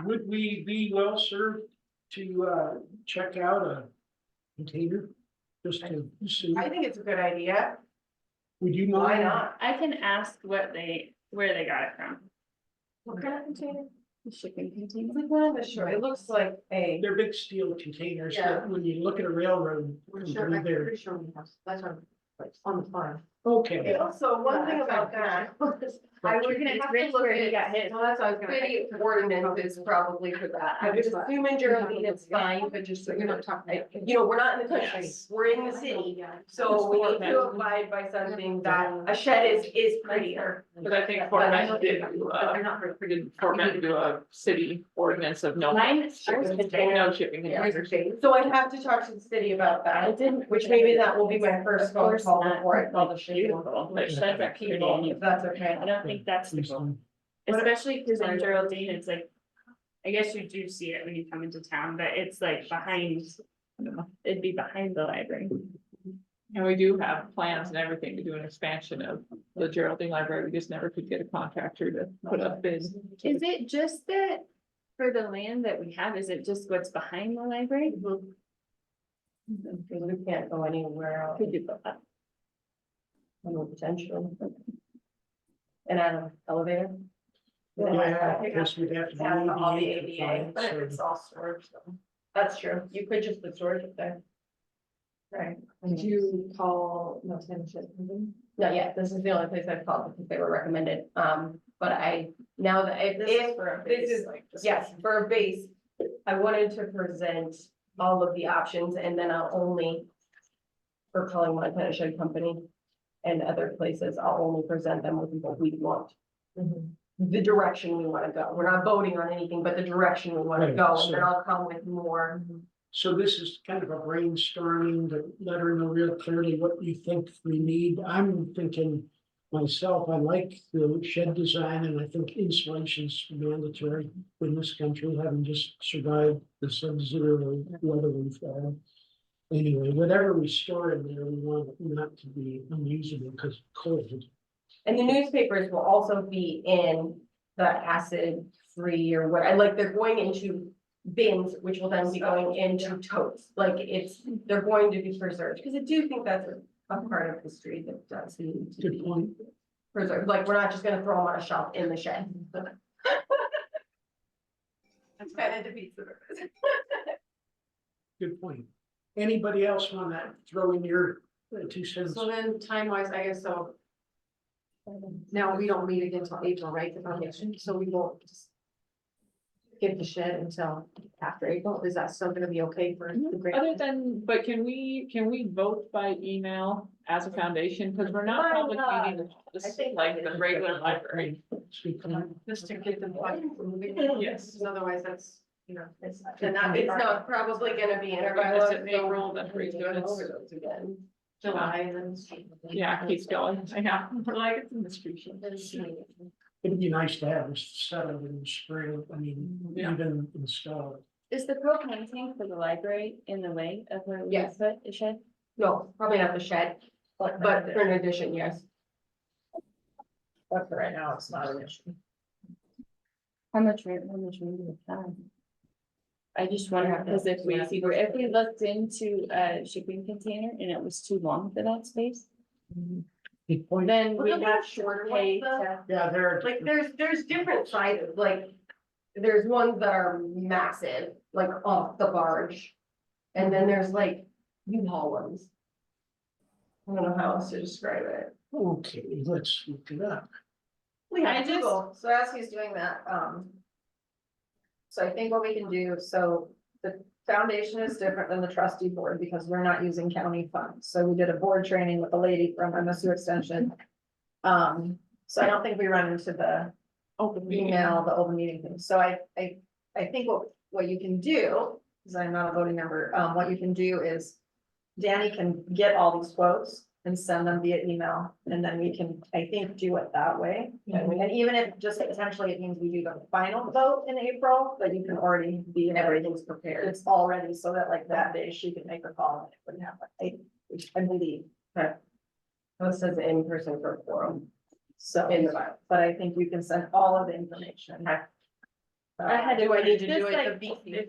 Would we be well served to check out a container? Just to see, I think it's a good idea, would you why mind? not? I can ask where they got it from. What kind of container? The shipping container. It's like one of the short, it looks like a. They're big steel containers Yeah. that when you look at a railroad, company, they're, sure we have, that's on the farm. okay. Also, one thing about that, I would It's have to rich look where he at, got hit. well, that's what I was gonna say, ordinance is probably for that. I would assume in Geraldine it's fine, but just so you know, we're not in the country, we're in the city. So we need to abide by something that a shed is prettier. But I think Fort Bend did, Fort Bend do a city ordinance of no. Mine- shipping container- No shipping containers. So I have to talk to the city about I that, didn't. which maybe that will be my first Of phone course call not. before I call the city. Beautiful, which that's a People, if that's okay. I don't think that's the goal, especially because in Geraldine, it's like, I guess you do see it when you come into town, but it's like behind, it'd be behind the library. And we do have plans and everything to do an expansion of the Geraldine Library, we just never could get a contractor to put up bids. Is it just that for the land that we have, is it just what's behind the library? Because we can't go anywhere else. Could you put that? No potential. And I don't know, elevator. Yeah, I guess we'd have to. be Have all the ADA ADA, but if compliant, it's all storage, so, that's true, you could just put storage up there. Right. Did you call Mountain Ship? Not yet, this is the only place I've called because they were recommended, but now that if this is, yes, for a base. I wanted to present all of the options and then I'll only. For calling Montana Shed Company and other places, I'll only present them with what we want. The direction we wanna go, we're not voting on anything, but the direction we wanna Right, go, so- and then I'll come with more. So this is kind of a brainstorming to let her know real clearly what you think we need. I'm thinking myself, I like the shed design and I think insulation's mandatory in this country, having just survived the sub-zero weather we've had. Anyway, whatever we store in there, we want it not to be unusable because cold. And the newspapers will also be in the acid-free or what, like, they're going into bins, which will then be going into totes, like, they're going to be preserved, because I do think that's a part of history that does need to Good be point. preserved, like, we're not just gonna throw them on a shelf in the shed. Kind of defeats the purpose. Good point. Anybody else want to throw in your 2 cents? So then time wise, I guess so. Now, we don't meet again until April, right, the foundation, so we won't just. Get the shed until after April, is that still gonna be okay for the grant? Other than, but can we vote by email as a foundation, because we're not public meeting, this is like the regular library. Speak to them. Just to get them moving. Yes. 'Cause otherwise, that's, you know, it's. It's not probably gonna be in our It's bylaws. in April, that's We're pretty going good. over those again. July and then. Yeah, it keeps going, yeah, like it's in the street. It'd be nice to have this settled in the spring, I mean, Yeah. even installed. Is the propane tank for the library in the way of where we Yes. put the shed? No, probably not the shed, but for an addition, yes. But for right now, it's not an issue. How much room do we have? I just wonder, because if we looked into a shipping container and it was too long for that space, Good point. then Well, we don't they have have to shorter pay ones, though? to. Yeah, there. Like, there's different sizes, like, there's ones that are massive, like off the barge. And then there's like U-Haul ones. I don't know how else to describe it. Okay, let's look it up. We I have just, Google. so as he's doing that, so I think what we can do, so the foundation is different than the trustee board because we're not using county funds. So we did a board training with a lady from MSU Extension. So I don't think we run into the Open meeting. email, the open meeting thing. So I think what you can do, because I'm not a voting member, what you can do is Danny can get all these quotes and send them via email, and then we can, I think, do it that way. And even if just potentially it means we do the final vote in April, but you can already be, everything's prepared. It's already so that like that day she can make a call and it wouldn't happen. I believe, It says in person for forum. so, In the bylaw. but I think you can send all of the information. I had Do I need to just do it like, the if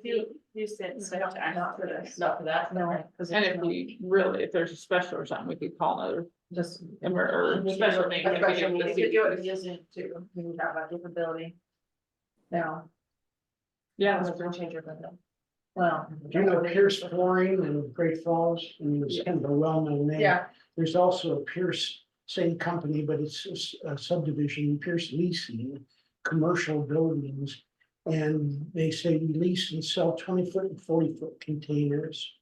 you said stuff to ask Not for for this. this. Not for that. No. 'Cause And it's if not- we really, if there's a special or something, we could call another, Just. or special meeting. if we Special do meeting, the you could do it via Zoom too, you have that capability. Now, Yeah, It's gonna change your window. well. Do you know Pierce Flooring in Great Falls? I mean, it's kind of a well-known name. Yeah, There's also a Pierce, same company, but it's a subdivision, Pierce Leasing, commercial buildings. And they say we lease and sell 20-foot and 40-foot containers.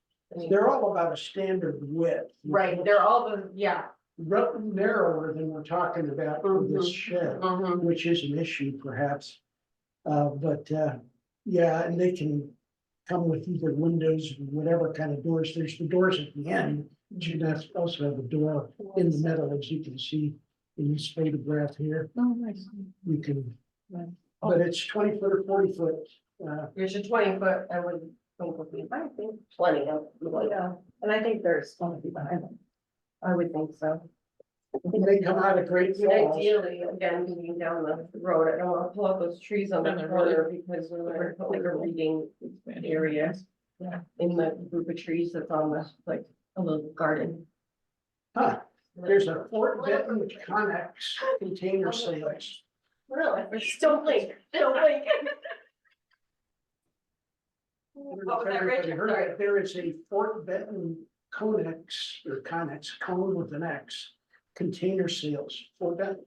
They're all about a standard width. Right, they're all the, yeah. Narrower than we're talking about for this Mhm. shed, Mhm. which is an issue perhaps. Yeah, and they can come with either windows, or whatever kind of doors. There's the doors at the end. But you have to also have a door in the middle, as you can see in this photograph here. oh, nice. You can, Right. but it's 20-foot or 40-foot. There's a 20-foot, I would think would be, I think, plenty of. yeah, and I think there's gonna be behind them. I would think so. They come out of Great I mean, Falls. ideally, again, being down the road, I don't wanna pull up those trees on the And they're corner because we're put like a reading area. Yeah. In the group of trees that's on the, like, a little garden. Huh, there's a Fort Benton Connex container sales. Really? Still blink, still blink. What was that, Everybody Richard? heard Sorry. it. There is a Fort Benton Connex or Connex, cone with an X, container sales. Fort Benton,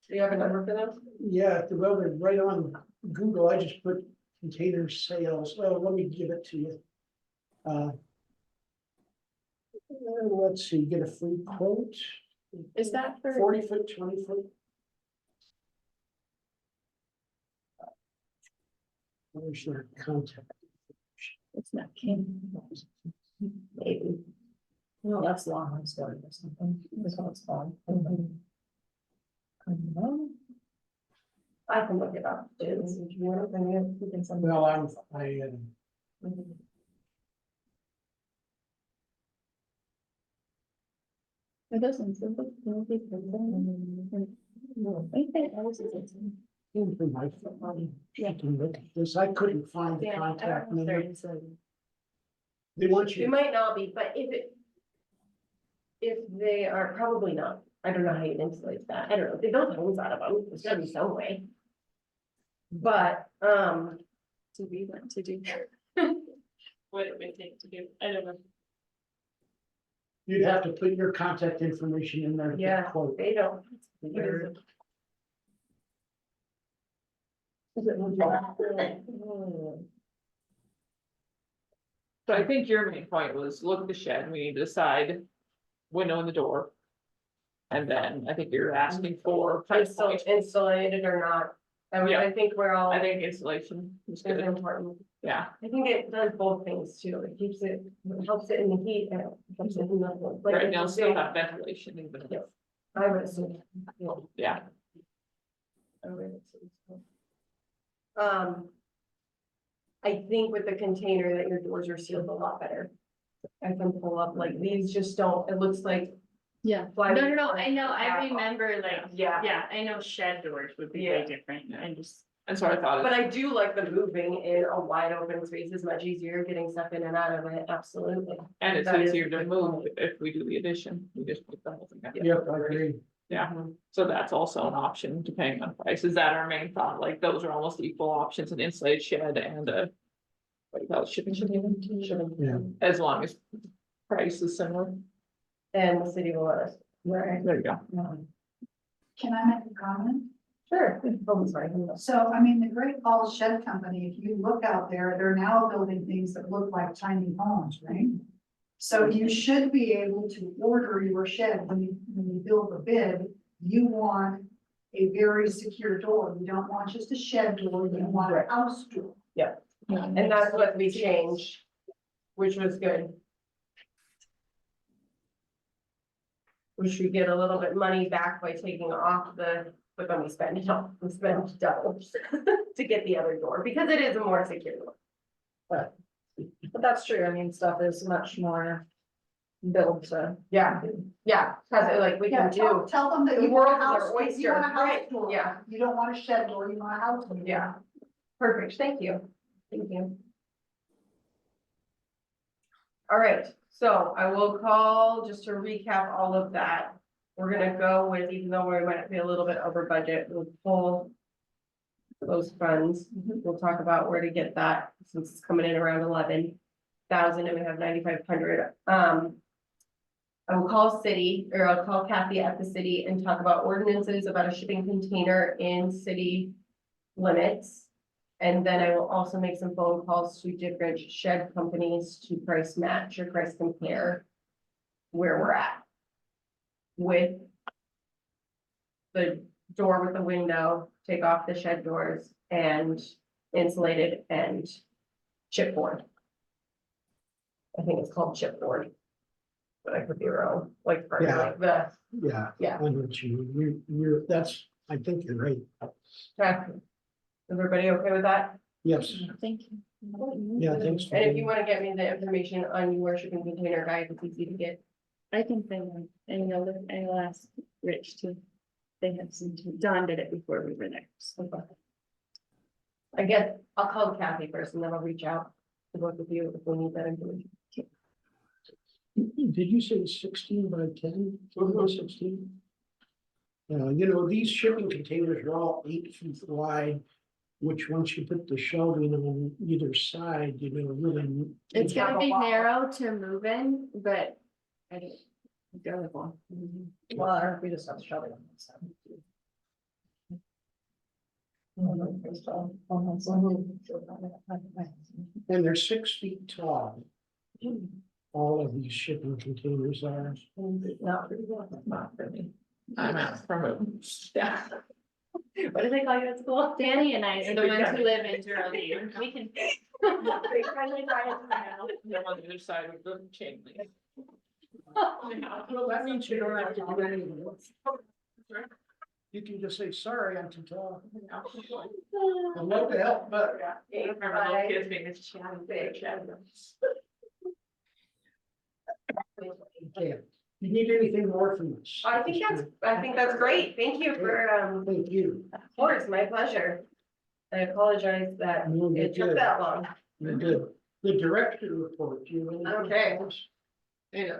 Do you have a number for them? yeah, well, they're right on Google. I just put container sales. Oh, let me give it to you. Let's see, get a free quote, Is that for? 40-foot, 20-foot. Where's their contact? It's not King. Maybe. No, that's long story or something, this one's long. I can look it up. It's- if you want, then you can send me. Well, It doesn't. into my phone. I can look at this. I couldn't find the contact number. They want It you, might not be, but if they are, probably not. I don't know how you insulate that. I don't know. They build homes out of them. There's gotta be some way. But, Do we want to do? What it would take to do, I don't know. You'd have to put your contact information in there. to Yeah. quote. They don't. So I think your main point was look at the shed, we need to decide window in the door. And then I think you're asking for price point. Insulated or not. I mean, Yeah. I think we're all, I is think installation is good, important. yeah. I think it does both things too. It keeps it, it helps it in the heat and it helps it in the. like, Right it's now, a still big- have ventilation even if, Yes. I would assume. yeah. I think with the container that your doors are sealed a lot better. I can pull up, like, these just don't, it looks like. Yeah, Why no, would- I know, I remember like, Yeah. yeah, I know shed doors would be Yeah. way different, and just. And so I thought, But I do like the moving in a wide open space is much easier, getting stuff in and out of it, absolutely. and it's That is easier a to good move point. if we do the addition, we just put the whole thing up. Yep, I agree. Yeah, so that's also an option depending on price. Is that our main thought? Like those are almost equal options, an insulated shed and a. What do you call it, shipping container? Yeah. As long as price is similar. And the city will let us, right? There you go. Can I make a comment? Sure. Oh, sorry. So, I mean, the Great Falls Shed Company, if you look out there, they're now building things that look like tiny homes, right? So you should be able to order your shed when you build the bid, you want a very secure door. You don't want just a shed door, you want a house door. And that's what we changed, which was good. We should get a little bit money back by taking off but then we spend it all, we spend double to get the other door, because it is a more secure door. But that's true, I mean, stuff is much more built to. Yeah, cause like we Yeah, can do, tell them that the you want world a is our house, door. You oyster, want a house right, door. yeah. You don't want a shed door, you want a house door. Yeah. Perfect, thank you. Thank you. All right, so I will call, just to recap all of that. We're gonna go with, even though we might be a little bit over budget, we'll pull those funds. We'll talk about where to get that, since it's coming in around 11,000 and we have 9,500. I will call city, or I'll call Kathy at the city and talk about ordinances about a shipping container in city limits. And then I will also make some phone calls to different shed companies to price match or price compare where we're at with the door with the window, take off the shed doors and insulated and chipboard. I think it's called chipboard. But I could be wrong, like, for Yeah. like the, Yeah. Yeah. I know what you're, that's, I think you're right. everybody okay with that? Yes, Thank you. yeah, thanks. for And if you being- wanna get me the information on your shipping container guide, it's easy to get. I can find one, and I'll ask Rich too. They have some, Don did it before we were there. So. I guess I'll call Kathy first and then I'll reach out to both of you if we need that information. Did you say 16 by 10? 12 by 16? You know, these shipping containers are all 8 feet wide, which once you put the shelving on either side, you know, really. It's have gonna a be wall. narrow to move in, but I don't. Go with one. Well, we just have to shove it on this side. And they're 6 feet tall. All of these shipping containers are. Not pretty good, not for me. I'm out from it. Yeah. What do they call you at school? Danny and I are the ones who live in Geraldine. We can. They're on the other side of the chain link. Well, that means you don't have to do any of it. You can just say, sorry, I'm too tall. I'd love to help, but. I remember little kids being this chatty. Okay. You need anything more from us? I think that's great. Thank you for, Thank you. of course, my pleasure. I apologize that No, you're it took good. that long. You're good. The director report, do you have anything Okay. for us? Yeah.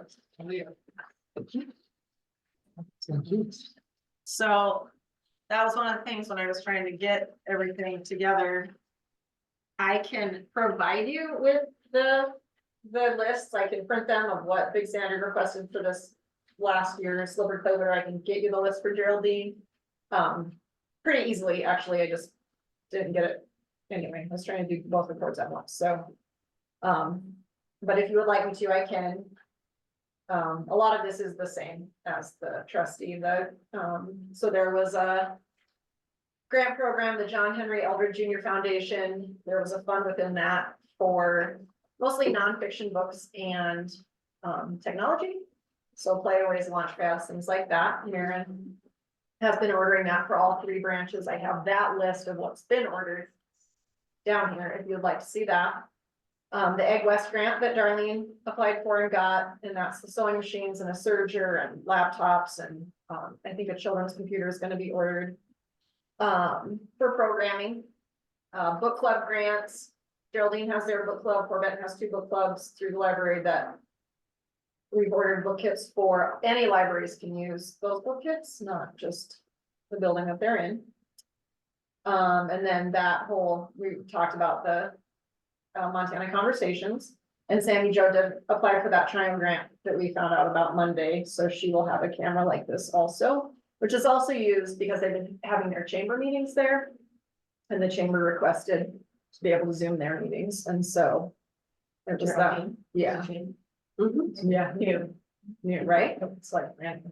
Thank you. So that was one of the things when I was trying to get everything together. I can provide you with the lists, I can print them of what Big Sandy requested for this last year's liver clover, I can get you the list for Geraldine. Pretty easily, actually, I just didn't get it anyway, I was trying to do both reports at once, so. But if you would like me to, I can. A lot of this is the same as the trustee, so there was a grant program, the John Henry Eldred Jr. Foundation, there was a fund within that for mostly nonfiction books and technology. So playaways, launchpads, things like that. Maren has been ordering that for all 3 branches. I have that list of what's been ordered down here if you'd like to see that. The Egg West grant that Darlene applied for and got, and that's the sewing machines and a serger and laptops and I think a children's computer is gonna be ordered for programming. Book club grants. Geraldine has their book club, Corbett has 2 book clubs through the library that we've ordered book kits for. Any libraries can use those book kits, not just the building that they're in. And then that whole, we talked about the Montana Conversations, and Sandy Jo did apply for that Triumph grant that we found out about Monday, so she will have a camera like this also, which is also used because they've been having their chamber meetings there. And the chamber requested to be able to Zoom their meetings, and so. They're just that, yeah. Yeah, new, right? It's like, man.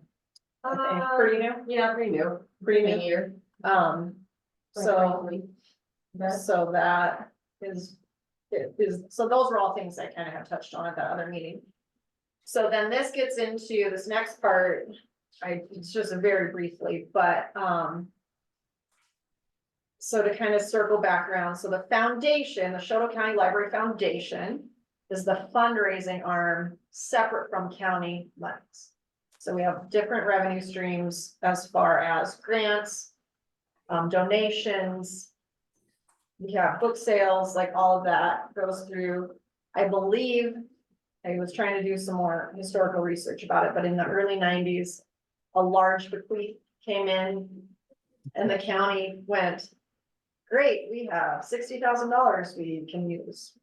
Pretty new? Yeah, pretty new. Pretty new year. So that is, so those were all things I kind of have touched on at that other meeting. So then this gets into this next part, it's just a very briefly, but, so to kind of circle back around, so the foundation, the Chouteau County Library Foundation is the fundraising arm separate from county monies. So we have different revenue streams as far as grants, donations. We have book sales, like all of that goes through, I believe, I was trying to do some more historical research about it, but in the early 90s, a large bequeath came in and the county went, great, we have $60,000 we can use.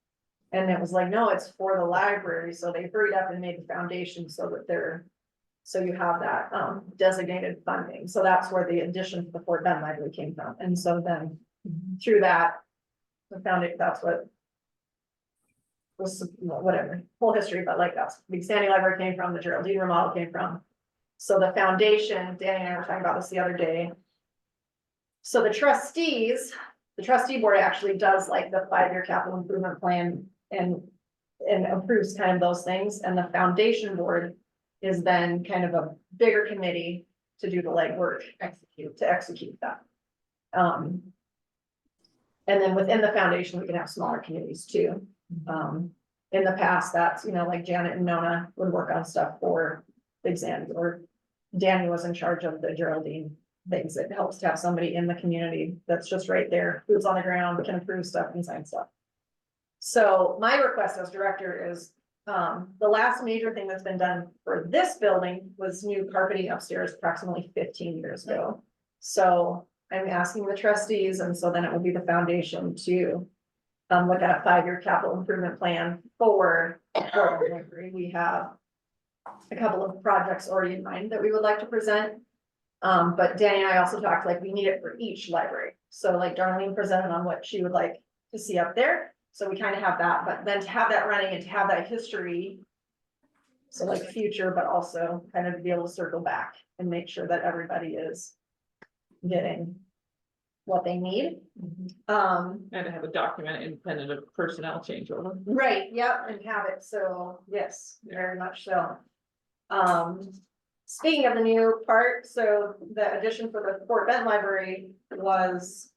And it was like, no, it's for the library. So they hurried up and made the foundation so that so you have that designated funding. So that's where the addition to the Fort Bend Library came from. And so then through that, the foundation, that's what was, whatever, whole history, but like that's Big Sandy Library came from, the Geraldine remodel came from. So the foundation, Danny and I were talking about this the other day. So the trustees, the trustee board actually does like the 5-year capital improvement plan and approves kind of those things. And the foundation board is then kind of a bigger committee to do the legwork, to execute that. And then within the foundation, we can have smaller committees too. In the past, that's, like Janet and Nona would work on stuff for Big Sandy, or Danny was in charge of the Geraldine things. It helps to have somebody in the community that's just right there, boots on the ground, can approve stuff and sign stuff. So my request as director is, the last major thing that's been done for this building was new carpeting upstairs approximately 15 years ago. So I'm asking the trustees, and so then it will be the foundation to look at a 5-year capital improvement plan for the library. We have a couple of projects already in mind that we would like to present. But Danny and I also talked, like, we need it for each library. So like Darlene presented on what she would like to see up there. So we kind of have that, but then to have that running and to have that history. So like future, but also kind of to be able to circle back and make sure that everybody is getting what they need. And to have a document independent of personnel changeover. Right, yep, and have it, so, yes, very much so. Speaking of the new part, so the addition for the Fort Bend Library was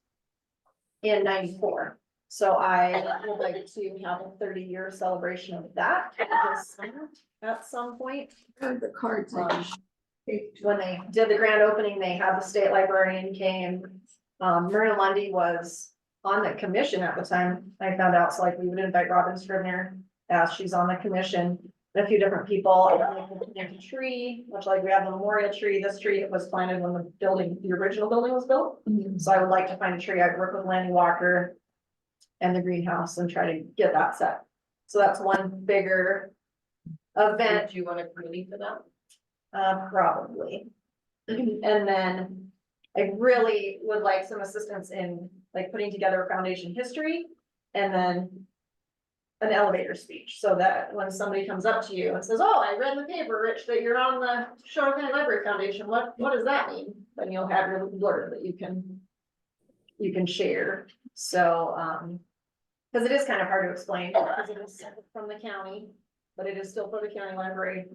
in 94. So I would like to have a 30-year celebration of that this summer at some point. The cards. When they did the grand opening, they had the state librarian came. Myrna Lundy was on the commission at the time, I found out, so like we would invite Robin Scribner as she's on the commission. And a few different people, plant a tree, much like we have the memorial tree. This tree was planted when the original building was built. So I would like to find a tree. I'd work with Lanny Walker and the greenhouse and try to get that set. So that's one bigger event. Do you want a committee for that? Probably. And then I really would like some assistance in like putting together a foundation history and then an elevator speech, so that when somebody comes up to you and says, oh, I read in the paper, Rich, that you're on the Chouteau County Library Foundation, what does that mean? Then you'll have your blurb that you can share. So, because it is kind of hard to explain, because it is separate from the county, but it is still for the county library.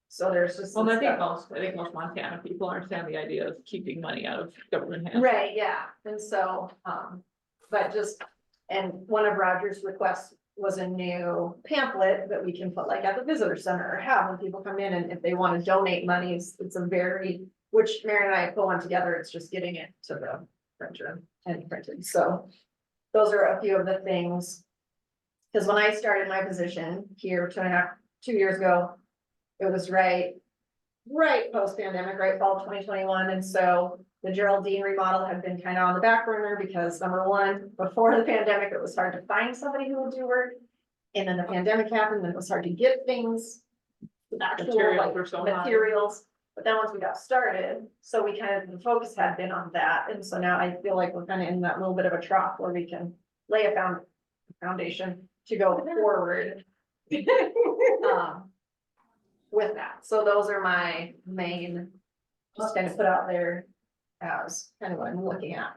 So there's just. Well, some I think stuff. most Montana people understand the idea of keeping money out of government hands. Right, yeah, and so, but just, and one of Roger's requests was a new pamphlet that we can put like at the visitor center or have when people come in, and if they want to donate money, it's a very, which Mary and I put one together, it's just getting it to the printer and printed, so those are a few of the things. Because when I started my position here 2 years ago, it was right post-pandemic, right fall of 2021, and so the Geraldine remodel had been kind of on the back burner because number one, before the pandemic, it was hard to find somebody who would do work. And then the pandemic happened, and it was hard to get things, actual Materials like were so high. materials. But then once we got started, so we kind of, the focus had been on that, and so now I feel like we're kind of in that little bit of a trough where we can lay a foundation to go forward. With that, so those are my main, just kind of put out there as kind of what I'm looking at.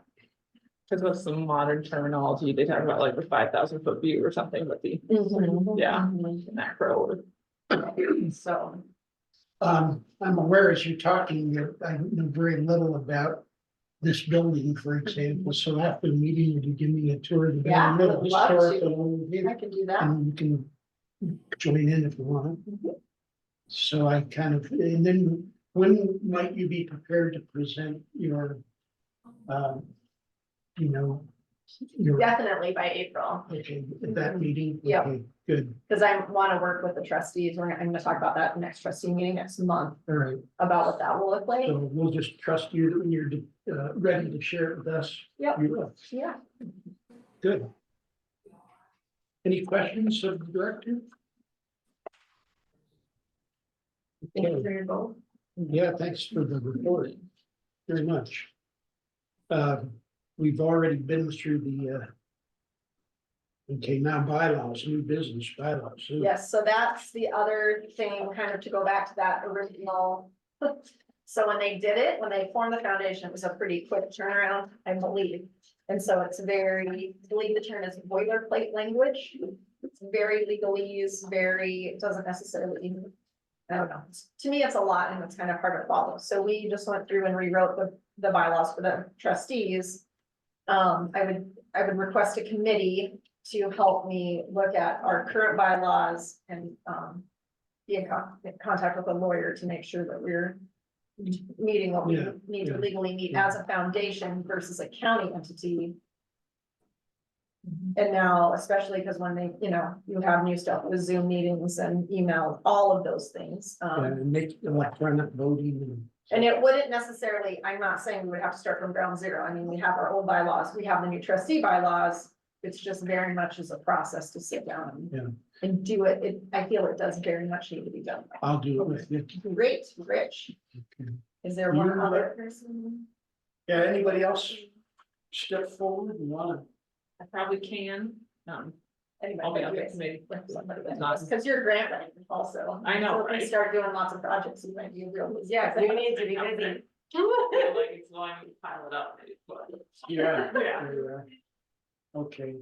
Cause with some modern terminology, they talk about like the 5,000 foot view or something, but the Yeah. macro. So, I'm aware as you're talking, I know very little about this building, for example, so after the meeting, would you give me a tour of the Yeah, building? I would love to. Historical overview, I can do that. and you can join in if you want. So I kind of, and then when might you be prepared to present your, you know, your, Definitely by April, okay, at that meeting? Yep. Okay, good, because I want to work with the trustees. I'm gonna talk about that next trustee meeting next month all right. about what that will look like. So we'll just trust you that when you're ready to share it with us. Yep. You will. Yeah. Good. Any questions of the director? Thank you Okay. for your vote. Yeah, thanks for the report. Very much. We've already been through the okay, now bylaws, new business bylaws. Yes, so that's the other thing, kind of to go back to that original. So when they did it, when they formed the foundation, it was a pretty quick turnaround, I believe. And so it's very, I believe the term is boilerplate language. It's very legalese, it doesn't necessarily, I don't know. To me, it's a lot and it's kind of hard to follow. So we just went through and rewrote the bylaws for the trustees. I would request a committee to help me look at our current bylaws and, be in contact with a lawyer to make sure that we're meeting what we Yeah, need to yeah. legally meet as a foundation versus a county entity. And now, especially because when they, you have new stuff with Zoom meetings and email, all of those things. And make electronic voting And it wouldn't necessarily, I'm not saying we would have to start from ground zero. I mean, we have our old bylaws, we have the new trustee bylaws. It's just very much as a process to sit down and do it. I feel it does very much need to be done. I'll do it with you. Great, Rich. Okay. Is there one You- other person? Yeah, anybody else step forward and wanna? I probably can, Anybody? I'll be on the committee. Because you're grant writing also. I know, So if we right? start doing lots of projects, you might be real busy. Yeah, you need to be busy. Like it's going to pile it up. Yeah. Yeah. Okay.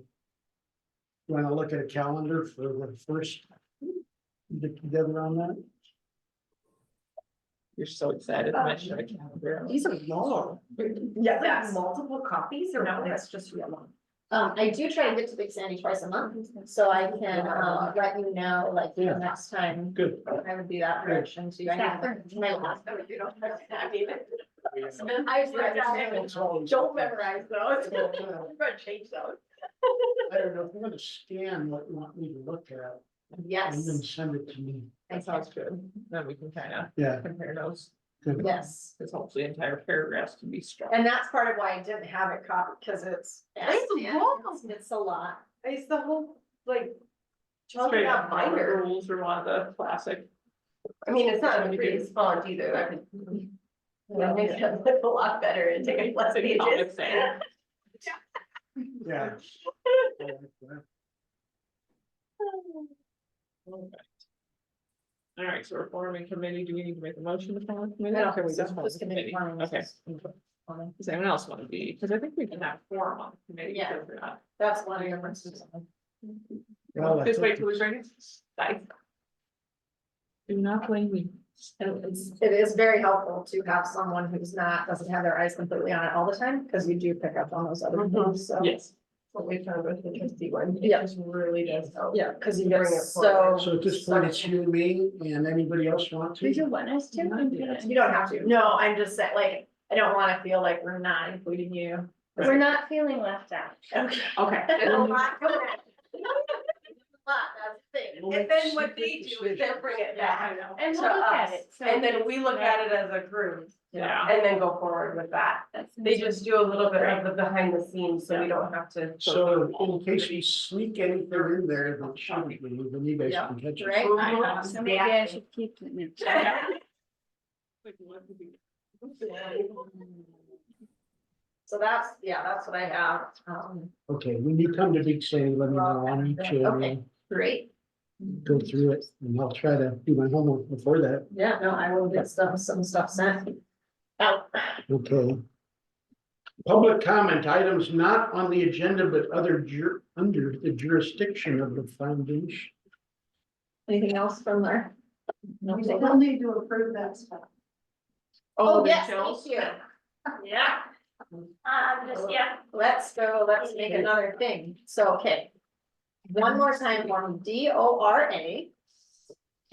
Want to look at a calendar for the first, get together on that? You're so excited to mention a calendar. These are long. Yeah, Yes. multiple copies or No, no? that's just real long. I do try to get to Big Sandy twice a month, so I can, let you know, like, the Yeah. next time. Good. I would be that direction too. I have my last, you don't have to have it. Don't memorize those. I'm gonna change those. I don't know, if you're gonna scan what you want me to look at, and then Yes. send it to me. That sounds good. Then we can kind of Yeah, compare those. Yes, Because hopefully entire paragraphs can be struck. and that's part of why I didn't have it copied, because it's. It's a lot. It's the whole, like, chunk Straight out up binder. rules are one of the classic. I mean, it's not the prettiest font either, I could. That makes it look a lot better and take less Classic Comic pages. Sans. Yeah. All right, so we're forming committee. Do we need to make a motion to form a committee? I don't Or can think we so, just form a just committee. committee? Okay. Does anyone else want to be? Because I think we can have forum on the committee. Yeah. because we're not- That's one of the differences. Well, I Just wait think till we bring it. Bye. Do not blame me. And it is very helpful to have someone who's doesn't have their eyes completely on it all the time, because you do pick up on those other things, so. Yes. What we found with the trustee one, it Yeah. just really does help. Yeah, because you Bring get it so. forward. so at this point, it's you and me, and anybody else want to? Did you want us to? You don't have to, no, I'm just saying, like, I don't wanna feel like we're not including you. We're not feeling left out. Okay. Okay. There's a lot coming at you. Lot, that's the thing. We'll And make then what they secret do is they'll decisions. bring it Yeah, back I know. And to we'll look at us, it. So and then we look at it as a group, Yeah. and then go forward with that. They just do a little bit of the behind the scenes, so we don't have to. So in case we sneak anything in there, then shoot me, then you guys can catch it. Right? So maybe I should keep it. So that's what I have, Okay, when you come to Big Sandy, let me know, I'll meet you, Okay. and great. go through it, and I'll try to do my homework before that, Yeah, no, I will get some stuff sent out. okay? Public comment, items not on the agenda, but under the jurisdiction of the foundation. Anything else from there? We still need to approve that stuff. Oh, the yes, chills? thank you. Yeah, let's go, let's make another thing, so, okay. One more time for me, DORA.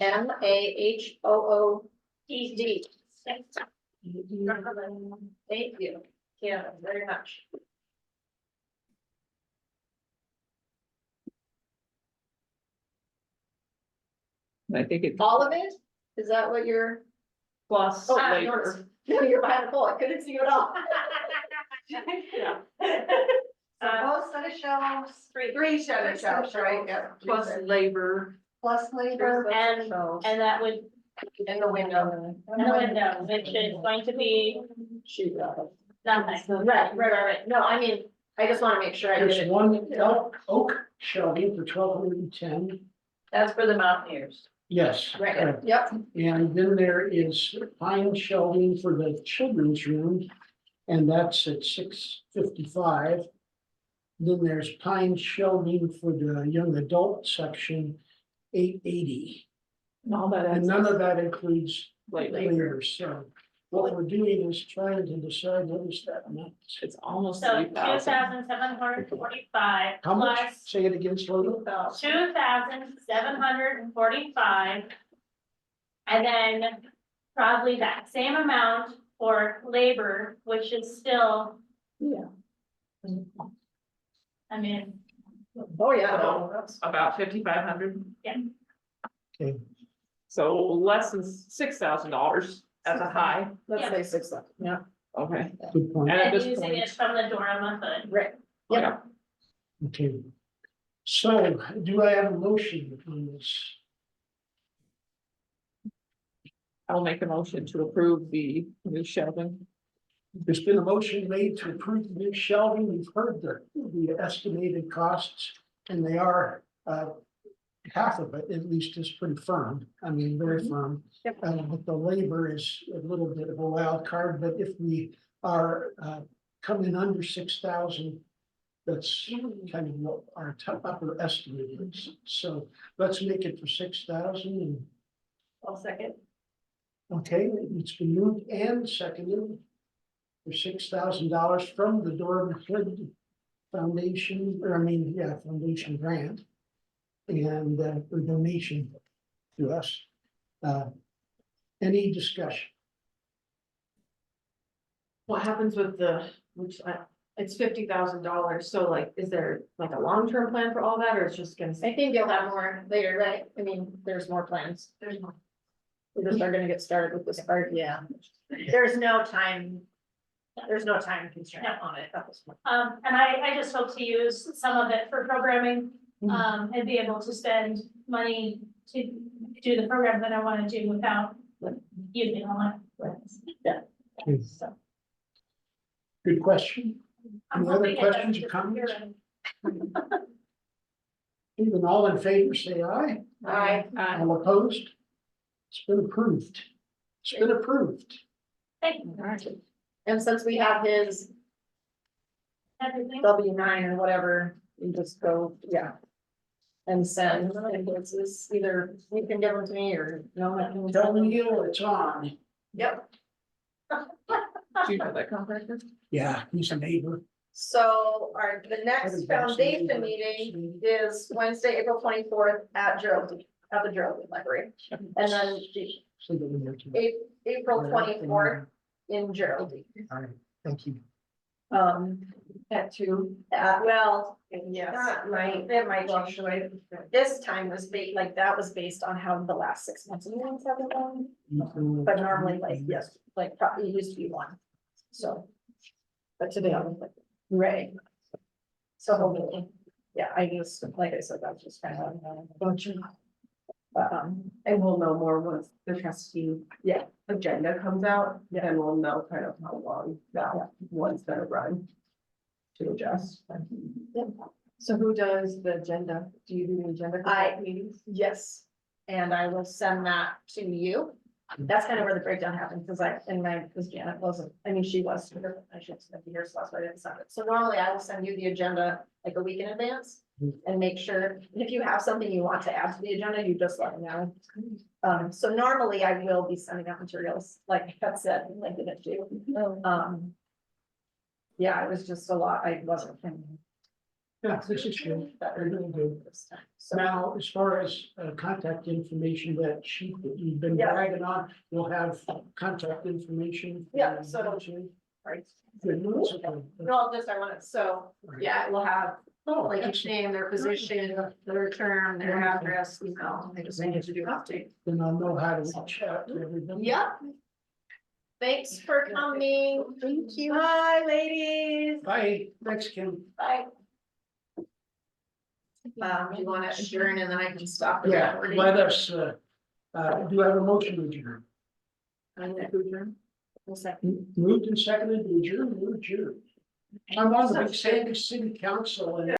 MAHOOD. Thank you, yeah, very much. I think it's All of it? Is that what you're? plus Oh, labor. you're behind the pole, I couldn't see you at all. Yeah. So both set of shelves, Three shadow shops, right? Yeah. Plus labor. plus labor, And that would, In the window. in the window, which is going to be Shoot. nothing. Right. No, I mean, I just wanna make sure I did There's it. one oak shelving for 1,210, That's for the Mountaineers. yes. Right, correct. yep, And then there is pine shelving for the children's room, and that's at $655. Then there's pine shelving for the young adult section, $880. And all that And adds none of that includes labor. labor, so what we're doing is trying to decide what is that amount. It's almost So 3,000. 2,745 How much? plus Say it again slowly. 2,745. And then probably that same amount for labor, which is still. Yeah. I mean, oh, yeah, So, no, that's, About 5,500. Yeah. Okay. So less than $6,000 as a high. let's say 6, yeah, Okay. Good point. And at and this using it point, from the Dorama hood. right, yeah, Okay. So do I have a motion on this? I'll make a motion to approve the new shelving. There's been a motion made to approve the new shelving. We've heard the estimated costs, and they are, half of it at least is pretty firm. I mean, very firm. But the labor is a little bit of a wild card, but if we are, coming under 6,000, that's kind of what our upper estimate is. So let's make it for 6,000 and, I'll second. okay, it's been moved and seconded for $6,000 from the Durham Hood Foundation, Foundation grant. And a donation to us. Any discussion? What happens with it's $50,000, so like, is there like a long-term plan for all that, or it's just gonna I say? think you'll have more later, right? I mean, there's more plans. there's one. We're just gonna get started with this part. Yeah. There's no time constraint on it at this point. And I just hope to use some of it for programming, and be able to spend money to do the program that I wanna do without using all my. Yeah. So, Good question. I'm Any other hoping it doesn't questions or comments? disappear. Even all in favor, say aye. Aye. All opposed? It's been approved. It's been approved. Thank you. And since we have his Everything. W-9 or whatever, you just go, yeah. And send invoices, either you can give them to me or no, I can. Tell me it's on. Yep, Do you know that contractor? Yeah, he's a neighbor. so the next foundation meeting is Wednesday, April 24th at the Geraldine Library. And then April 24th in Geraldine. All right, thank you. At 2, well, yes. It might fluctuate. This time was that was based on how the last 6 months of meetings have been going. But normally, yes, it used to be 1, so. But today I was right. So hopefully, yeah, I just, like I said, that's just kind of. But, And we'll know more once the trustee. Yeah. Agenda comes out, Yeah. then we'll know kind of how long that one's gonna run. To adjust. So who does the agenda? Do you do the agenda? for I- Meetings? yes, and I will send that to you. That's kind of where the breakdown happened, because Janet wasn't, she was, I should be here, so that's why I didn't send it. So normally I will send you the agenda like a week in advance. And make sure, if you have something you want to add to the agenda, you just let me know. So normally I will be sending out materials, like I said, like it do. Yeah, it was just a lot, I wasn't. Yeah, this is good. That Very good. So Now, as far as contact information, that sheet that you've been Yeah. bragging on, you'll have contact information. Yeah, so- right. Good news. No, just I wanted, so, yeah, it will have Oh, like each excellent. name, their position, their term, their address, email, I just need to do an update. Then I'll know how to reach out to everybody. Yep. Thanks for coming. Thank you. Bye, ladies. Bye, thanks, Kim. Bye. Do you want to adjourn and then I can stop? the Yeah, recording? let us, do I have a motion to adjourn? I'm gonna adjourn. One second. Moved and seconded to adjourn, we're adjourned. I'm on the Big Sandy City Council and